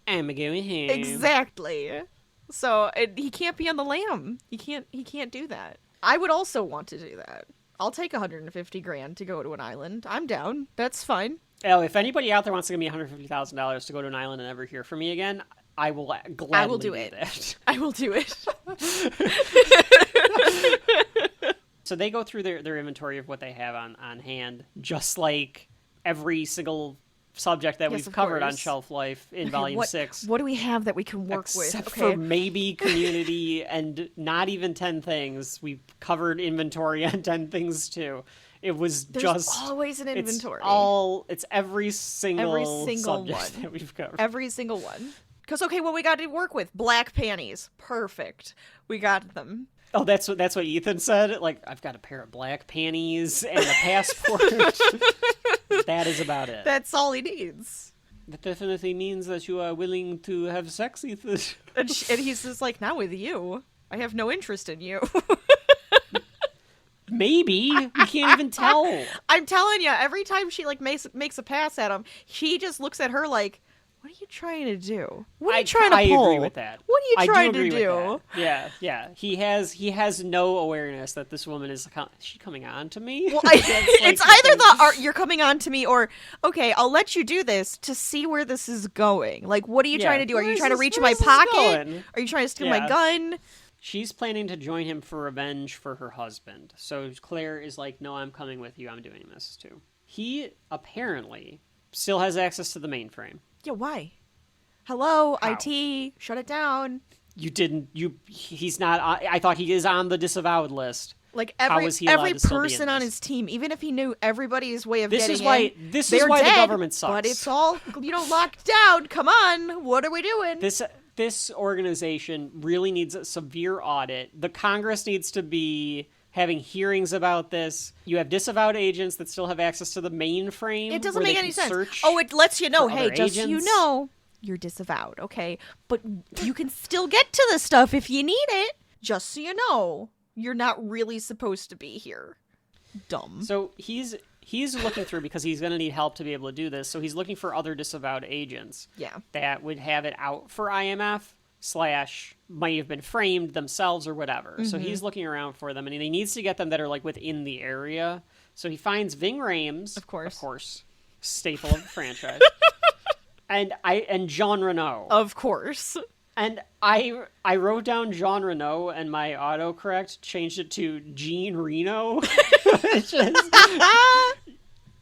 I'm going home. Exactly. So he can't be on the lam. He can't do that. I would also want to do that. I'll take $150,000 to go to an island. I'm down. That's fine. Oh, if anybody out there wants to give me $150,000 to go to an island and never hear from me again, I will gladly do that. I will do it. So they go through their inventory of what they have on hand, just like every single subject that we've covered on Shelf Life in Volume 6. What do we have that we can work with? Except for maybe community and not even 10 things. We've covered inventory on 10 things too. There's always an inventory. It's every single subject one that we've covered. Every single one. Because, what we got to work with? Black panties. Perfect. We got them. Oh, that's what Ethan said? Like, I've got a pair of black panties and a passport. That is about it. That's all he needs. That definitely means that you are willing to have sex, Ethan. And he's just like, not with you. I have no interest in you. Maybe. We can't even tell. I'm telling you, every time she makes a pass at him, he just looks at her like, what are you trying to do? What are you trying to pull? I agree with that. What are you trying to do? Yeah. He has no awareness that this woman is she coming on to me? Well, it's either you're coming on to me or, okay, I'll let you do this to see where this is going. Like, what are you trying to do? Are you trying to reach in my pocket? Are you trying to steal my gun? She's planning to join him for revenge for her husband. So Claire is like, no, I'm coming with you. I'm doing this too. He apparently still has access to the mainframe. Yeah, why? Hello, How? IT, shut it down. He's not, I thought he is on the disavowed list. Like every person on his team, even if he knew everybody's way of getting in. This is why the government sucks. But it's all, locked down. Come on, what are we doing? This organization really needs a severe audit. The Congress needs to be having hearings about this. You have disavowed agents that still have access to the mainframe. It doesn't make any sense. It lets you know, hey, just so you know, you're disavowed, okay? But you can still get to the stuff if you need it. Just so you know, you're not really supposed to be here. Dumb. So he's looking through because he's going to need help to be able to do this. So he's looking for other disavowed agents. Yeah. That would have it out for IMF / might have been framed themselves or whatever. Mm-hmm. So he's looking around for them, and he needs to get them that are like within the area. So he finds Ving Rhames, of course, staple of the franchise, and Jean Reno, of course. And I wrote down Jean Reno, and my autocorrect changed it to Jean Reno.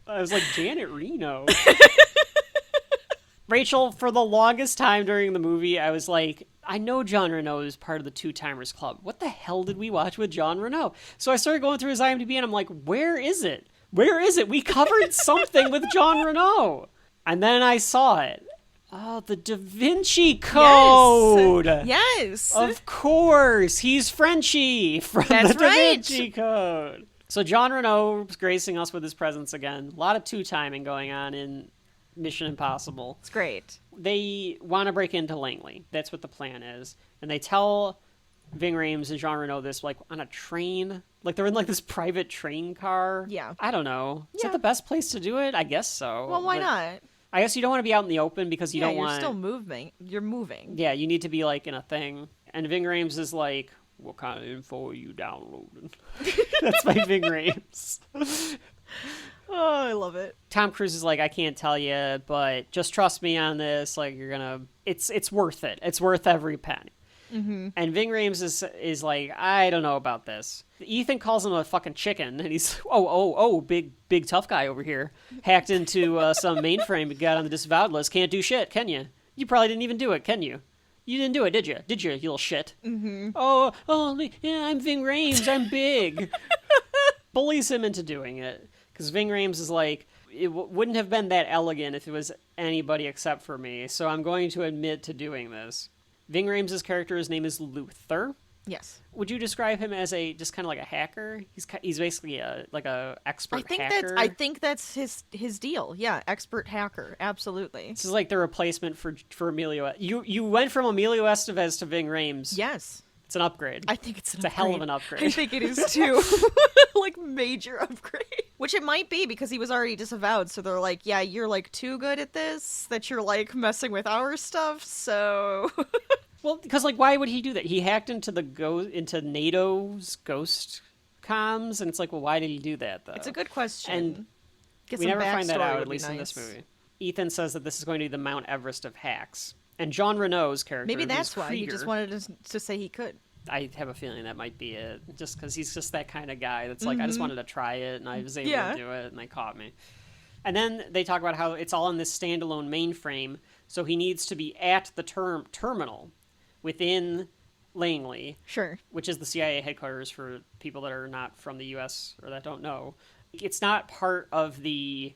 I was like, Janet Reno. Rachel, for the longest time during the movie, I was like, I know John Reno is part of the Two Timers Club. What the hell did we watch with John Reno? So I started going through his IMDb, and I'm like, where is it? Where is it? We covered something with John Reno. And then I saw it. Oh, the Da Vinci Code. Yes. Of course. He's Frenchie from the Da Vinci Code. So John Reno is gracing us with his presence again. A lot of two-timing going on in Mission Impossible. It's great. They want to break into Langley. That's what the plan is. And they tell Ving Rhames and Jean Reno this, like, on a train. Like, they're in, like, this private train car. Yeah. I don't know. Is that the best place to do it? I guess so. Well, why not? I guess you don't want to be out in the open because you don't want... you're still moving. You're moving. Yeah, you need to be, like, in a thing. And Ving Rhames is like, what kind of info are you downloading? That's my Ving Rhames. Oh, I love it. Tom Cruise is like, I can't tell you, but just trust me on this. Like, you're gonna... It's worth it. It's worth every penny. Mm-hmm. And Ving Rhames is like, I don't know about this. Ethan calls him a fucking chicken, and he's, big tough guy over here. Hacked into some mainframe and got on the disavowed list. Can't do shit, can you? You probably didn't even do it, can you? You didn't do it, did you? Did you little shit? Mm-hmm. Oh, yeah, I'm Ving Rhames. I'm big. Bullies him into doing it. Because Ving Rhames is like, it wouldn't have been that elegant if it was anybody except for me, so I'm going to admit to doing this. Ving Rhames' character's name is Luther. Yes. Would you describe him as just kind of like a hacker? He's basically a expert hacker. I think that's his deal. Yeah, expert hacker. Absolutely. This is like the replacement for Emilio. You went from Emilio Estevez to Ving Rhames. Yes. It's an upgrade. I think it's a hell of an upgrade. I think it is too. Like major upgrade. Which it might be because he was already disavowed, so they're like, yeah, you're like too good at this that you're like messing with our stuff, so well, because like why would he do that? He hacked into into NATO's ghost comms, and it's like, well, why did he do that though? It's a good question. And Get we some never find that backstory out, would at be least in nice. this movie. Ethan says that this is going to be the Mount Everest of hacks. And Jean Reno's character, Maybe who's that's why he Krieger, just wanted to say he could. I have a feeling that might be it, just because he's just that kind of guy that's like, I just wanted to try it, and I was able to do it, and they caught me. And then they talk about how it's all in this standalone mainframe, so he needs to be at the terminal within Langley, Sure. which is the CIA headquarters for people that are not from the U.S. or that don't know. It's not part of the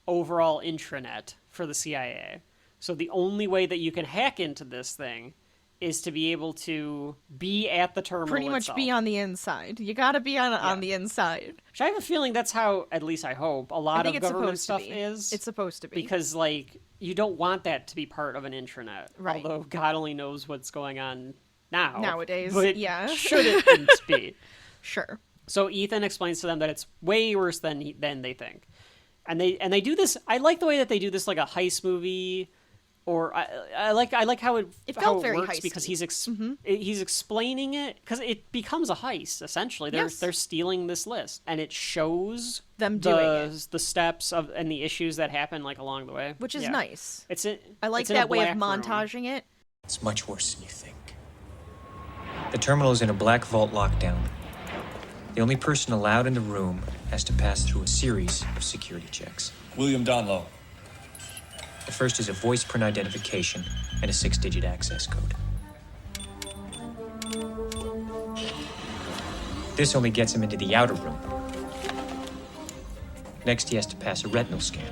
overall intranet for the CIA. So the only way that you can hack into this thing is to be able to be at the terminal Pretty much itself. be on the inside. You gotta be on the inside. Which I have a feeling that's how, at least I hope, a lot of government stuff be. is. It's supposed to be. Because, like, you don't want that to be part of an intranet. Right. Although God only knows what's going on nowadays, but yeah. shouldn't be. Sure. So Ethan explains to them that it's way worse than they think. And they do this, I like the way that they do this like a heist movie. Or I like how it felt very works heisty. because he's explaining it because it becomes a heist essentially. They're stealing this list and it shows them doing the steps of and the issues that happen like along the way, which is nice. I like that way of montaging it. It's much worse than you think. The terminal is in a black vault lockdown. The only person allowed in the room has to pass through a series of security checks. William Donlow. The first is a voice print identification and a 6-digit access code. This only gets him into the outer room. Next, he has to pass a retinal scan.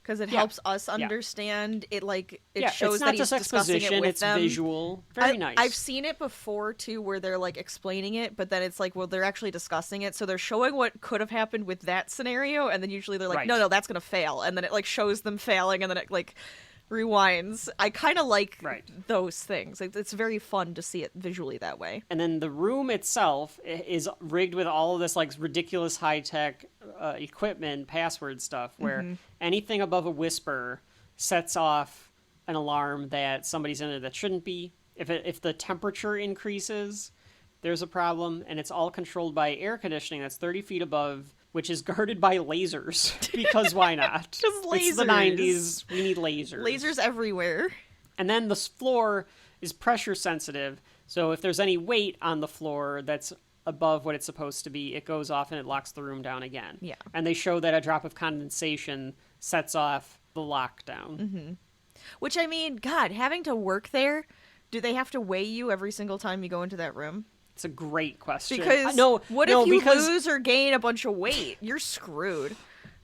Because it helps us understand it. Like it shows it's not that he's just discussing exposition, it with it's them. visual. Very nice. I've seen it before too, where they're like explaining it, but then it's like, well, they're actually discussing it, so they're showing what could have happened with that scenario, and then usually they're like, no, that's gonna fail, and then it like shows them failing, and then it like rewinds. I kind of like those things. Like, it's very fun to see it visually that way. And then the room itself is rigged with all of this like ridiculous high-tech equipment, password stuff, where anything above a whisper sets off an alarm that somebody's in there that shouldn't be. If the temperature increases, there's a problem, and it's all controlled by air conditioning that's 30 feet above, which is guarded by lasers, because why not? Just lasers. It's the 90s. We need lasers. Lasers everywhere. And then the floor is pressure sensitive, so if there's any weight on the floor that's above what it's supposed to be, it goes off and it locks the room down again. Yeah. And they show that a drop of condensation sets off the lockdown. Mm-hmm. Which, I mean, God, having to work there, do they have to weigh you every single time you go into that room? It's a great question. Because what if you lose or gain a bunch of weight? You're screwed.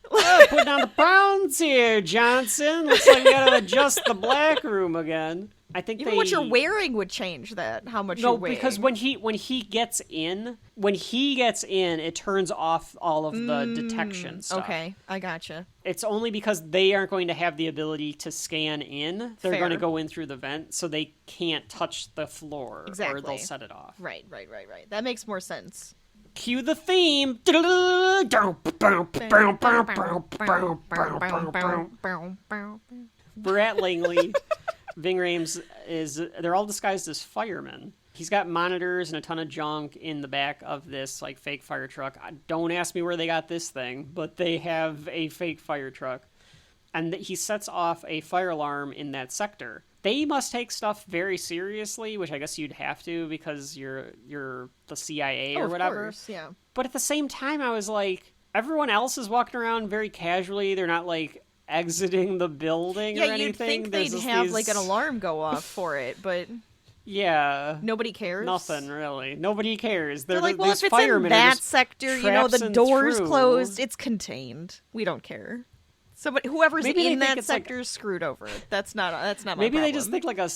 Putting on the pounds here, Johnson. Looks like we gotta adjust the black room again. I think even what you're wearing would change that. How much you're weighing. No, because when he gets in, it turns off all of the detection stuff. Okay, I gotcha. It's only because they aren't going to have the ability to scan in. They're going to go in through the vent, so they can't touch the floor, exactly. or they'll set it off. Right. That makes more sense. Cue the theme. We're at Langley. Ving Rhames they're all disguised as firemen. He's got monitors and a ton of junk in the back of this like fake fire truck. Don't ask me where they got this thing, but they have a fake fire truck. And he sets off a fire alarm in that sector. They must take stuff very seriously, which I guess you'd have to because you're the CIA or whatever. Of course, yeah. But at the same time, I was like, everyone else is walking around very casually. They're not like exiting the building or Yeah, anything. you'd think There's they'd just have these- like an alarm go off for it, but Yeah. nobody cares. Nothing really. Nobody cares. They're like, well, these if it's in firemen are that just sector, you know, the traipsing door's through. closed, it's contained. We don't care. Somebody, whoever's Maybe they in think that it's like- sector is screwed over. That's not my Maybe problem. they just think like a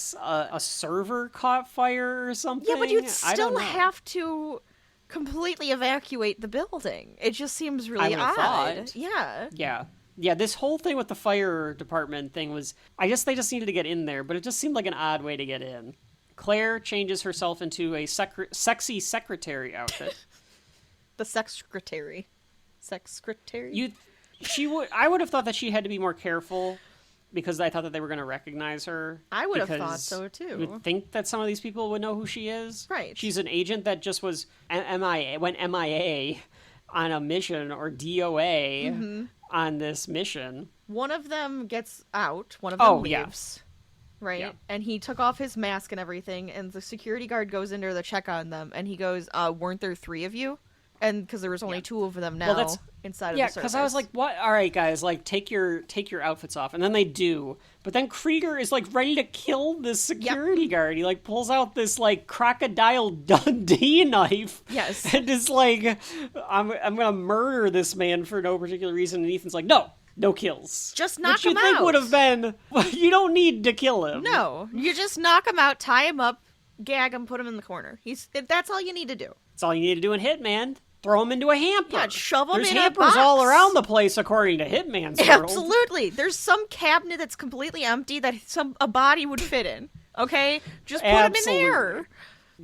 server caught fire or something. Yeah, but you'd I don't still know. have to completely evacuate the building. It just seems really would've odd. thought. Yeah. Yeah, this whole thing with the fire department thing was, I guess they just needed to get in there, but it just seemed like an odd way to get in. Claire changes herself into a sexy secretary outfit. The secretary. Secretary? I would have thought that she had to be more careful because I thought that they were going to recognize her. I would have because thought so, too. You would think that some of these people would know who she is. Right. She's an agent that just went MIA on a mission, or DOA Mm-hmm. on this mission. One of them gets out. One of them yeah. leaves. Right? Yeah. And he took off his mask and everything, and the security guard goes in there to check on them, and he goes, weren't there 3 of you? And because there was only 2 of them now inside of the service. Yeah, because I was like, what? All right, guys, like, take your outfits off. And then they do. But then Krieger is, like, ready to kill this security guard. He, like, pulls out this, like, Crocodile Dundee knife. Yes. And is like, I'm going to murder this man for no particular reason. And Ethan's like, no kills. Just knock Which you him think out. would have been, you don't need to kill him. No, you just knock him out, tie him up, gag him, put him in the corner. That's all you need to do. That's all you need to do in Hitman. Throw him into a hamper. Yeah, shove him There's in a hampers all box. around the place, according to Hitman's world. Absolutely. There's some cabinet that's completely empty that a body would fit in. Okay? Just put him in there.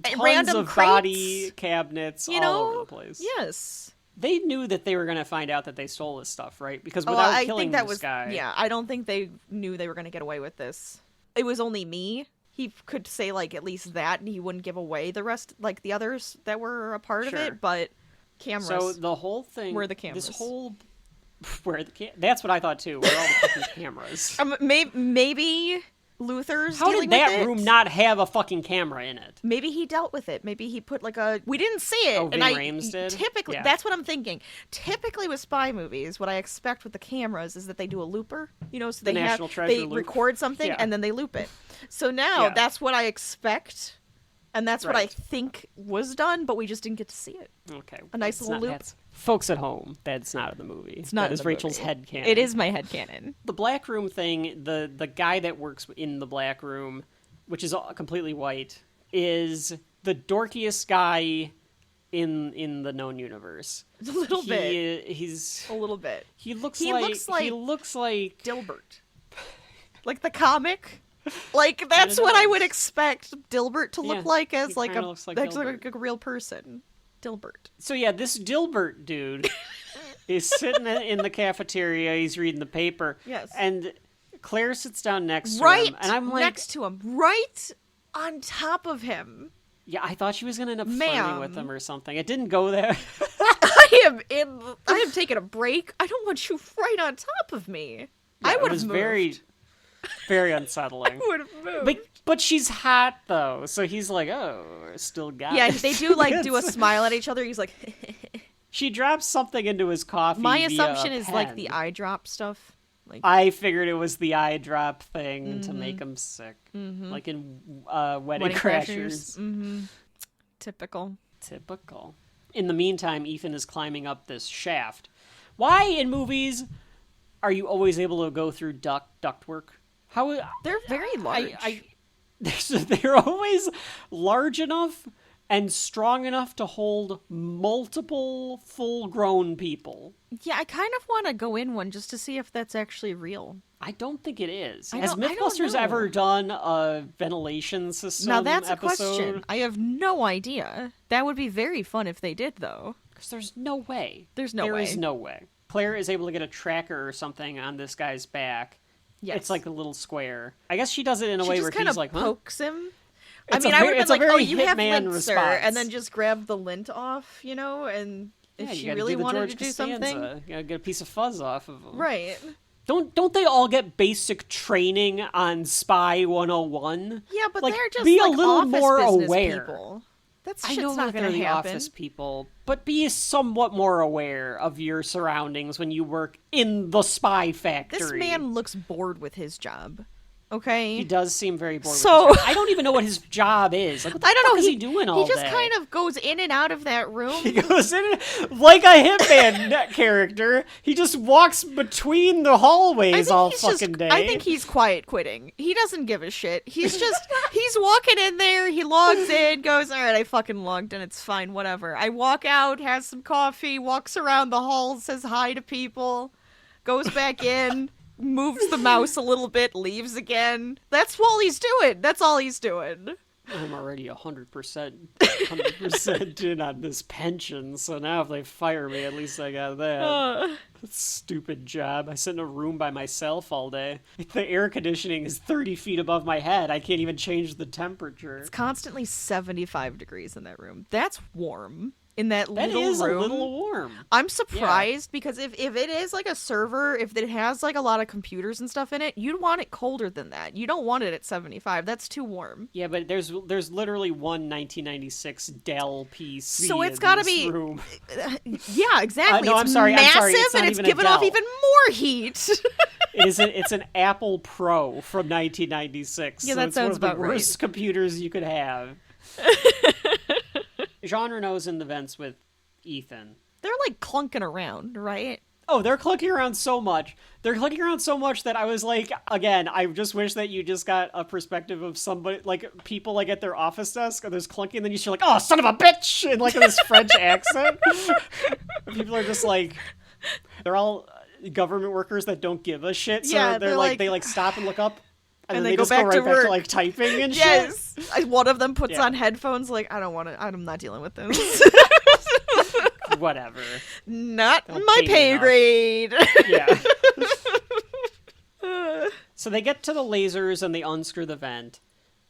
Tons Random of crates, body cabinets all over the place. Yes. They knew that they were going to find out that they stole this stuff, right? Because Oh, without I killing think that this was guy... Yeah, I don't think they knew they were going to get away with this. It was only me. He could say like at least that, and he wouldn't give away the rest, like the others that were a part of Sure. it. But cameras. So the whole thing... Where are the cameras? This whole... That's what I thought, too. Where are all the fucking cameras? Maybe Luther's How dealing did that with it. room not have a fucking camera in it? Maybe he dealt with it. Maybe he put like a. We didn't see it. Oh, and Ving Rhames did? Typically, Yeah. that's what I'm thinking. Typically, with spy movies, what I expect with the cameras is that they do a looper. You know, so The they National have Treasure they loop. record something Yeah. and then they loop it. So now Yeah. that's what I expect, and that's what I Right. think was done, but we just didn't get to see it. Okay. A nice it's little not- loop. that's- Folks at home, that's not in the movie. It's not That in is the Rachel's movie. headcanon. It is my headcanon. The black room thing, the guy that works in the black room, which is all completely white, is the dorkiest guy in the known universe. A little bit. He's A little bit. he looks He like looks like Dilbert. Like the comic. Like that's what I would expect Dilbert to look Yeah, like he as like kinda a looks like that's Dilbert. like a real person. Dilbert. So yeah, this Dilbert dude is sitting in the cafeteria. He's reading the paper. Yes. And Claire sits down next to Right him, and I'm like, next to him. Right on top of him. yeah, I thought she was gonna end up flirting Ma'am. with him or something. It didn't go there. I am taking a break. I don't want you right on top of me. I It would was have moved. very unsettling. I would have moved. But she's hot though, so he's like, oh, still got Yeah, it. they do like do a smile at each other. He's like She drops something into his coffee. my via assumption a is like pen. the eye drop stuff. Like I figured it was the eye drop thing to make him sick, like in Wedding Crashers. Typical. Typical. In the meantime, Ethan is climbing up this shaft. Why in movies are you always able to go through ductwork? How They're very large. they're always large enough and strong enough to hold multiple full-grown people. Yeah, I kind of want to go in one just to see if that's actually real. I don't think it is. I Has don't Mythbusters know. ever done a ventilation system Now that's episode? a question. I have no idea. That would be very fun if they did, though. Because there's no way. There's no There way. is no way. Claire is able to get a tracker or something on this guy's back. Yes. It's like a little square. I guess she does it in a She way just where kind he's of like, huh? pokes him. It's I mean, a I very- would have it's been a like, "Oh, very you have Hitman lint, sir," response. and then just grab the lint off, you know. And if Yeah, you she gotta really do the wanted George to do Costanza. something, You gotta get a piece of fuzz off of him. right? Don't they all get basic training on Spy 101? Yeah, but Like, they're just be like a little office more business aware. people. That's I shit's know not that they're gonna the happen. office people, but be somewhat more aware of your surroundings when you work in the spy factory. This man looks bored with his job. Okay. He does seem very bored So- with his job. I don't even know what his job is. Like, what the I don't fuck know. is he doing all He just day? kind of goes in and out of that room. He goes in like a hitman character. He just walks between the hallways all fucking day. I think he's quiet quitting. He doesn't give a shit. He's just, he's walking in there, he logs in, goes, all right, I fucking logged in, it's fine, whatever. I walk out, has some coffee, walks around the hall, says hi to people, goes back in, moves the mouse a little bit, leaves again. That's all he's doing. That's all he's doing. I'm already 100% in on this pension, so now if they fire me, at least I got that. Stupid job. I sit in a room by myself all day. The air conditioning is 30 feet above my head. I can't even change the temperature. It's constantly 75 degrees in that room. That's warm. In that That little is room. a little warm. I'm surprised because if it is like a server, if it has like a lot of computers and stuff in it, you'd want it colder than that. You don't want it at 75. That's too warm. Yeah, but there's literally one 1996 Dell PC. So it's in gotta this be- room. Yeah, exactly. No, it's I'm sorry. massive It's not and it's even a giving off Dell. even more heat. It's an Apple Pro from 1996. Yeah, so that it's one sounds of the about right. worst computers you could have. Jean Reno's in the vents with Ethan. They're like clunking around, right? Oh, they're clicking around so much. They're clicking around so much that I was like, again, I just wish that you just got a perspective of somebody, like, people, like, at their office desk, or there's clunking, and then you see, like, oh, son of a bitch, in, like, this French accent. People are just, like, they're all government workers that don't give a shit, so Yeah, they're they're like, like- they, like, stop and look up, and then they they go just go back right to back to, work. like, typing and shit. Yes. One of them puts Yeah. on headphones like, I don't want to, I'm not dealing with this. Whatever. Not Don't my pay me pay enough. grade. Yeah. So they get to the lasers and they unscrew the vent,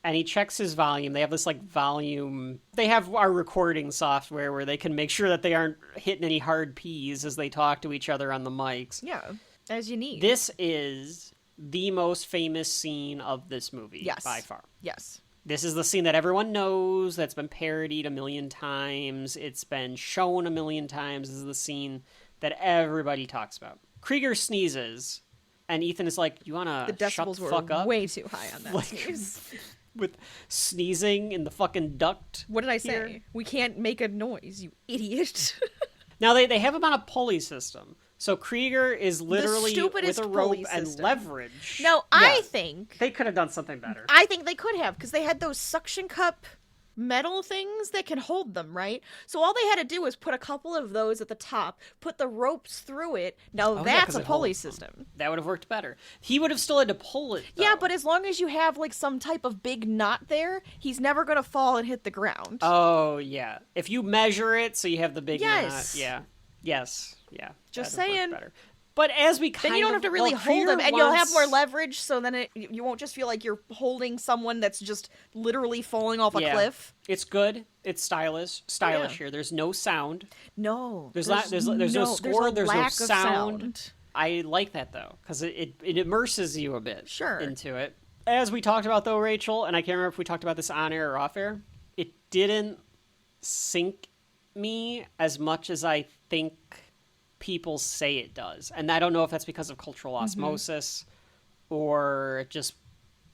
and he checks his volume. They have this like volume. They have our recording software where they can make sure that they aren't hitting any hard P's as they talk to each other on the mics. Yeah, as you need. This is the most famous scene of this movie, Yes. by far. Yes. This is the scene that everyone knows, that's been parodied a million times, it's been shown a million times. This is the scene that everybody talks about. Krieger sneezes, and Ethan is like, you want The to shut decibels the were fuck up? way too high on that Like, sneeze. with sneezing in the fucking duct. What did I say? here. We can't make a noise, you idiot. Now, they have him on a pulley system. So Krieger is literally with stupidest a rope pulley and system. leverage. No, I think they could have done something better. I think they could have, because they had those suction cup metal things that can hold them, right? So all they had to do was put a couple of those at the top, put the ropes through it. Now yeah, that's 'cause a it pulley holds them. system. That would have worked better. He would have still had to pull it, though. Yeah, but as long as you have like some type of big knot there, he's never going to fall and hit the ground. Oh, yeah. If you measure it so you have the big Yes. knot. Yeah. Yes. Yeah. Just that'd work saying. better. But as we kind Then you don't of, have to really well, hold them, Krieger and you'll have wants- more leverage, so then you won't just feel like you're holding someone that's just literally falling off a cliff. It's good. It's stylish Yeah. here. There's no sound. No. There's no score, a there's no lack of sound. I like that, though, because it immerses you a bit Sure. into it. As we talked about, though, Rachel, and I can't remember if we talked about this on air or off air, it didn't sink me as much as I think people say it does. And I don't know if that's because of cultural osmosis or it just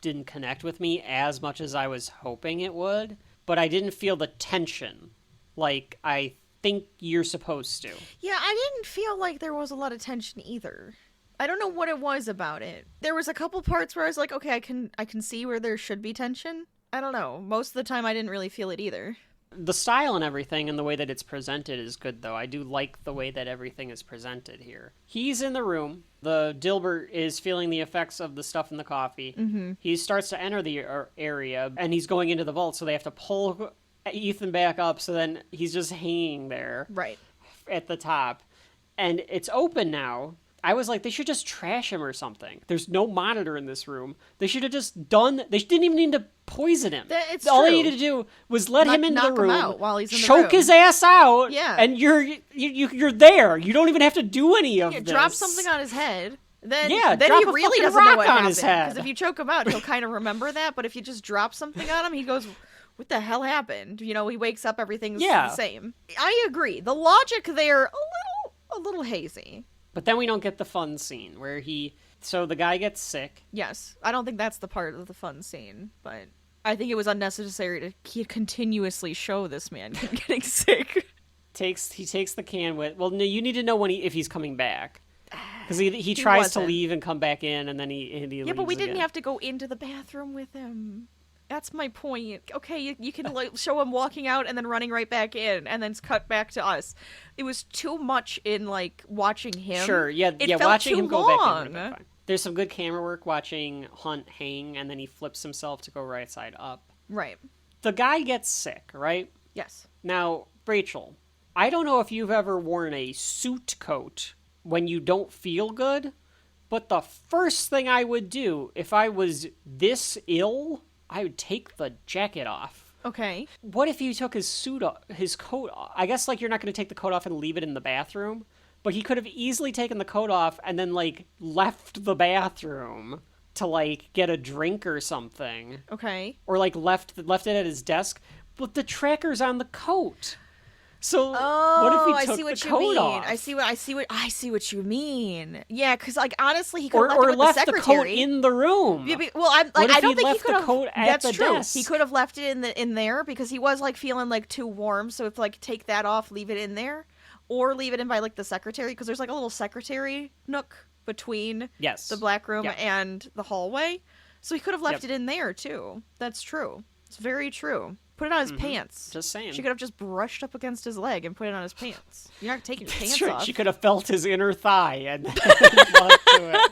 didn't connect with me as much as I was hoping it would. But I didn't feel the tension like I think you're supposed to. Yeah, I didn't feel like there was a lot of tension either. I don't know what it was about it. There was a couple parts where I was like, okay, I can see where there should be tension. I don't know. Most of the time I didn't really feel it either. The style and everything and the way that it's presented is good, though. I do like the way that everything is presented here. He's in the room. The Dilbert is feeling the effects of the stuff in the coffee. Mm-hmm. He starts to enter the area, and he's going into the vault, so they have to pull Ethan back up, so then he's just hanging there Right. at the top. And it's open now. I was like, they should just trash him or something. There's no monitor in this room. They should have just done... They didn't even need to poison him. It's All they true. needed to do was let him into the knock him room, out while he's in the choke room. his ass out, Yeah. and you're there. You don't even have to do any of Yeah, this. drop something on his head. Then, Yeah, then drop he a really fucking doesn't know rock what on happened. his head. Because if you choke him out, he'll kind of remember that. But if you just drop something on him, he goes, what the hell happened? You know, he wakes up, everything's Yeah. the same. I agree. The logic there, a little hazy. But then we don't get the fun scene where so the guy gets sick. Yes. I don't think that's the part of the fun scene, but I think it was unnecessary to continuously show this man getting sick. He takes the can with. Well, no, you need to know if he's coming back, because he tries to wasn't. leave and come back in, and then he Yeah, leaves but we didn't again. have to go into the bathroom with him. That's my point. Okay, you can like show him walking out and then running right back in, and then cut back to us. It was too much in like watching him. Sure, yeah, it yeah. felt Watching too him go long. back in would have been fine. There's some good camera work watching Hunt hang, and then he flips himself to go right side up. Right. The guy gets sick, right? Yes. Now, Rachel, I don't know if you've ever worn a suit coat when you don't feel good, but the first thing I would do if I was this ill, I would take the jacket off. Okay. What if he took his coat off? I guess, like, you're not going to take the coat off and leave it in the bathroom, but he could have easily taken the coat off and then, like, left the bathroom to, like, get a drink or something. Okay. Or, like, left it at his desk, but the tracker's on the coat. So what if he took the coat off? I see what you mean. Yeah, because like honestly, he could have or left left it the with coat the in the room. Yeah, well, I if don't he think left he could the have. coat at That's the true. desk? He could have left it in there because he was like feeling like too warm. So if like take that off, leave it in there, or leave it in by like the secretary because there's like a little secretary nook between the black room and the hallway. So he could have left it in there too. That's true. It's very true. Put it on his pants. Just saying. She could have just brushed up against his leg and put it on his pants. You're not taking your pants Sure, off. she could have felt his inner thigh and gone to it.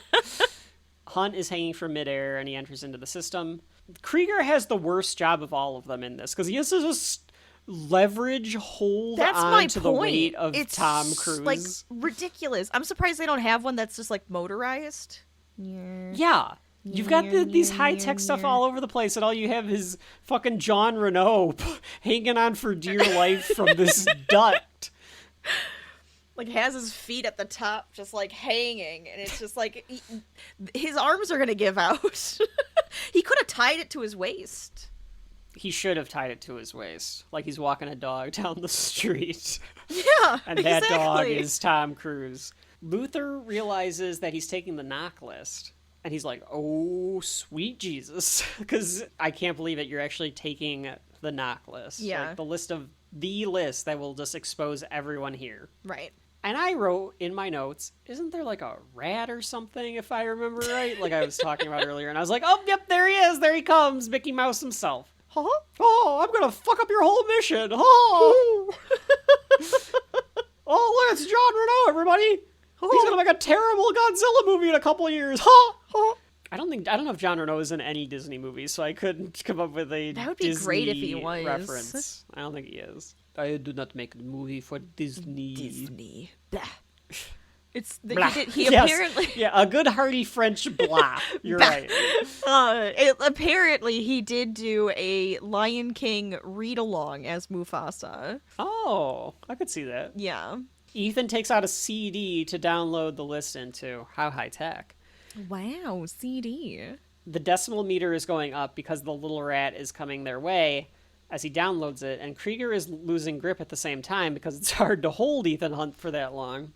Hunt is hanging from midair and he enters into the system. Krieger has the worst job of all of them in this because he has to just hold on to the weight of Tom Cruise. Like ridiculous. I'm surprised they don't have one that's just like motorized. Yeah. You've got these high-tech stuff all over the place, and all you have is fucking Jean Reno hanging on for dear life from this duct. Like, has his feet at the top just, like, hanging, and it's just, like, his arms are gonna give out. He could have tied it to his waist. He should have tied it to his waist, like he's walking a dog down the street. Yeah, and that dog is Tom Cruise. Luther realizes that he's taking the knock list. And he's like, oh, sweet Jesus. Because I can't believe it. You're actually taking the knock list. Yeah. Like the list that will just expose everyone here. Right. And I wrote in my notes, isn't there like a rat or something, if I remember right? Like I was talking about earlier. And I was like, oh, yep, there he is. There he comes. Mickey Mouse himself. Huh? Oh, I'm going to fuck up your whole mission. Oh, oh look, it's John Reno, everybody. He's gonna make a terrible Godzilla movie in a couple of years. I don't know if John Reno is in any Disney movies, so I couldn't come up with a That would be Disney great if he was. reference. I don't think he is. I do not make a movie for Disney. Disney. Blah. It's Blah. he Yes. apparently a good hearty French blah. You're right. Apparently he did do a Lion King read along as Mufasa. Oh, I could see that. Yeah. Ethan takes out a CD to download the list into. How high tech. Wow, CD. The decimal meter is going up because the little rat is coming their way as he downloads it, and Krieger is losing grip at the same time because it's hard to hold Ethan Hunt for that long.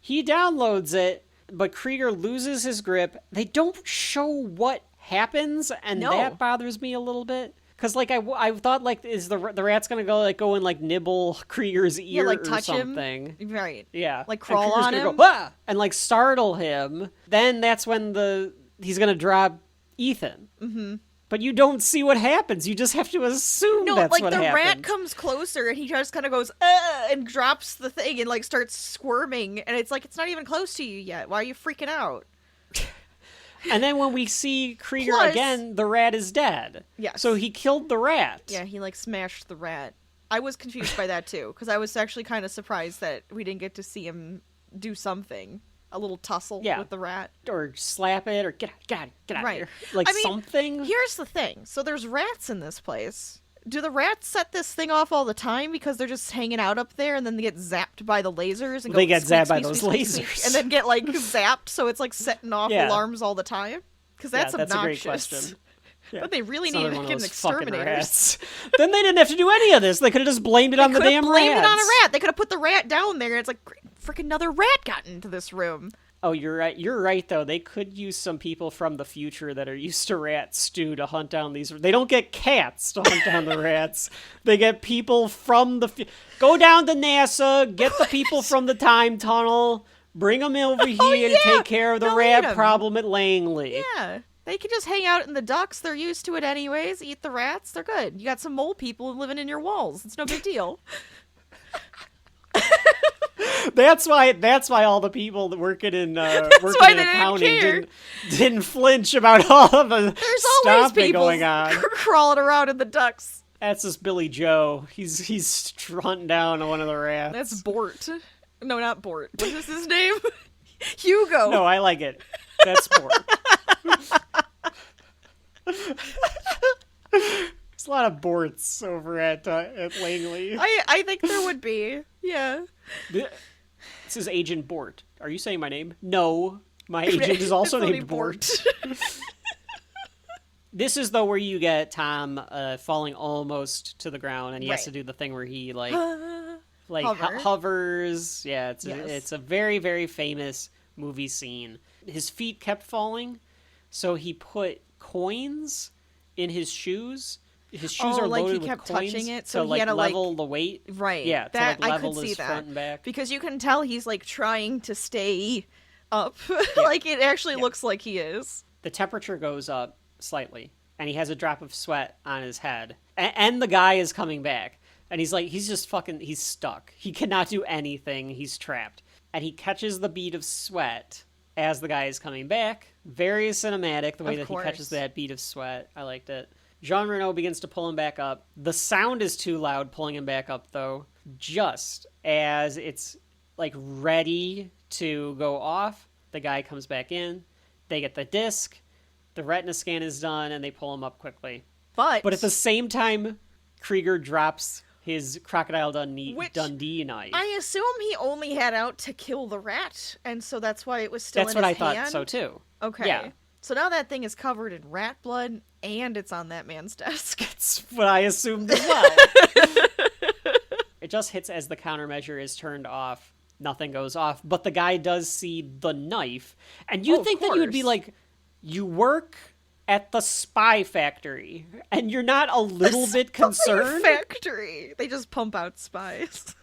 He downloads it, but Krieger loses his grip. They don't show what happens, and that bothers me a little bit. Because, like, I thought, like, is the rat's going to go and, like, nibble Krieger's ear like, or touch something. him? Right. Yeah. Like, crawl on him? Go, ah! And, like, startle him. Then that's when he's going to drop Ethan. Mm-hmm. But you don't see what happens. You just have to assume that's what happens. No, like, the rat comes closer, and he just kind of goes, and drops the thing and, like, starts squirming. And it's like, it's not even close to you yet. Why are you freaking out? And then when we see Krieger again, the rat is dead. Yes. So he killed the rat. Yeah, he, like, smashed the rat. I was confused by that, too, because I was actually kind of surprised that we didn't get to see him do something. A little tussle with the rat. Or slap it, or get out of right. here. Like, something. Here's the thing. So there's rats in this place. Do the rats set this thing off all the time because they're just hanging out up there and then they get zapped by the lasers? And they get squeak, zapped by squeak, those squeak, lasers. squeak, and then get, like, zapped so it's, like, setting off alarms all the time? Because that's obnoxious. a great question. But they really It's another needed one to of get an those fucking exterminator. rats. Then they didn't have to do any of this. They could have just blamed it on the damn blamed rats. it on a rat. They could have put the rat down there, and it's like, freaking another rat got into this room. Oh, you're right. You're right, though. They could use some people from the future that are used to rat stew to hunt down these. They don't get cats to hunt down the rats. They get people from the. Go down to NASA, get the people from the time tunnel, bring them over here to take care of the They'll rat eat 'em. problem at Langley. Yeah. They could just hang out in the ducks. They're used to it anyways. Eat the rats. They're good. You got some mole people living in your walls. It's no big deal. That's why all the people that working in why they accounting didn't care. didn't flinch about all of the There's always stomping people going on. crawling around in the ducks. That's just Billy Joe. He's hunting down one of the rats. That's Bort. No, not Bort. What is his name? Hugo. No, I like it. That's Bort. There's a lot of Borts over at Langley. I think there would be. Yeah. This is Agent Bort. Are you saying my name? No. My agent is also It's only named Bort. This is, though, where you get Tom falling almost to the ground, and he has to do the thing where he, Hover. hovers. Yeah, Yes. it's a very, very famous movie scene. His feet kept falling, so he put coins in his shoes. His shoes are like loaded he kept with coins touching it, so to he had to level the weight. Right. Yeah, that to I level could see his that. front and back. Because you can tell he's like trying to stay up. Like it actually looks like he is. The temperature goes up slightly, and he has a drop of sweat on his head. And the guy is coming back. And he's stuck. He cannot do anything. He's trapped. And he catches the bead of sweat as the guy is coming back. Very cinematic, the way Of that he catches course. that bead of sweat. I liked it. Jean Reno begins to pull him back up. The sound is too loud pulling him back up, though. Just as it's, ready to go off, the guy comes back in. They get the disc. The retina scan is done, and they pull him up quickly. But at the same time, Krieger drops his Crocodile Dundee knife. I assume he only had out to kill the rat, and so that's why it was still That's in what his I hand? thought so, too. Okay. Yeah. So now that thing is covered in rat blood, and it's on that man's desk. That's what I assumed as well. It just hits as the countermeasure is turned off. Nothing goes off, but the guy does see the knife. And you think that you would be course. like, you work at the spy factory, and you're not a little bit concerned? Factory. They just pump out spies.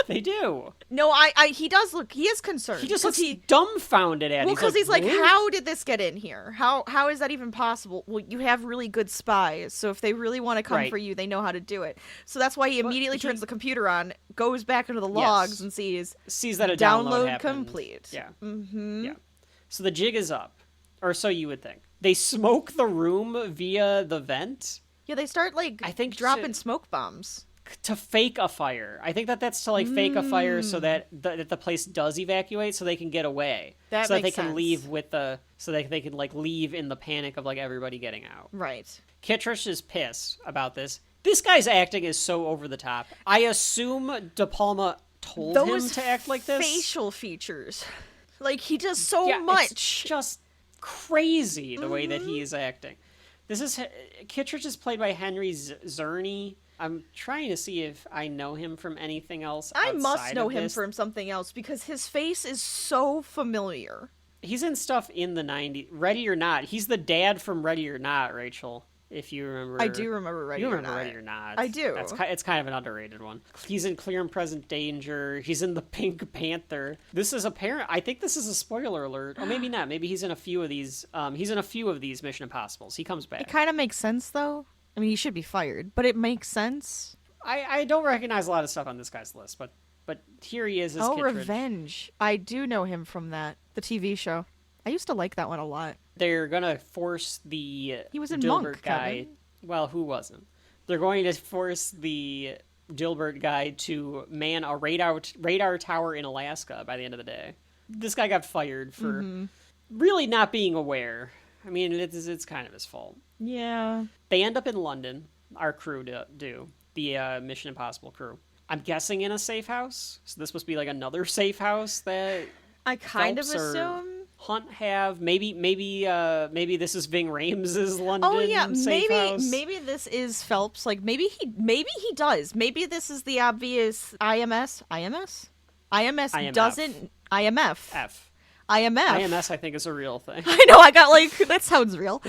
They do. No, he does look. He is concerned. He just 'cause looks dumbfounded at it. Well, because he's like, "What?" how did this get in here? How is that even possible? Well, you have really good spies, so if they really want to come Right. for you, they know how to do it. So that's why he immediately turns the computer on, goes back into the Yes. logs, and sees Sees that a download happened. complete. Yeah. Mm-hmm. Yeah. So the jig is up. Or so you would think. They smoke the room via the vent Yeah, they start I think dropping smoke bombs. to fake a fire. I think that's to fake a fire so that the place does evacuate so they can get away. That so that they makes can sense. leave so that they can leave in the panic of everybody getting out. Right. Kittredge is pissed about this. This guy's acting is so over the top. I assume De Palma told him to act like this. facial features. He does so Yeah, much. It's just crazy the way that he is acting. Kittredge is played by Henry Czerny. I'm trying to see if I know him from anything else. I must outside know of him this. from something else because his face is so familiar. He's in stuff in the 90s. Ready or Not. He's the dad from Ready or Not, Rachel. If you remember. I do remember Ready You or remember Not. Ready or Not. I do. It's kind of an underrated one. He's in Clear and Present Danger. He's in The Pink Panther. This is apparent. I think this is a spoiler alert. Or maybe not. Maybe he's in a few of these. He's in a few of these Mission Impossibles. He comes back. It kind of makes sense, though. I mean, he should be fired, but it makes sense. I don't recognize a lot of stuff on this guy's list, but here he is as Kittredge. Revenge. I do know him from that, the TV show. I used to like that one a lot. They're gonna force the He was in Dilbert Monk, guy. Kevin. Well, who wasn't? They're going to force the Dilbert guy to man a radar tower in Alaska by the end of the day. This guy got fired for really not being aware. I mean, it's kind of his fault. Yeah. They end up in London. Our crew do. The Mission Impossible crew. I'm guessing in a safe house. So this must be another safe house that I kind of Phelps are assume. Hunt have? Maybe this is Ving Rhames' London. Oh yeah, safe house. maybe this is Phelps. Like maybe he does. Maybe this is the obvious IMS. IMF. Doesn't IMF. F. IMF. IMS, I think, is a real thing. I know. I got like that sounds real.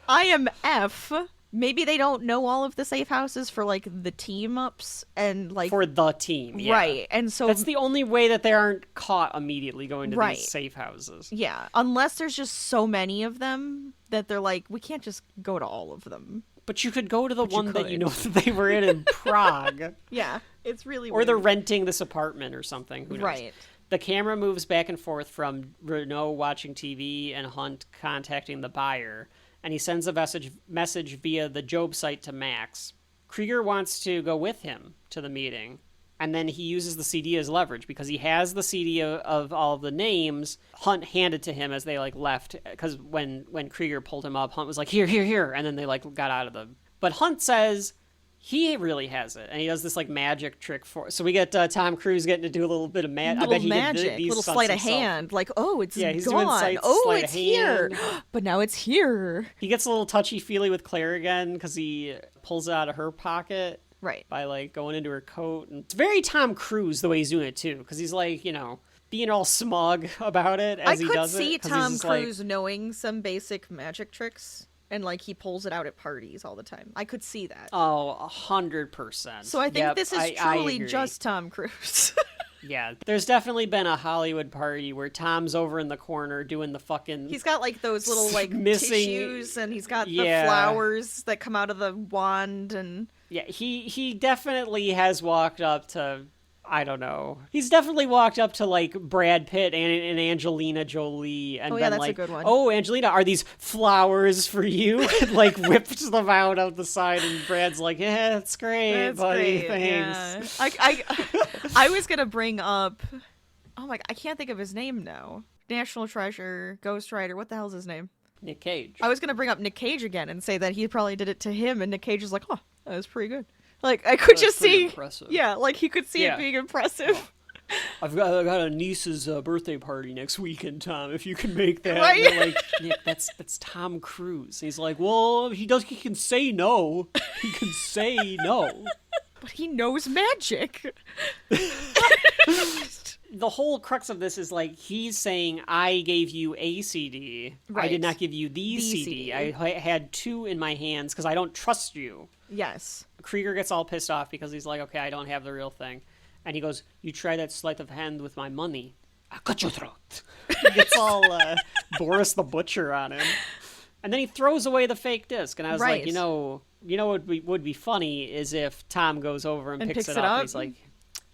IMF. Maybe they don't know all of the safe houses for like the team ups and like For the team, yeah. right. And so That's the only way that they aren't caught immediately going to Right. these safe houses. yeah, unless there's just so many of them that they're like, we can't just go to all of them. But you could go to the But you one that you could. know that they were in Prague. Yeah, it's really Or weird. they're renting this apartment or something. Who knows? Right. The camera moves back and forth from Renault watching TV and Hunt contacting the buyer, and he sends a message via the Job site to Max. Krieger wants to go with him to the meeting, and then he uses the CD as leverage because he has the CD of all of the names. Hunt handed to him as they like left, because when Krieger pulled him up, Hunt was like, here, and then they like got out of the... But Hunt says he really has it, and he does this like magic trick for... So we get Tom Cruise getting to do a little bit of magic. I bet he magic, did these little stunts sleight of himself. hand, like, oh, it's Yeah, he's doing gone. sleight Oh, of it's here, hand. but now it's here. He gets a little touchy-feely with Claire again because he pulls it out of her pocket Right. by like going into her coat. And it's very Tom Cruise the way he's doing it too, because he's like, you know, being all smug about it as I he could does see it. 'Cause he's Tom just like- Cruise knowing some basic magic tricks, and like he pulls it out at parties all the time. I could see that. Oh, 100%. So I think Yep, this is I truly agree. just Tom Cruise. Yeah, there's definitely been a Hollywood party where Tom's over in the corner doing the fucking... He's got like those little like Missing- tissues, and he's got Yeah. the flowers that come out of the wand, and Yeah, he definitely has walked up to... I don't know. He's definitely walked up to like Brad Pitt and Angelina Jolie and Oh, been yeah, that's a like, good one. "Oh, Angelina, are these flowers for you?" And like whipped them out of the side, and Brad's like, "Yeah, that's great, that's buddy. great. Thanks." Yeah. I was gonna bring up. Oh my! I can't think of his name now. National Treasure, Ghost Rider. What the hell's his name? Nick Cage. I was gonna bring up Nick Cage again and say that he probably did it to him, and Nick Cage is like, "Oh, that was pretty good." Like I could That's just pretty see, impressive. yeah, like he could see Yeah. it being impressive. I got a niece's birthday party next weekend, Tom. If you can make that, Right? And they're like, Nick, that's Tom Cruise. He's like, well, he can say no. He can say no. But he knows magic. The whole crux of this is like he's saying, I gave you a CD. I Right. did not give you the CD. CD. I had two in my hands because I don't trust you. Yes. Krieger gets all pissed off because he's like, okay, I don't have the real thing. And he goes, you try that sleight of hand with my money. I'll cut your throat. He gets all Boris the Butcher on him. And then he throws away the fake disc. And I was Right. like, you know what would be funny is if Tom goes over and picks it up. And he's like,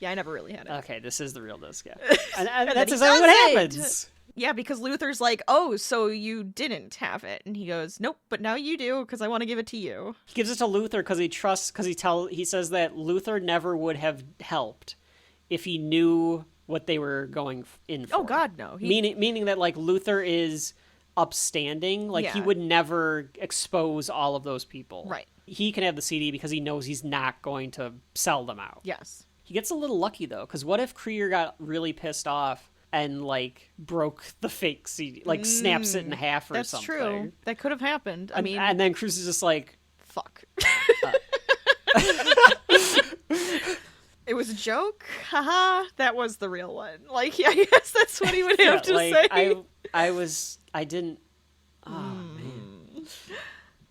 Yeah, I never really had it. okay, this is the real disc, yeah. And then that's he exactly what does it. happens. Yeah, because Luther's like, oh, so you didn't have it. And he goes, nope, but now you do, because I want to give it to you. He gives it to Luther because he trusts, because he says that Luther never would have helped if he knew what they were going in for. Oh, God, no. Meaning that, like, Luther is upstanding. Like, he Yeah. would never expose all of those people. Right. He can have the CD because he knows he's not going to sell them out. Yes. He gets a little lucky, though, because what if Krieger got really pissed off and, like, broke the fake CD, like, snaps it in half or That's something? true. That could have happened. I mean, And then Cruz is just like, fuck. It was a joke? Haha. That was the real one. Like, yeah, I guess that's what he would have to like, say. I didn't. Oh, man.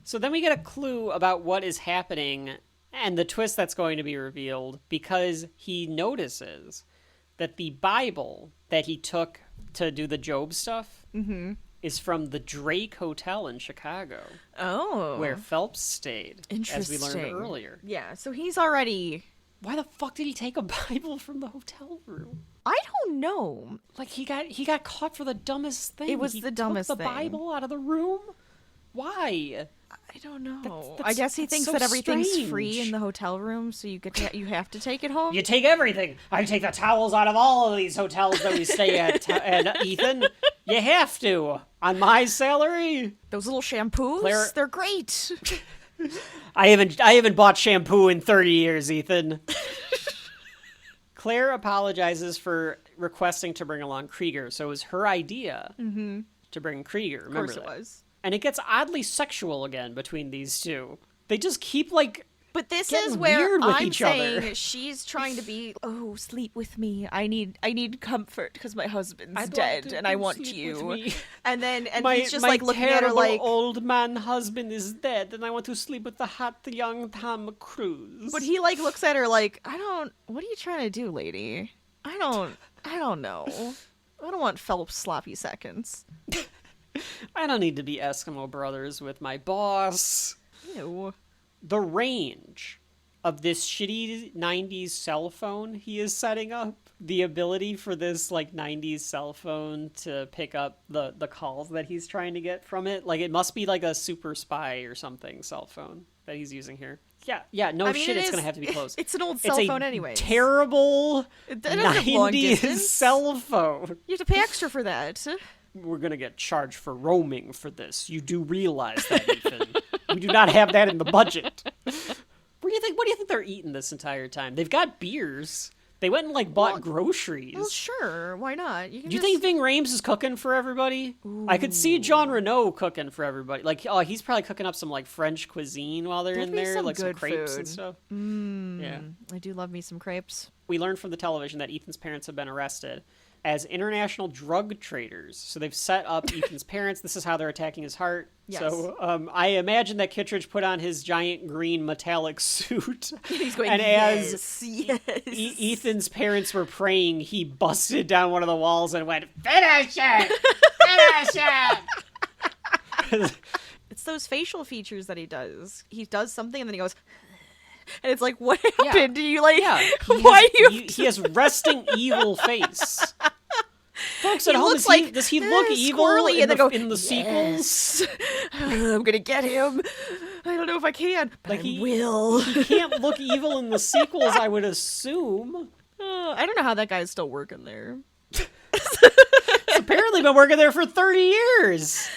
So then we get a clue about what is happening and the twist that's going to be revealed because he notices that the Bible that he took to do the Job stuff is from the Drake Hotel in Chicago, Oh. where Phelps stayed, as we Interesting. learned earlier. Yeah, so he's already... Why the fuck did he take a Bible from the hotel room? I don't know. Like he got caught for the dumbest thing. It was He the took dumbest the thing. Bible out of the room. Why? I don't know. That's- I guess he that's thinks so that everything's strange. free in the hotel room, so you have to take it home. You take everything. I take the towels out of all of these hotels that we stay at, and Ethan, you have to on my salary. Those little shampoos, Claire- they're great. I haven't bought shampoo in 30 years, Ethan. Claire apologizes for requesting to bring along Krieger, so it was her idea to bring Krieger. Of course Remember it that? was. And it gets oddly sexual again between these two. They just keep, like, But this getting is where weird with I'm each saying other. she's trying to be, oh, sleep with me. I need comfort because my husband's I'd like dead to and I come want sleep you. with me. And then he's just my like looking at her terrible like, old man husband is dead, and I want to sleep with the hot young Tom Cruise. but he like looks at her like, what are you trying to do, lady? I don't know. I don't want Phelps sloppy seconds. I don't need to be Eskimo brothers with my boss. Ew. The range of this shitty 90s cell phone he is setting up, the ability for this like 90s cell phone to pick up the calls that he's trying to get from it, like it must be like a super spy or something cell phone that he's using here. Yeah, no I mean, shit, it it's is- gonna have to be close. It's an old cell a phone anyways. Terrible It doesn't have long 90s distance. cell phone. You have to pay extra for that. We're gonna get charged for roaming for this. You do realize that, Ethan. We do not have that in the budget. What do you think they're eating this entire time? They've got beers. They went and like bought groceries. Well, sure, why not? You can Do you just... think Ving Rhames is cooking for everybody? I could see Jean Reno cooking for everybody. Like, oh, he's probably cooking up some like French cuisine while they're That'd in be there, some like some good crepes and food. stuff. Yeah. I do love me some crepes. We learned from the television that Ethan's parents have been arrested as international drug traders. So they've set up Ethan's parents. This is how they're attacking his heart. Yes. So I imagine that Kittredge put on his giant green metallic suit. He's going, and yes, as yes. Ethan's parents were praying, he busted down one of the walls and went, "Finish it! Finish it!" It's those facial features that he does. He does something and then he goes, and it's like, what happened? Do you like, why he has resting evil face. Folks at He home, looks like, does he look evil squirrely, in and then the, go, in the sequels? I'm gonna get him. I don't know if I can, but Like I will. He can't look evil in the sequels, I would assume. I don't know how that guy's still working there. He's apparently been working there for 30 years.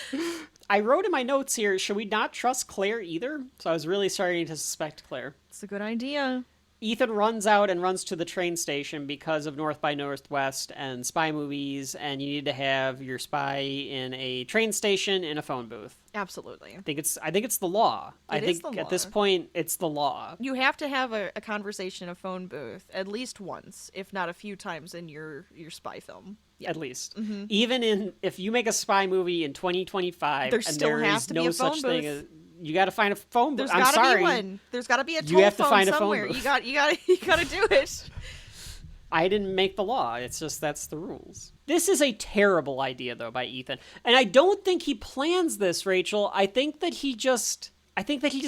I wrote in my notes here, should we not trust Claire either? So I was really starting to suspect Claire. It's a good idea. Ethan runs out and runs to the train station because of North by Northwest and spy movies, and you need to have your spy in a train station in a phone booth. Absolutely. I think it's the law. I It think is the at this law. point it's the law. You have to have a conversation in a phone booth at least once, if not a few times in your spy film. Yeah. At least. Mm-hmm. Even if you make a spy movie in 2025 There and still there has is to be no a phone such thing booth. as you got to find a phone booth. There's I'm gotta sorry. be one. There's gotta be a You have to telephone find a phone somewhere. booth. You gotta do it. I didn't make the law. It's just that's the rules. This is a terrible idea though by Ethan. And I don't think he plans this, Rachel. I think that he just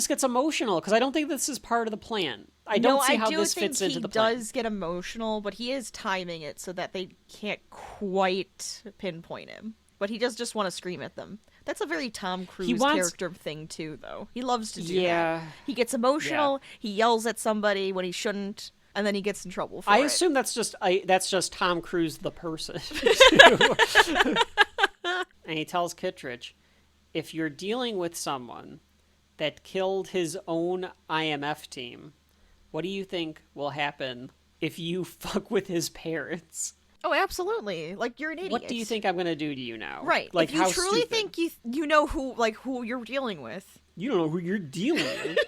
gets emotional because I don't think this is part of the plan. I don't see how this fits into the plan. He does get emotional, but he is timing it so that they can't quite pinpoint him. But he does just want to scream at them. That's a very Tom Cruise character thing too, though. He loves to do that. He gets emotional. He yells at somebody when he shouldn't, and then he gets in trouble for it. I assume that's just Tom Cruise the person. And he tells Kittredge, if you're dealing with someone that killed his own IMF team, what do you think will happen if you fuck with his parents? Oh, absolutely. Like, you're an idiot. What do you think I'm going to do to you now? Right. Like, if you how truly stupid? think you know who you're dealing with. You don't know who you're dealing with.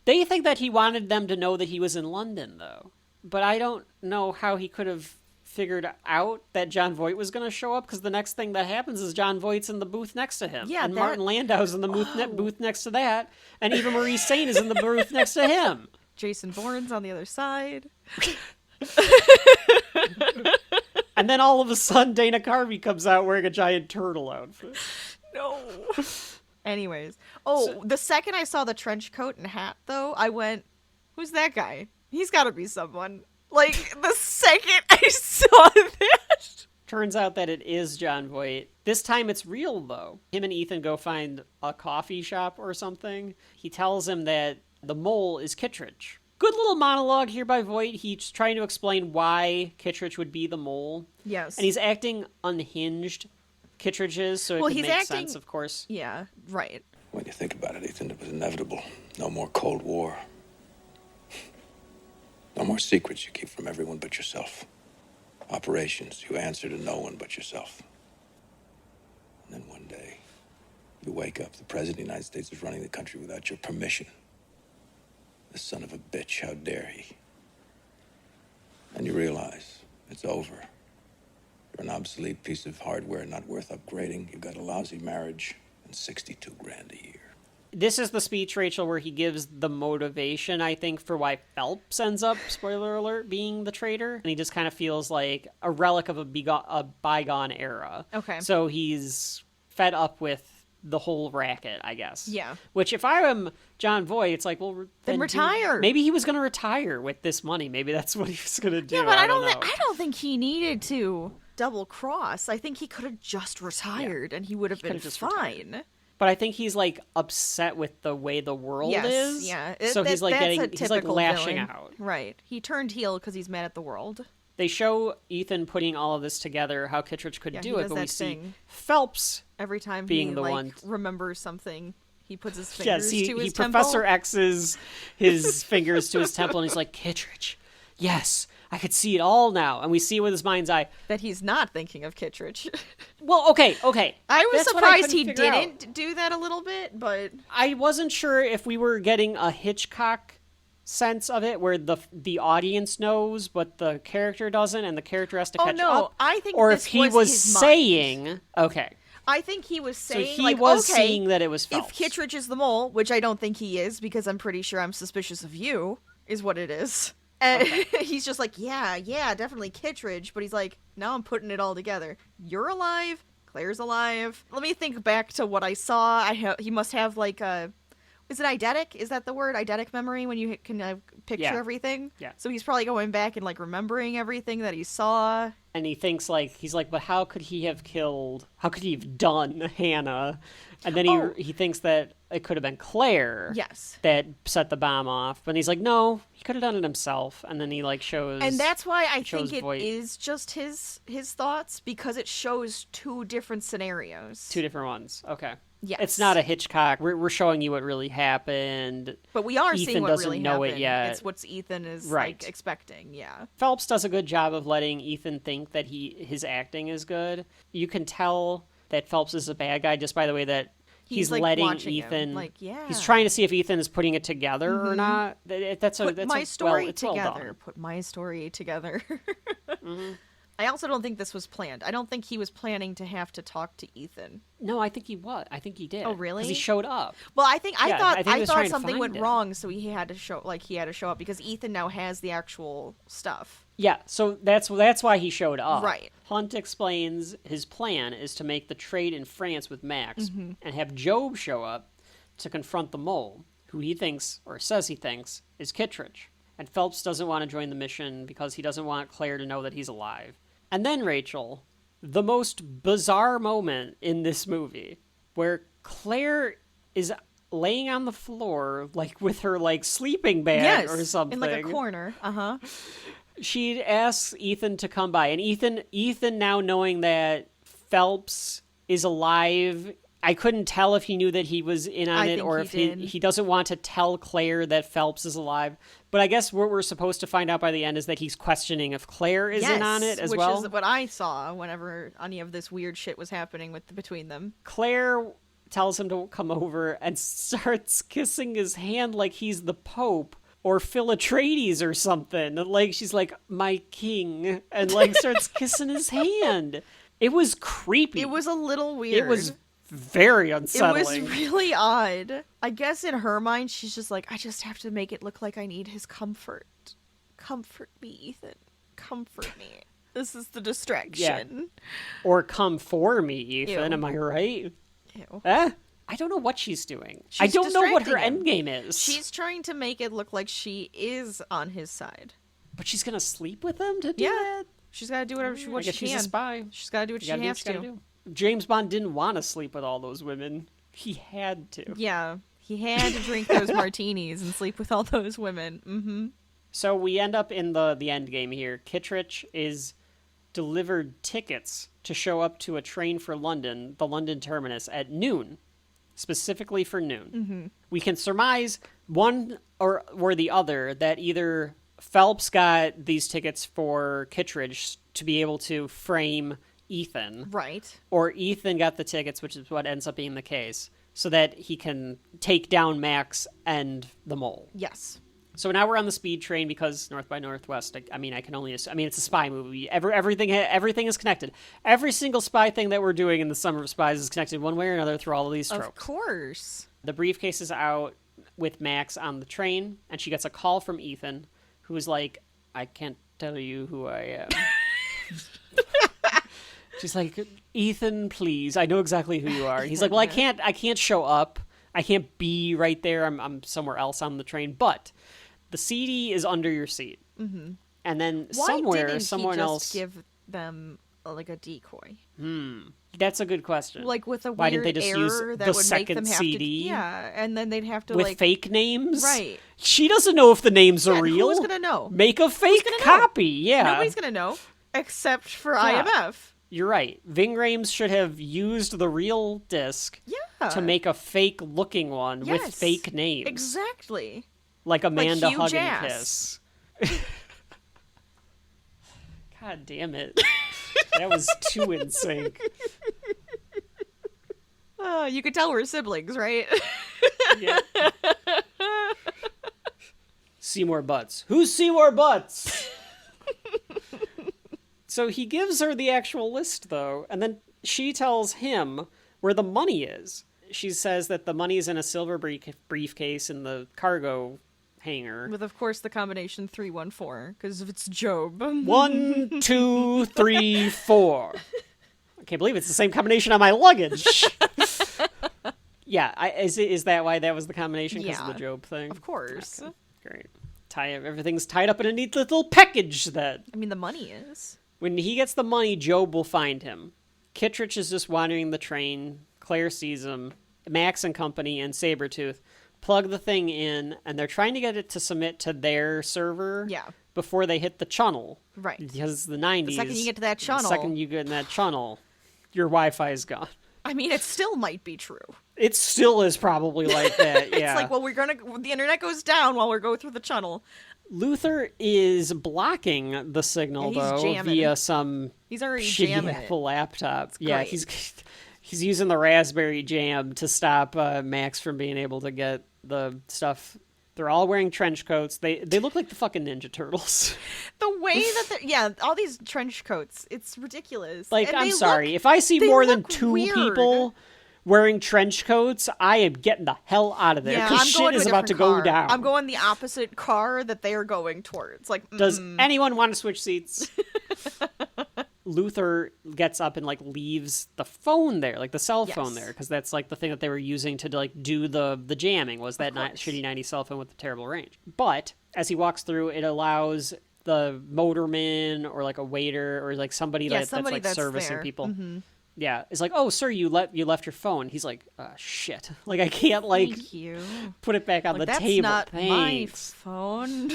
They think that he wanted them to know that he was in London, though. But I don't know how he could have figured out that John Voight was going to show up, because the next thing that happens is John Voight's in the booth next to him. Yeah, and Martin Landau's in the booth next to that. And Eva Marie Saint is in the booth next to him. Jason Bourne's on the other side. And then all of a sudden Dana Carvey comes out wearing a giant turtle outfit. No. Anyways. Oh, the second I saw the trench coat and hat, though, I went, who's that guy? He's got to be someone. Like, the second I saw that. Turns out that it is John Voight. This time it's real, though. Him and Ethan go find a coffee shop or something. He tells him that the mole is Kittredge. Good little monologue here by Voight. He's trying to explain why Kittredge would be the mole. Yes. And he's acting unhinged, Kittredge is, so it could make sense, of course. Yeah, right. When you think about it, Ethan, it was inevitable. No more Cold War. No more secrets you keep from everyone but yourself. Operations you answer to no one but yourself. And then one day, you wake up, the President of the United States is running the country without your permission. The son of a bitch, how dare he? And you realize it's over. You're an obsolete piece of hardware not worth upgrading. You've got a lousy marriage and 62 grand a year. This is the speech, Rachel, where he gives the motivation, I think, for why Phelps ends up, spoiler alert, being the traitor. And he just kind of feels like a relic of a bygone era. Okay. So he's fed up with the whole racket, I guess. Yeah. Which, if I am John Voight, it's like, well, Then retire. Maybe he was going to retire with this money. Maybe that's what he was going to do. Yeah, but I don't know. I don't think he needed to double cross. I think he could have just retired and he would have been just fine. But I think he's like upset with the way the world Yes, is. yeah. So he's like that's a he's like typical lashing villain. out. Right. He turned heel because he's mad at the world. They show Ethan putting all of this together, how Kittredge could Yeah, do he it, does but we that see thing. Phelps. Every time Being he the like one- remembers something, he puts his Yes, fingers to he his temple. Professor X's his fingers to his temple, and he's like, Kittredge, yes, I could see it all now. And we see with his mind's eye. That he's not thinking of Kittredge. Well, okay. I was That's what surprised couldn't he figure out. didn't do that a little bit, but I wasn't sure if we were getting a Hitchcock sense of it, where the audience knows, but the character doesn't, and the character has to catch up. I think or this if he was was his mind. saying, okay. I think he was So saying, he like, was okay, seeing that it was if Phelps. Kittredge is the mole, which I don't think he is, because I'm pretty sure I'm suspicious of you, is what it is. And he's just like, yeah, definitely Kittredge, but he's like, now I'm putting it all together. You're alive, Claire's alive. Let me think back to what I saw. He must have like a, is it eidetic? Is that the word? Eidetic memory, when you can picture Yeah. everything? Yeah. So he's probably going back and like remembering everything that he saw. And he thinks he's like, but how could he have done Hannah? And then he thinks that it could have been Claire. Yes. That set the bomb off. But he's like, no, he could have done it himself. And then he like shows. And that's why I shows think it Voight is just his thoughts, because it shows two different scenarios. two different ones. Okay. Yes. It's not a Hitchcock. We're showing you what really happened. But we are Ethan seeing what doesn't really know it happened. yet. It's what Ethan is Right. like expecting. Yeah. Phelps does a good job of letting Ethan think that his acting is good. You can tell that Phelps is a bad guy just by the way that he's like, letting watching him, Ethan. like, yeah. He's trying to see if Ethan is putting it together or not. That's Put my story it's well together. done. Put my story together. Mm-hmm. I also don't think this was planned. I don't think he was planning to have to talk to Ethan. No, I think he was. I think he did. Oh, really? Because he showed up. Well, I think Yeah, I think he was thought trying to something find went him. wrong, so he had to show up because Ethan now has the actual stuff. Yeah, so that's why he showed up. Right. Hunt explains his plan is to make the trade in France with Max Mm-hmm. and have Job show up to confront the mole, who he thinks, or says he thinks, is Kittredge. And Phelps doesn't want to join the mission because he doesn't want Claire to know that he's alive. And then, Rachel, the most bizarre moment in this movie, where Claire is laying on the floor, like with her like sleeping bag or something. in like a corner. Uh-huh. She asks Ethan to come by, and Ethan now knowing that Phelps is alive, I couldn't tell if he knew that he was in on I it think or he if did. he doesn't want to tell Claire that Phelps is alive. But I guess what we're supposed to find out by the end is that he's questioning if Claire is in on it as which well. is what I saw whenever any of this weird shit was happening between them. Claire tells him to come over and starts kissing his hand like he's the Pope or Philotraides or something. Like she's like, my king, and like starts kissing his hand. It was creepy. It was a little weird. It was very It unsettling. was really odd. I guess in her mind, she's just like, I just have to make it look like I need his comfort. Comfort me, Ethan. Comfort me. This is the distraction. Or come for me, Ethan. Ew. Am I right? Ew. I don't know what she's doing. She's I don't know what her distracting end game is. She's trying to make it look like she is on his side. But she's gonna sleep with him to do Yeah. that? She's got to do whatever I she guess can. she's a spy. She's got to do what You she gotta do has what you to. gotta do. James Bond didn't want to sleep with all those women. He had to. Yeah. He had to drink those martinis and sleep with all those women. Mm-hmm. So we end up in the end game here. Kittredge is delivered tickets to show up to a train for London, the London terminus, at noon. Specifically for noon. Mm-hmm. We can surmise one or the other that either Phelps got these tickets for Kittredge to be able to frame Ethan. Right. Or Ethan got the tickets, which is what ends up being the case, so that he can take down Max and the mole. Yes. So now we're on the speed train because North by Northwest. I mean, I can only assume. I mean, it's a spy movie. Everything is connected. Every single spy thing that we're doing in the Summer of Spies is connected one way or another through all of these tropes. Of course. The briefcase is out with Max on the train, and she gets a call from Ethan, who is like, "I can't tell you who I am." She's like, "Ethan, please. I know exactly who you are." And he's like, "Well, I can't show up. I can't be right there. I'm somewhere else on the train, but the CD is under your seat." Mm-hmm. And then someone else give them like a decoy. That's a good question. Like with a Why weird didn't they just use error that the would second make them have CD? to, yeah, and then they'd have to with like fake names? Right. She doesn't know if the names are real. Who's gonna know? Make a fake copy. Yeah. Nobody's gonna know except for Yeah. IMF. You're right. Ving Rhames should have used the real disc to make a fake-looking one with fake names. Exactly. Like Amanda Hugh Hug Jass. and Kiss. God damn it. That was too in sync. You could tell we're siblings, right? Yeah. Seymour Butts. Who's Seymour Butts? So he gives her the actual list, though, and then she tells him where the money is. She says that the money is in a silver briefcase in the cargo hangar. With, of course, the combination 314, because it's Job. 1, 2, 3, 4. I can't believe it's the same combination on my luggage. Yeah, is that why that was the combination? Because of the Job thing? Of course. Okay, great. Everything's tied up in a neat little package then. I mean, the money is. When he gets the money, Job will find him. Kittredge is just wandering the train. Claire sees him. Max and company and Sabretooth plug the thing in, and they're trying to get it to submit to their server before they hit the channel. Right. Because it's the 90s. The second you get to that channel. The second you get in that channel, your Wi-Fi is gone. I mean, it still might be true. It still is probably like that, yeah. It's like, well, the internet goes down while we're going through the channel. Luther is blocking the signal, though, via some he's already shitty jamming Apple laptop. It's Yeah, great. he's using the Raspberry Jam to stop Max from being able to get the stuff. They're all wearing trench coats. They look like the fucking Ninja Turtles. The way that all these trench coats, it's ridiculous. Like, and I'm sorry, if I see more than two weird. people wearing trench coats, I am getting the hell out of there, Yeah, because I'm shit going is to a about to different go car. down. I'm going the opposite car that they are going towards. Like, Does anyone want to switch seats? Luther gets up and like leaves the phone there, like the cell phone there, because that's like the thing that they were using to like do the jamming, was that shitty 90 cell phone with the terrible range. But as he walks through, it allows the motorman or like a waiter or like somebody that's like servicing there. people. Mm-hmm. Yeah, it's like, "Oh, sir, you left your phone." He's like, "Shit! Like I can't like Thank you. put it back on the That's table." Not Thanks. my phone.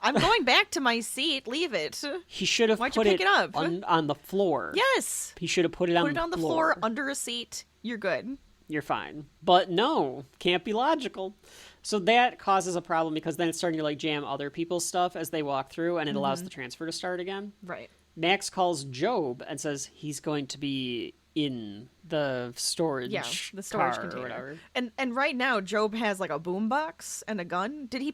I'm going back to my seat. Leave it. He should have Why'd put you pick it up? on the floor. Yes. He should have put it on the floor under a seat. You're good. You're fine. But no, can't be logical. So that causes a problem, because then it's starting to like jam other people's stuff as they walk through, and it allows the transfer to start again. Right. Max calls Job and says he's going to be in the storage the storage car container. or whatever. And right now Job has like a boombox and a gun. Did he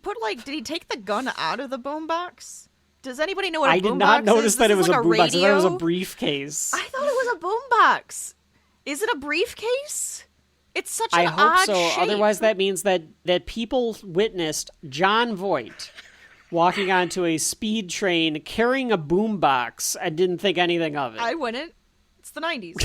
take the gun out of the boombox? Does anybody know what a boombox is? I did not notice that it was a boombox. I thought it was a radio? briefcase. I thought it was a boombox. Is it a briefcase? It's such an I odd hope so. shape. Otherwise, that means that people witnessed John Voight walking onto a speed train carrying a boombox and didn't think anything of it. I wouldn't. It's the 90s.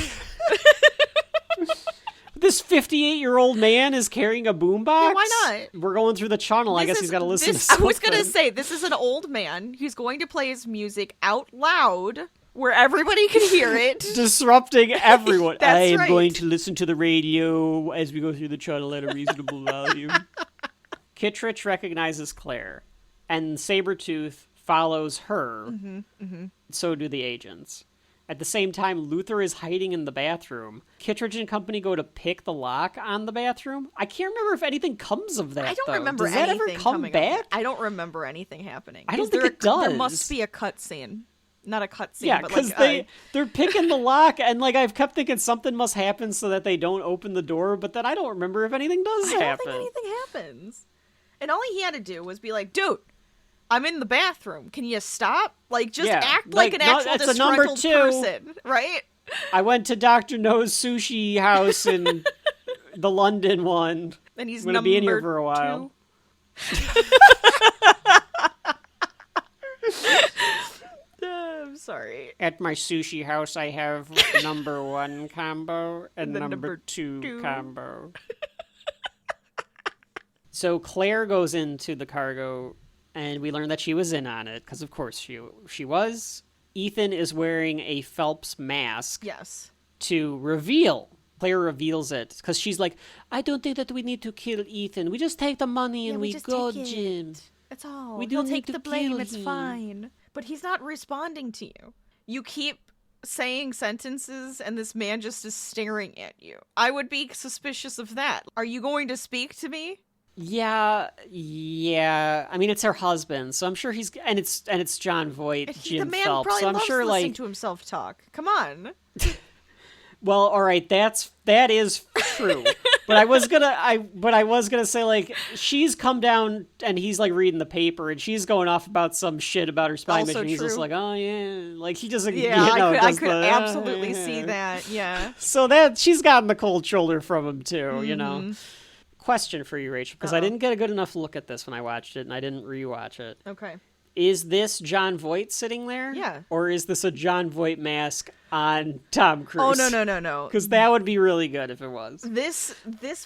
This 58-year-old man is carrying a boombox? Yeah, why not? We're going through the channel. I guess he's got to listen to I something. was going to say, this is an old man who's going to play his music out loud where everybody can hear it. Disrupting everyone. That's I am right. going to listen to the radio as we go through the channel at a reasonable volume. Kittredge recognizes Claire, and Sabretooth follows her. So do the agents. At the same time, Luther is hiding in the bathroom. Kittredge and company go to pick the lock on the bathroom. I can't remember if anything comes of that, I don't though. remember Does that anything ever come coming back? up. I don't remember anything happening. I don't Is think there it does. There must be a cutscene. not a cutscene, Yeah, but because like they're picking the lock, and like I've kept thinking something must happen so that they don't open the door, but then I don't remember if anything does happen. I don't think anything happens. And all he had to do was be like, dude, I'm in the bathroom. Can you stop? Like, just act like an actual it's a number disgruntled 2. person, right? I went to Dr. No's sushi house in the London one. And he's I'm gonna be in here for a while. 2. I'm sorry. At my sushi house, I have number 1 combo and The number number 2 2. combo. So Claire goes into the cargo, and we learn that she was in on it, because of course she was. Ethan is wearing a Phelps mask Yes. to reveal. Claire reveals it, because she's like, I don't think that we need to kill Ethan. We just take the money and we just go, take it. Jim. It's all. We He'll don't take need the to blame. kill It's him. fine. But he's not responding to you. You keep saying sentences, and this man just is staring at you. I would be suspicious of that. Are you going to speak to me? Yeah. I mean, it's her husband, so I'm sure he's and it's John Voight, Jim the man Phelps. probably So I'm loves sure, listening like, to himself talk. Come on. well, all right, that is true. But I was gonna say, like, she's come down and he's like reading the paper and she's going off about some shit about her spy Also mission. He's just true. like, oh yeah, like he doesn't. Yeah, I could does absolutely see that. Yeah. So that she's gotten the cold shoulder from him too, you know. Mm-hmm. Question for you, Rachel, because I didn't get a good enough look at this when I watched it, and I didn't rewatch it. Okay. Is this John Voight sitting there? Yeah. Or is this a John Voight mask on Tom Cruise? Oh no. Because that would be really good if it was. This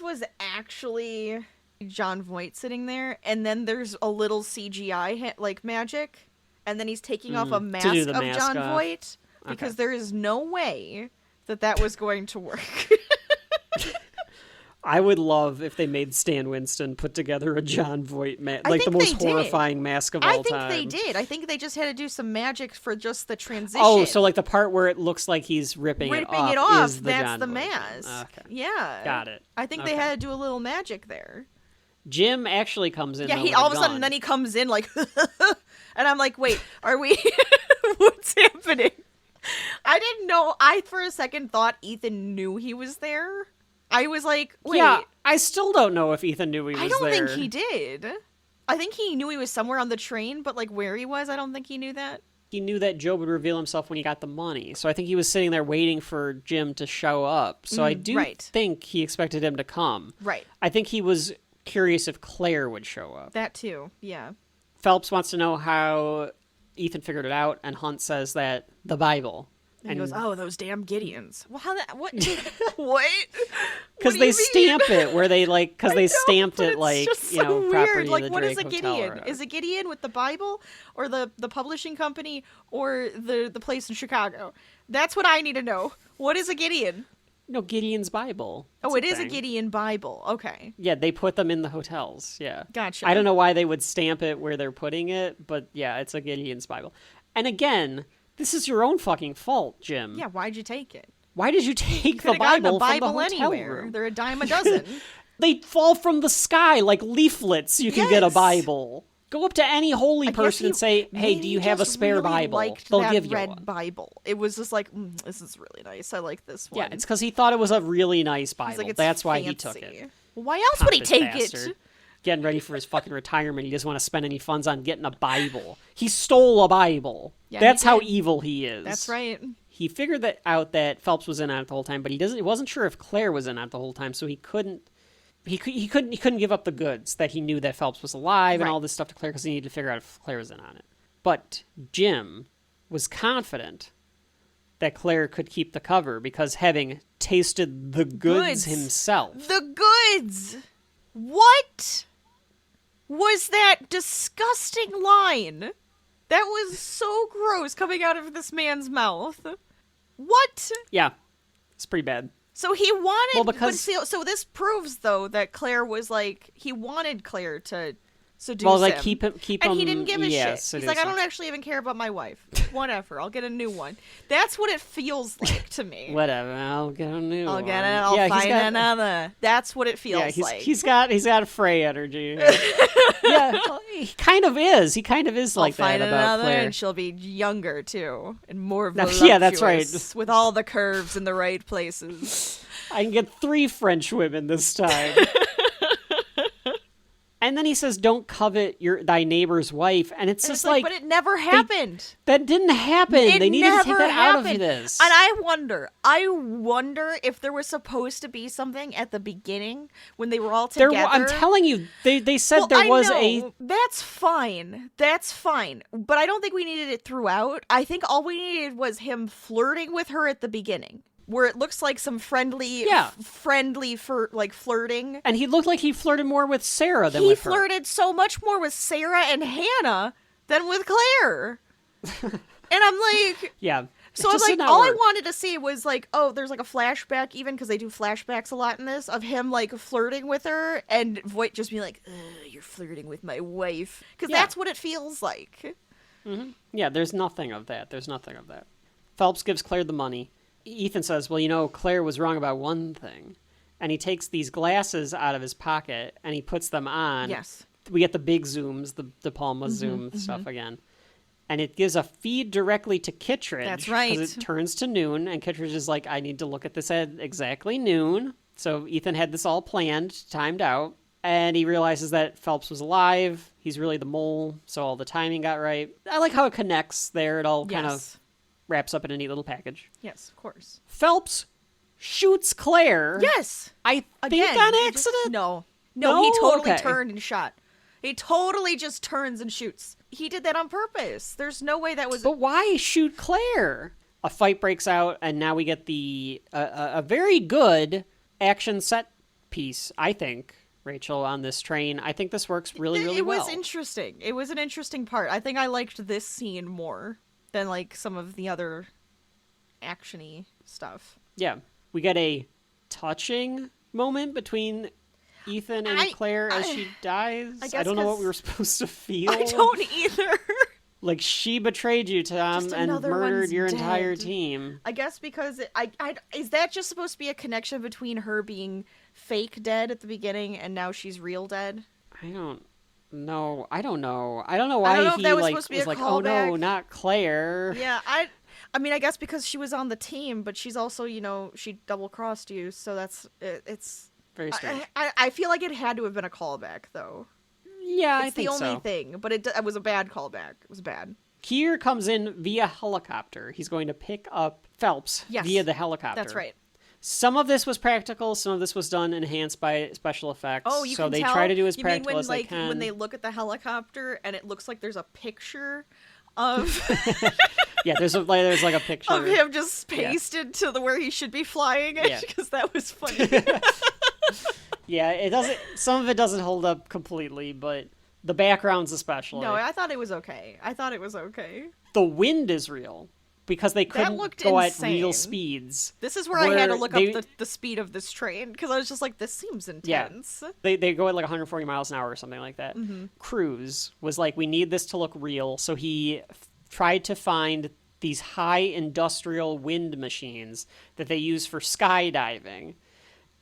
was actually John Voight sitting there, and then there's a little CGI like magic, and then he's taking off a mask do the of mask John off. Voight because Okay. there is no way that was going to work. I would love if they made Stan Winston put together a John Voight mask, like the think most they did. horrifying mask of I all think time. they did. I think they just had to do some magic for just the transition. Oh, so like the part where it looks like he's ripping it off is the that's John the Voight mask. one. Okay. Yeah. Got it. I think they Okay. had to do a little magic there. Jim actually comes in. Yeah, though, he with all of a a sudden gun. then he comes in like and I'm like, wait, are we what's happening? I didn't know. I for a second thought Ethan knew he was there. I was like, wait. Yeah, I still don't know if Ethan knew he was I don't there. think he did. I think he knew he was somewhere on the train, but like where he was, I don't think he knew that. He knew that Joe would reveal himself when he got the money. So I think he was sitting there waiting for Jim to show up. So I do right. think he expected him to come. Right. I think he was curious if Claire would show up. That too. Yeah. Phelps wants to know how Ethan figured it out, and Hunt says that the Bible. And he goes, "Oh, those damn Gideons." Well, how that? What? What? Because What do they you mean? stamp it where they like, because I they know, stamped but it it's like, just you know, so property weird. of Like, the what Drake is a Hotel or Gideon? whatever. Is it Gideon with the Bible, or the publishing company, or the place in Chicago? That's what I need to know. What is a Gideon? No, Gideon's Bible. Oh, It's it is a thing. Gideon Bible. Okay, Yeah, they put them in the hotels. Yeah. gotcha. I don't know why they would stamp it where they're putting it, but yeah, it's a Gideon's Bible. And again, this is your own fucking fault, Jim. Yeah, why'd you take it? Why did you take the Could have gotten Bible, a Bible from the hotel anywhere. room? They're a dime a dozen. They fall from the sky like leaflets. You can get a Yes. Bible. Go up to any holy I guess person he and say, "Hey, maybe do you have a just spare really Bible?" liked They'll that give you red one. Bible. It was just like, this is really nice. I like this one. Yeah, it's because he thought it was a really nice He's Bible. like, "It's That's why fancy." he took it. Well, why else would he Pompous take bastard. it? Getting ready for his fucking retirement. He doesn't want to spend any funds on getting a Bible. He stole a Bible. Yeah, That's he how did. evil he is. That's right. He figured that out that Phelps was in on it the whole time, but he wasn't sure if Claire was in on it the whole time, so he couldn't give up the goods that he knew that Phelps was alive and Right. all this stuff to Claire because he needed to figure out if Claire was in on it. But Jim was confident that Claire could keep the cover because having tasted the goods himself. The goods. What was that disgusting line? That was so gross coming out of this man's mouth. What? Yeah, it's pretty bad. So he wanted. Well, because- so this proves though that Claire was like he wanted Claire to seduce Well, like him. keep and him. he didn't give a shit. He's seduce like, I him. don't actually even care about my wife. Whatever, I'll get a new one. That's what it feels like to me. Whatever, I'll get a new I'll one. get it. I'll Yeah, find another. That's what it feels Yeah, like. he's got Frey energy. Yeah, well, he kind of is. He kind of is like I'll that find about another, Claire. and she'll be younger too, and more No, voluptuous. yeah, that's right. With all the curves in the right places. I can get 3 French women this time. And then he says, "Don't covet thy neighbor's wife," and it's And just it's like, like but it never happened. that didn't happen. It They needed to take never that out happened. of this. And I wonder if there was supposed to be something at the beginning when they were all together. I'm telling you, they said Well, there I was know. That's fine. That's fine. But I don't think we needed it throughout. I think all we needed was him flirting with her at the beginning, where it looks like some friendly, flirting. And he looked like he flirted more with Sarah than He with her. flirted so much more with Sarah and Hannah than with Claire. And I'm like, Yeah. so It I'm just did like, not all I work. wanted to see was like, oh, there's like a flashback, even because they do flashbacks a lot in this, of him like flirting with her, and Voight just being like, "You're flirting with my wife," because Yeah. that's what it feels like. Yeah, there's nothing of that. Phelps gives Claire the money. Ethan says, well, Claire was wrong about one thing. And he takes these glasses out of his pocket and he puts them on. Yes. We get the big zooms, the De Palma zoom stuff again. And it gives a feed directly to Kittredge. That's right. Because it turns to noon, and Kittredge is like, I need to look at this at exactly noon. So Ethan had this all planned, timed out. And he realizes that Phelps was alive. He's really the mole, so all the timing got right. I like how it connects there. It all kind of wraps up in a neat little package. Yes, of course. Phelps shoots Claire. Yes. I think Again, on he accident. just- No, No? he totally Okay. turned and shot. He totally just turns and shoots. He did that on purpose. There's no way that was. But why shoot Claire? A fight breaks out, and now we get the a very good action set piece, I think, Rachel, on this train. I think this works really well. It was interesting. It was an interesting part. I think I liked this scene more than like some of the other actiony stuff. Yeah. We get a touching moment between Ethan and Claire as she dies. I I guess don't know what 'cause we were supposed to feel. I don't either. Like, she betrayed you, Tom, Just and another murdered one's your entire dead. team. I guess because is that just supposed to be a connection between her being fake dead at the beginning and now she's real dead? I don't know. I don't know why I don't know if he that was like supposed to be was a like, oh no, callback. not Claire. Yeah, I mean, I guess because she was on the team, but she's also, she double-crossed you, so it's Very strange. I feel like it had to have been a callback, though. Yeah, I It's think the only so. thing, but it was a bad callback. It was bad. Kier comes in via helicopter. He's going to pick up Phelps Yes, via the helicopter. That's right. Some of this was practical. Some of this was done enhanced by special effects. Oh, you so can they tell? try to do as You practical mean when, as they can. when they look at the helicopter and it looks like there's a picture of Yeah, there's like a picture of him just pasted to where he should be flying it, Yeah. because that was funny. Yeah, it doesn't. Some of it doesn't hold up completely, but the backgrounds especially. No, I thought it was okay. The wind is real because they couldn't looked go insane. at real speeds. This is where I had to Where look they- up the speed of this train, because I was just like, this seems intense. They go at like 140 miles an hour or something like that. Mm-hmm. Cruz was like, we need this to look real, so he tried to find these high industrial wind machines that they use for skydiving.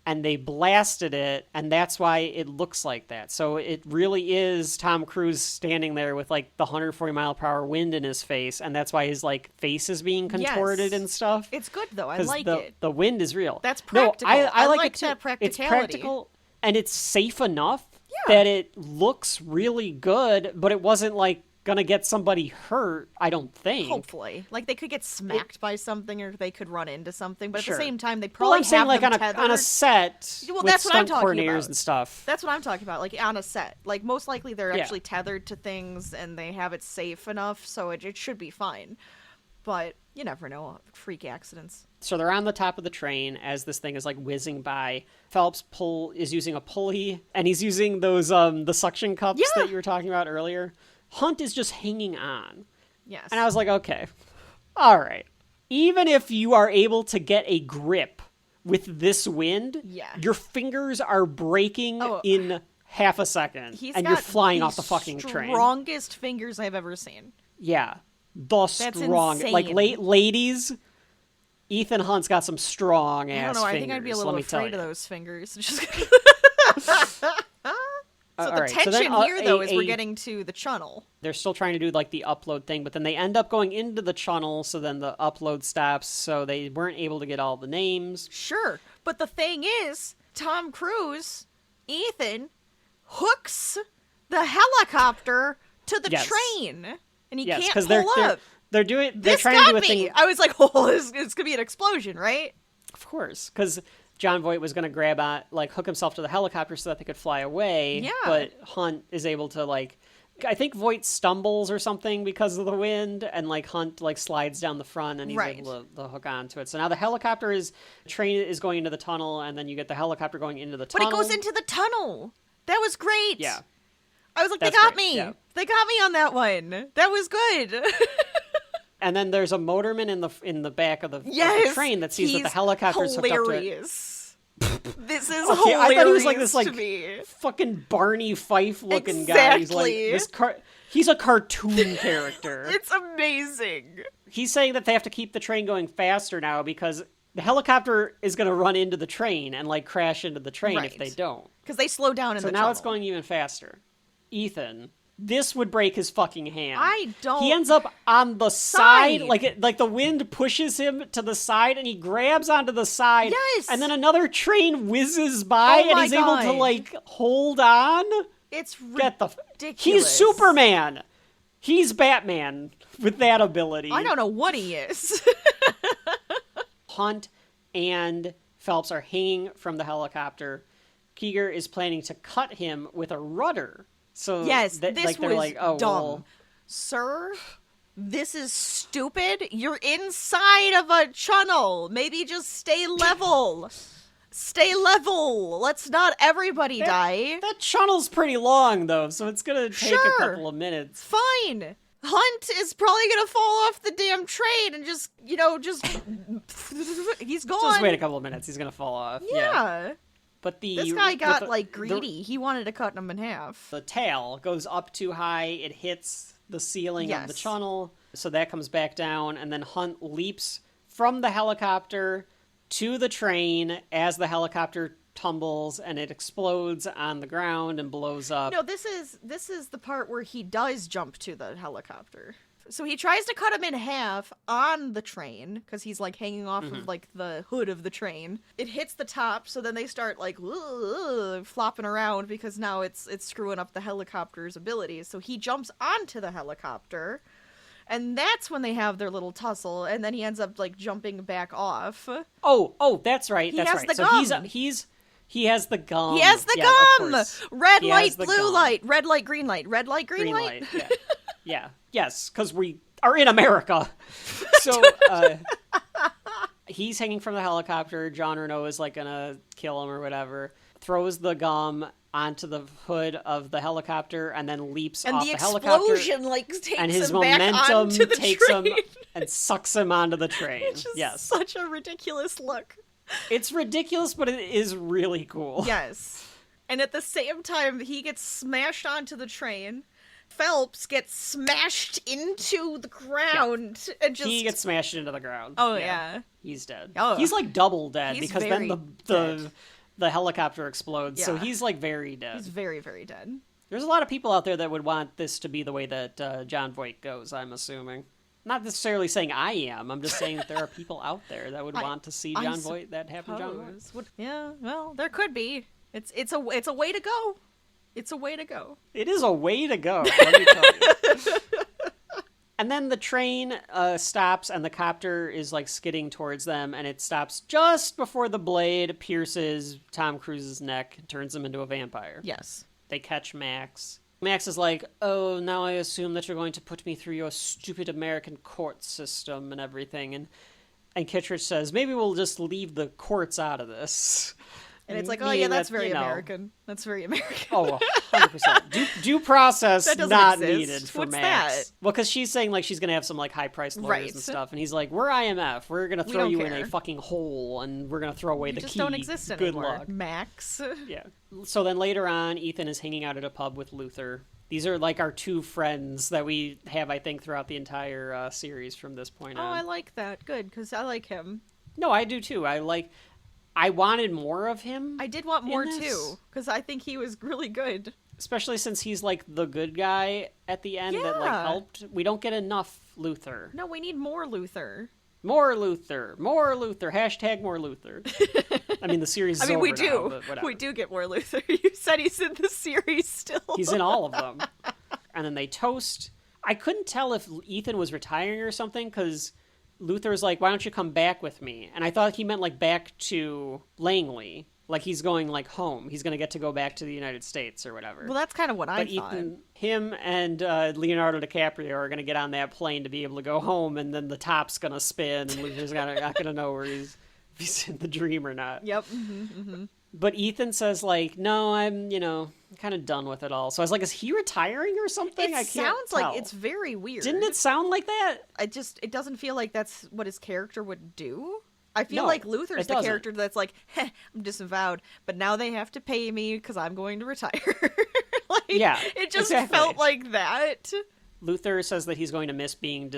And they blasted it, and that's why it looks like that. So it really is Tom Cruise standing there with like the 140 mile per hour wind in his face, and that's why his like face is being contorted Yes. and stuff. It's good, though. I 'Cause like the, it. The wind is real. That's No, practical. I I like like it too. that It's practicality. practical, and it's safe enough that it looks really good, but it wasn't like gonna get somebody hurt, I don't think. Hopefully. Like, they could get smacked by something, or they could run into something, but at Sure. the same time, they Well, probably I'm saying have like them on tethered. a set Well, with that's what I'm stunt talking coordinators about. and stuff. That's what I'm talking about, like, on a set. Like, most likely they're Yeah. actually tethered to things, and they have it safe enough, so it should be fine. But you never know. Freak accidents. So they're on the top of the train as this thing is like whizzing by. Phelps is using a pulley, and he's using those the suction cups Yeah. that you were talking about earlier. Hunt is just hanging on. Yes. And I was like, okay, all right. Even if you are able to get a grip with this wind, Yeah. your fingers are breaking Oh. in half a second, He's and got you're flying the off the fucking train. strongest fingers I've ever seen. Yeah. The That's strong. Like, insane. ladies, Ethan Hunt's got some strong ass I don't know. fingers. I think I'd be a little afraid of those fingers. Just So the Alright, so tension then, here, though, is we're getting to the channel. They're still trying to do, like, the upload thing, but then they end up going into the channel, so then the upload stops, so they weren't able to get all the names. Sure. But the thing is, Tom Cruise, Ethan, hooks the helicopter to the Yes. train. And he Yes, can't because pull up. they're This trying to do got a me. thing. I was like, oh, it's gonna be an explosion, right? Of course, because John Voight was going to grab on, like, hook himself to the helicopter so that they could fly away. Yeah. But Hunt is able to, like, I think Voight stumbles or something because of the wind, and, like, Hunt, like, slides down the front, and he's Right. able to hook onto it. So now the train is going into the tunnel, and then you get the helicopter going into the But tunnel. he goes into the tunnel. That was great. Yeah. I was like, That's they got great, me. yeah. They got me on that one. That was good. And then there's a motorman in the back of the train that sees that the he's helicopter's hooked up to it. hilarious. This is Okay, hilarious I thought he was like this, like, to me. fucking Barney Fife looking guy. He's like Exactly. he's a cartoon character. It's amazing. He's saying that they have to keep the train going faster now because the helicopter is going to run into the train and, like, crash into the train if Right. they don't. Because they slow down in So the now tunnel. it's going even faster. Ethan, this would break his fucking hand. I don't- He ends up on the side, Side. like the wind pushes him to the side, and he grabs onto the side. Yes. And then another train whizzes by, Oh and my he's able to, God. like, hold on. It's Get the. ridiculous. He's Superman. He's Batman with that ability. I don't know what he is. Hunt and Phelps are hanging from the helicopter. Keeger is planning to cut him with a rudder. So Yes, that, this like, they're was like, oh, dumb. well, Sir, this is stupid. You're inside of a tunnel. Maybe just stay level. Stay level. Let's not everybody die. that channel's pretty long though, so it's gonna take Sure. a couple of minutes. Fine. Hunt is probably gonna fall off the damn train and just he's gone. Just wait a couple of minutes; he's gonna fall off. Yeah. But This guy got the- like greedy. He wanted to cut him in half. The tail goes up too high; it hits the ceiling of the Yes. tunnel, so that comes back down, and then Hunt leaps from the helicopter to the train as the helicopter tumbles and it explodes on the ground and blows up. No, this is the part where he does jump to the helicopter. So he tries to cut him in half on the train because he's like hanging off of like the hood of the train. It hits the top, so then they start like flopping around because now it's screwing up the helicopter's abilities. So he jumps onto the helicopter, and that's when they have their little tussle. And then he ends up like jumping back off. Oh, that's right. He That's has right. the So gum. he has the gum. He has the Yeah, of gum. course. Red He light, has the blue gum. light, red light, green light, red light, green light. Yeah. Yeah. Yes, because we are in America. So he's hanging from the helicopter. John Renault is like gonna kill him or whatever. Throws the gum onto the hood of the helicopter and then leaps And off the the helicopter. explosion like takes And his him back momentum onto the takes train. him and sucks him onto the train. Which is Yes. such a ridiculous look. It's ridiculous, but it is really cool. Yes. And at the same time, he gets smashed onto the train. Phelps gets smashed into the ground and just. He gets smashed into the ground. Oh, yeah. He's dead. Oh. He's like double dead He's because then very the helicopter explodes. So Yeah. he's like very dead. He's very, very dead. There's a lot of people out there that would want this to be the way that John Voight goes, I'm assuming. Not necessarily saying I am. I'm just saying that there are people out there that would want to see I John Voight that happen to John Voight. suppose. Yeah, well, there could be. It's a way to go. It's a way to go. It is a way to go, let me tell you. And then the train stops and the copter is like skidding towards them, and it stops just before the blade pierces Tom Cruise's neck and turns him into a vampire. Yes. They catch Max. Max is like, oh, now I assume that you're going to put me through your stupid American court system and everything. And Kittredge says, maybe we'll just leave the courts out of this. And it's like, oh Meaning yeah, that's that, very you know, American. That's very American. Oh, 100%. Due process That doesn't not exist. needed for What's Max. that? Well, because she's saying like she's gonna have some like high-priced lawyers Right. and stuff, and he's like, "We're IMF. We're gonna throw don't you in care. a fucking hole, and we're gonna throw away You the just key. don't exist Good anymore, luck." Max. Yeah. So then later on, Ethan is hanging out at a pub with Luther. These are like our two friends that we have, I think, throughout the entire series from this point Oh, on. I like that. Good, because I like him. No, I do too. I wanted more of him. I did want more in this. too, because I think he was really good. Especially since he's like the good guy at the end that like Yeah. helped. We don't get enough Luther. No, we need more Luther. More Luther. More Luther. Hashtag more Luther. I mean, the series is I mean, over we now, do. but whatever. We do get more Luther. You said he's in the series still. He's in all of them. And then they toast. I couldn't tell if Ethan was retiring or something, because Luther's like, why don't you come back with me? And I thought he meant like back to Langley. Like he's going like home. He's going to get to go back to the United States or whatever. Well, that's kind of what I But thought. him and Leonardo DiCaprio are going to get on that plane to be able to go home, and then the top's going to spin, and Luther's not going to know if he's in the dream or not. Yep. But Ethan says, like, no, I'm kind of done with it all. So I was like, is he retiring or something? It I can't sounds tell. like it's very weird. Didn't it sound like that? It doesn't feel like that's what his character would do. I feel No, like Luther's it the doesn't. character that's like, heh, I'm disavowed, but now they have to pay me because I'm going to retire. Like, Yeah, it just exactly. felt like that. Luther says that he's going to miss being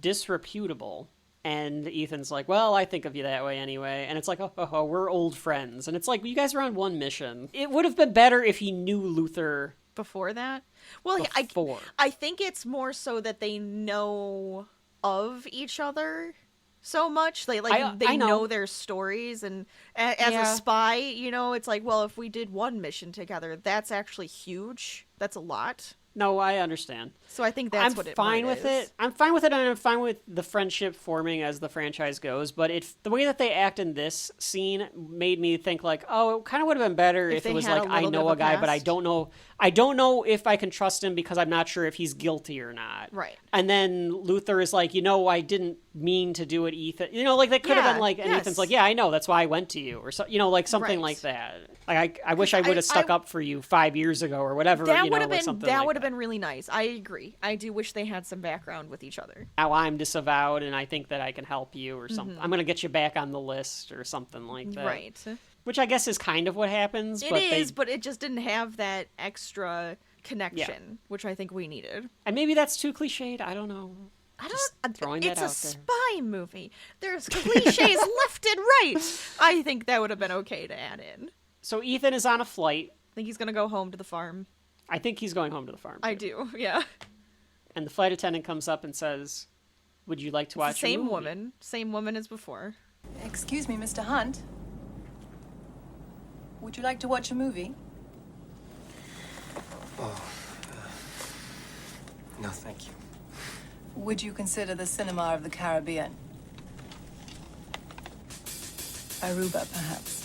disreputable. And Ethan's like, well, I think of you that way anyway. And it's like, oh, we're old friends. And it's like, you guys are on one mission. It would have been better if he knew Luther Before that, well, before. I think it's more so that they know of each other so much. They I know. know their stories, and as Yeah. a spy, it's like, well, if we did one mission together, that's actually huge. That's a lot. No, I understand. So I think that's I'm what it fine what with is. it. I'm fine with it, and I'm fine with the friendship forming as the franchise goes. But the way that they act in this scene made me think like, oh, it kind of would have been better if they it was had like, a I little bit know of a a guy, but I past. don't know. I don't know if I can trust him because I'm not sure if he's guilty or not. Right. And then Luther is like, I didn't mean to do it, Ethan. Like they could have Yeah, been like, and yes. Ethan's like, yeah, I know, that's why I went to you, or so, like something Right. like that. Like I wish I would have stuck up for you 5 years ago or whatever. That would would have been something that like would have been really nice. I agree. I do wish they had some background with each other. Now I'm disavowed and I think that I can help you or something. I'm going to get you back on the list or something like that. Right. Which I guess is kind of what happens. It but is, but it just didn't have that extra connection, which I think we needed. And maybe that's too cliched. I don't know. I Just don't. throwing It's that a out there. spy movie. There's cliches left and right. I think that would have been okay to add in. So Ethan is on a flight. I think he's gonna go home to the farm. I think he's going home to the farm. I do. Yeah. And the flight attendant comes up and says, would you like to watch a Same movie? woman. Same woman as before. Excuse me, Mr. Hunt. Would you like to watch a movie? No, thank you. Would you consider the cinema of the Caribbean? Aruba, perhaps.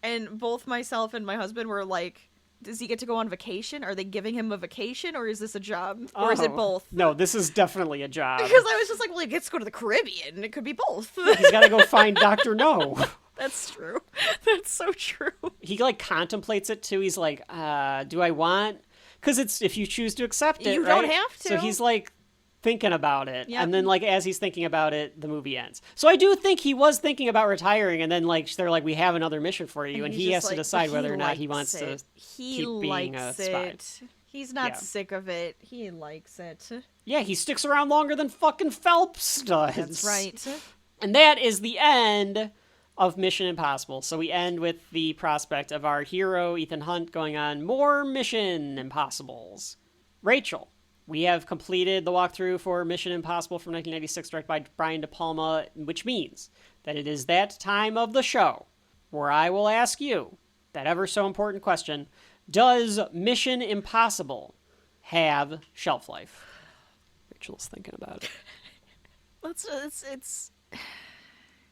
And both myself and my husband were like, does he get to go on vacation? Are they giving him a vacation, or is this a job? Or is it Oh. both? No, this is definitely a job. Because I was just like, well, he gets to go to the Caribbean. It could be both. He's got to go find Dr. No. That's true. That's so true. He like contemplates it too. He's like, do I want? Because it's if you choose to accept it, You don't right? have So to. he's like thinking about it, Yep. and then like as he's thinking about it, the movie ends. So I do think he was thinking about retiring, and then like they're like, we have another mission for you, and he's he has just to like, decide he whether or not he likes wants it. to He keep being a likes spy. it. He's not Yeah. sick of it. He likes it. Yeah, he sticks around longer than fucking Phelps does. That's right. And that is the end of Mission Impossible. So we end with the prospect of our hero, Ethan Hunt, going on more Mission Impossibles. Rachel, we have completed the walkthrough for Mission Impossible from 1996, directed by Brian De Palma, which means that it is that time of the show where I will ask you that ever so important question: does Mission Impossible have shelf life? Rachel's thinking about it. It's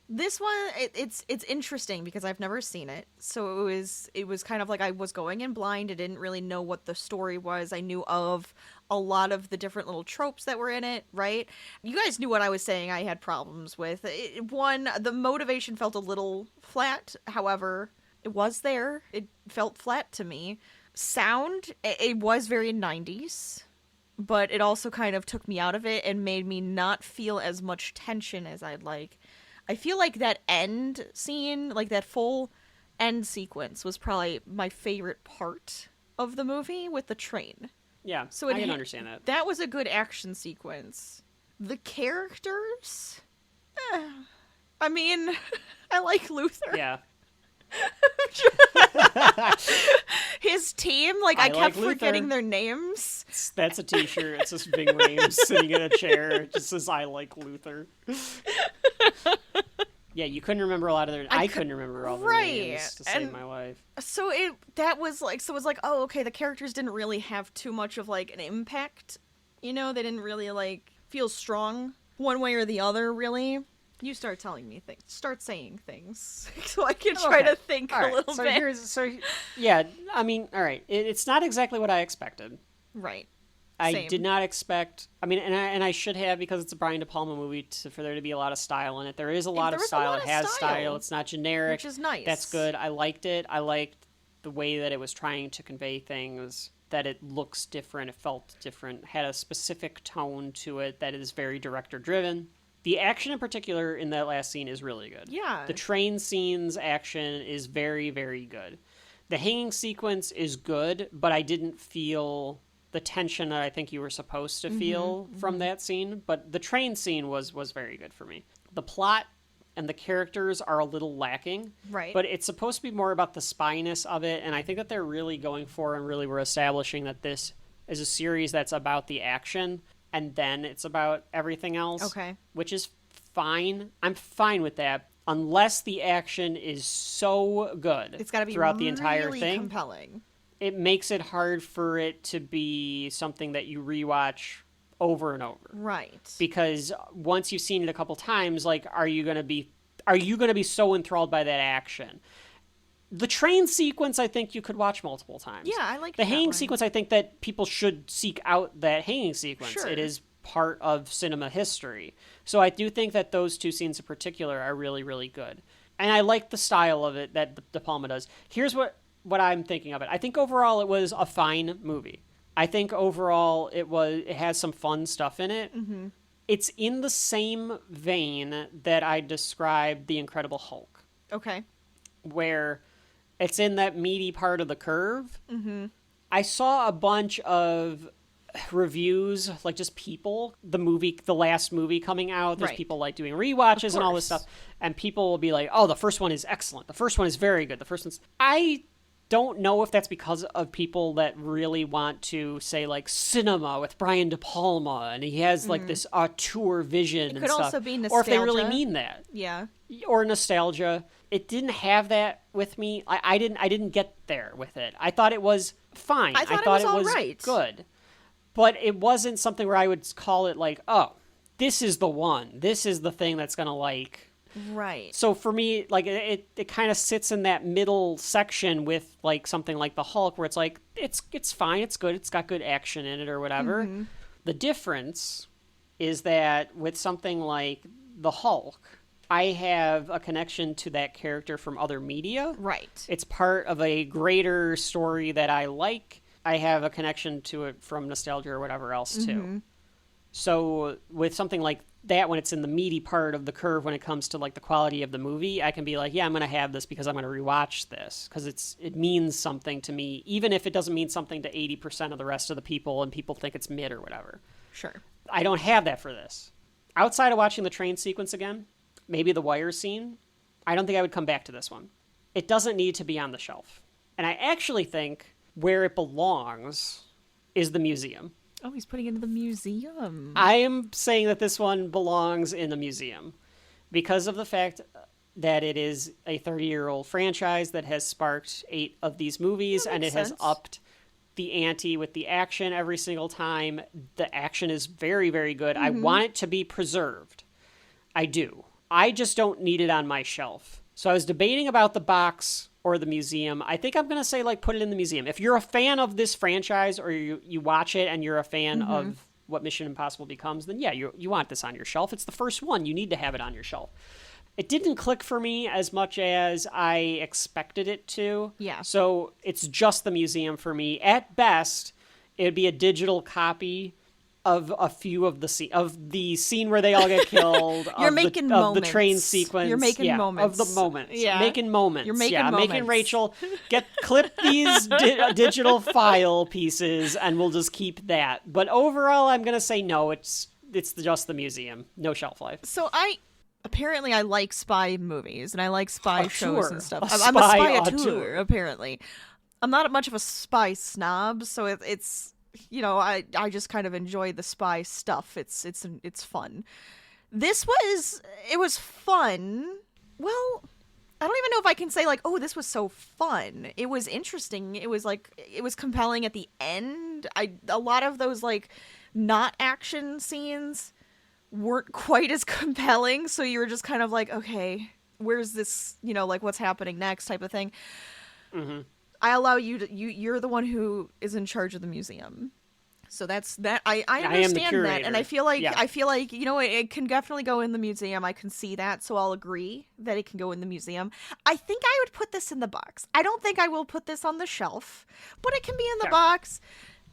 This one, it's interesting because I've never seen it. So it was kind of like I was going in blind. I didn't really know what the story was. I knew of a lot of the different little tropes that were in it, right? You guys knew what I was saying I had problems with. One, the motivation felt a little flat. However, it was there. It felt flat to me. Sound, it was very 90s. But it also kind of took me out of it and made me not feel as much tension as I'd like. I feel like that end scene, like that full end sequence, was probably my favorite part of the movie with the train. Yeah, So I can understand that. That was a good action sequence. The characters? I mean, I like Luther. Yeah. His team, like, I kept forgetting their names. That's a t-shirt. It's just Ving Rhames sitting in a chair. It just says, I like Luther. Yeah, you couldn't remember a lot of their... I couldn't remember all their names to save my life. So it was like, oh, okay, the characters didn't really have too much of, like, an impact. You know, they didn't really, like, feel strong one way or the other, really. You start telling me things. Start saying things. So I can try to think a little bit. Yeah, I mean, all right. It's not exactly what I expected. Right. I did not expect... I mean, and I should have, because it's a Brian De Palma movie, for there to be a lot of style in it. There is a lot of style. It has style. It's not generic. Which is nice. That's good. I liked it. I liked the way that it was trying to convey things, that it looks different, it felt different, had a specific tone to it that is very director-driven. The action in particular in that last scene is really good. Yeah. The train scene's action is very, very good. The hanging sequence is good, but I didn't feel the tension that I think you were supposed to feel from that scene. But the train scene was very good for me. The plot and the characters are a little lacking. Right. But it's supposed to be more about the spyness of it, and I think that they're really going for and really were establishing that this is a series that's about the action, and then it's about everything else. Okay. Which is fine. I'm fine with that, unless the action is so good. It's got to be throughout the entire really thing. compelling. It makes it hard for it to be something that you rewatch over and over. Right. Because once you've seen it a couple times, like, are you going to be so enthralled by that action? The train sequence, I think you could watch multiple times. Yeah, I like the that hanging one. sequence. I think that people should seek out that hanging sequence. Sure. It is part of cinema history. So I do think that those two scenes in particular are really, really good. And I like the style of it that De Palma does. Here's what I'm thinking of it. I think overall it was a fine movie. I think overall it has some fun stuff in it. Mm-hmm. It's in the same vein that I described The Incredible Hulk. Okay. Where it's in that meaty part of the curve. Mm-hmm. I saw a bunch of reviews, like just people, the last movie coming out, there's people like doing rewatches and all this stuff, and people will be like, oh, the first one is excellent, the first one is very good, I don't know if that's because of people that really want to say, like, cinema with Brian De Palma, and he has like this auteur vision. It could also be nostalgia, or if they really mean that. Yeah. Or nostalgia. It didn't have that with me. I didn't get there with it. I thought it was fine. I thought it was all right. Good. But it wasn't something where I would call it like, oh, this is the one. This is the thing that's going to, like... Right. So for me, like, it kind of sits in that middle section with, like, something like the Hulk, where it's like, it's fine, it's good, it's got good action in it or whatever. Mm-hmm. The difference is that with something like the Hulk, I have a connection to that character from other media. Right. It's part of a greater story that I like. I have a connection to it from nostalgia or whatever else, too. Mm-hmm. So with something like that, when it's in the meaty part of the curve, when it comes to, like, the quality of the movie, I can be like, yeah, I'm going to have this because I'm going to rewatch this because it means something to me, even if it doesn't mean something to 80% of the rest of the people and people think it's mid or whatever. Sure. I don't have that for this. Outside of watching the train sequence again, maybe the wire scene, I don't think I would come back to this one. It doesn't need to be on the shelf. And I actually think where it belongs is the museum. Oh, he's putting it in the museum. I am saying that this one belongs in the museum because of the fact that it is a 30-year-old franchise that has sparked 8 of these movies, and it has upped the ante with the action every single time. The action is very, very good. Mm-hmm. I want it to be preserved. I do. I just don't need it on my shelf. So I was debating about the box or the museum. I think I'm going to say, like, put it in the museum. If you're a fan of this franchise, or you watch it and you're a fan of what Mission Impossible becomes, then yeah, you want this on your shelf. It's the first one. You need to have it on your shelf. It didn't click for me as much as I expected it to. Yeah. So it's just the museum for me. At best, it'd be a digital copy of a few of the scene where they all get killed. You're of making the, moments. Of the train sequence. You're making moments. Of the moments. Yeah. Making moments. You're making yeah, moments. making Rachel clip these digital file pieces, and we'll just keep that. But overall, I'm gonna say no. It's just the museum. No shelf life. So apparently I like spy movies and I like spy shows and stuff. A I'm a spy spy auteur. auteur, apparently. I'm not much of a spy snob, so it's I just kind of enjoy the spy stuff. It's fun. It was fun. Well, I don't even know if I can say, like, oh, this was so fun. It was interesting. It was compelling at the end. A lot of those, like, not action scenes weren't quite as compelling, so you were just kind of like, okay, where's this, like, what's happening next type of thing. Mm-hmm. I allow you're the one who is in charge of the museum. So that's that. I understand am the that, curator. and I feel like Yeah. it can definitely go in the museum. I can see that, so I'll agree that it can go in the museum. I think I would put this in the box. I don't think I will put this on the shelf, but it can be in the box.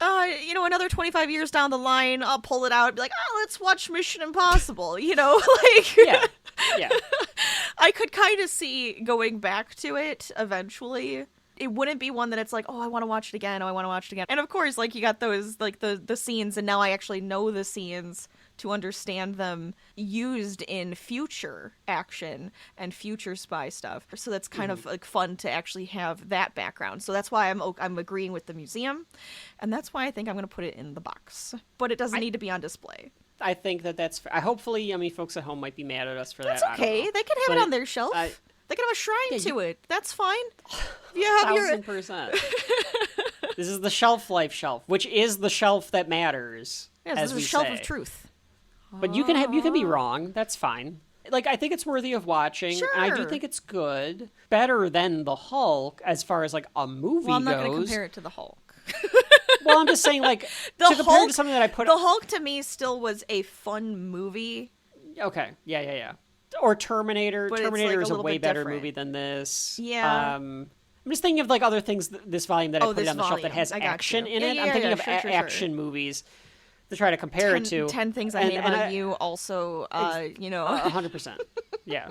Another 25 years down the line, I'll pull it out and be like, oh, let's watch Mission Impossible. Like, Yeah. I could kind of see going back to it eventually. It wouldn't be one that it's like, oh, I want to watch it again. Oh, I want to watch it again. And of course, like, you got those, like, the scenes, and now I actually know the scenes to understand them used in future action and future spy stuff. So that's kind of, like, fun to actually have that background. So that's why I'm agreeing with the museum, and that's why I think I'm going to put it in the box. But it doesn't need to be on display. I think that's fair. Hopefully, folks at home might be mad at us for That's that. okay. They can have it on their shelf. They can have a shrine to it. That's fine. You have 1,000%. This is the shelf life shelf, which is the shelf that matters. Yes, as this is we a shelf say. of truth. But you can be wrong. That's fine. Like, I think it's worthy of watching. Sure. And I do think it's good. Better than the Hulk as far as, like, a movie Well, I'm not goes. going to compare it to the Hulk. Well, I'm just saying, like, compare it to something that I put. The Hulk to me still was a fun movie. Okay. Yeah. Or Terminator. But it's, Terminator like, is a a little way bit better different. movie than this. Yeah. I'm just thinking of, like, other things this volume that I put this on the shelf that volume. has I got action you. in it. Yeah, I'm thinking of sure. action movies to try to compare it to. 10 Things I Hate About You also, 100%. Yeah.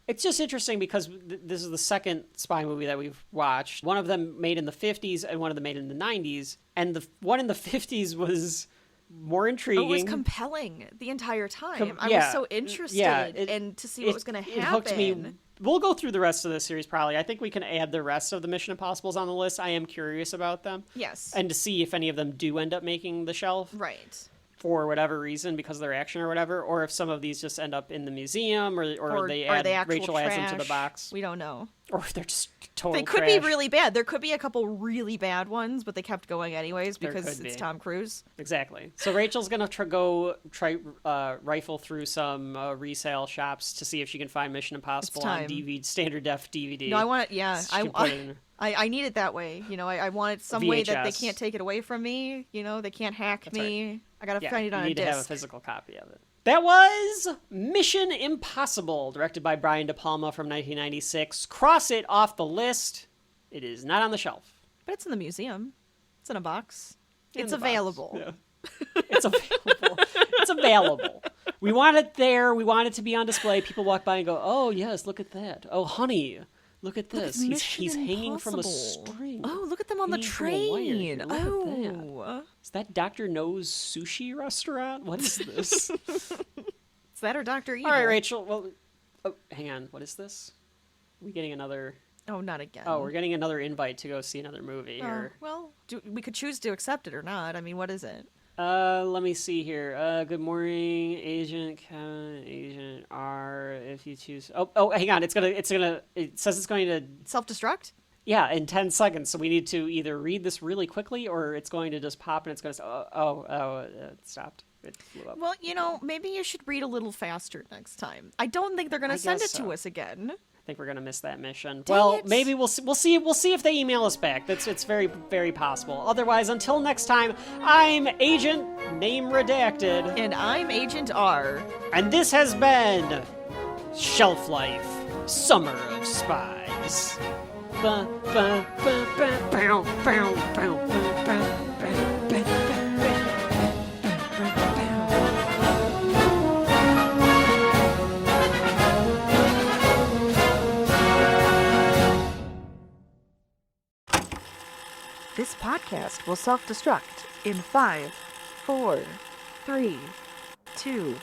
It's just interesting because this is the second spy movie that we've watched. One of them made in the 50s and one of them made in the 90s. And the one in the 50s was more intriguing. It was compelling the entire time. I was so interested in to see what was going to happen. It hooked me. We'll go through the rest of the series probably. I think we can add the rest of the Mission Impossibles on the list. I am curious about them. Yes. And to see if any of them do end up making the shelf. Right. For whatever reason, because of their action or whatever, or if some of these just end up in the museum, or they add, Rachel adds them to the box. We don't know. Or if they're just total They could trash. be really bad. There could be a couple really bad ones, but they kept going anyways because it's Tom Cruise. Exactly. So Rachel's going to rifle through some resale shops to see if she can find Mission Impossible on DVD, standard def DVD. No, I want it, yeah. I need it that way. I want it some way that they can't take it away from me. They can't hack me. Right. I gotta find it on a disc. You need to have a physical copy of it. That was Mission Impossible, directed by Brian De Palma from 1996. Cross it off the list. It is not on the shelf. But it's in the museum. It's in a box. It's available. Yeah. It's available. It's available. We want it there. We want it to be on display. People walk by and go, oh, yes, look at that. Oh, honey, look at this. He's hanging from a string. Oh, look at them on the train. Oh. Is that Dr. No's sushi restaurant? What is this? Is that or Dr. Evil? All right, Rachel. Well, hang on. What is this? Are we getting another... Oh, not again. Oh, we're getting another invite to go see another movie here. Well, we could choose to accept it or not. I mean, what is it? Let me see here. Good morning, Agent Kevin, Agent R. If you choose, hang on. It says it's going to self-destruct. Yeah, in 10 seconds. So we need to either read this really quickly, or it's going to just pop and it's going to say, it stopped. it flew up. Well, maybe you should read a little faster next time. I don't think they're going to send it to us again. I think we're gonna miss that mission. Dang Well, it. maybe we'll see. We'll see if they email us back. It's very, very possible. Otherwise, until next time, I'm Agent Name Redacted, And I'm Agent R. and this has been Shelf Life: Summer of Spies. Ba, ba, ba, ba, bow, bow, bow, ba, ba, ba, ba, ba. This podcast will self-destruct in 5, 4, 3, 2,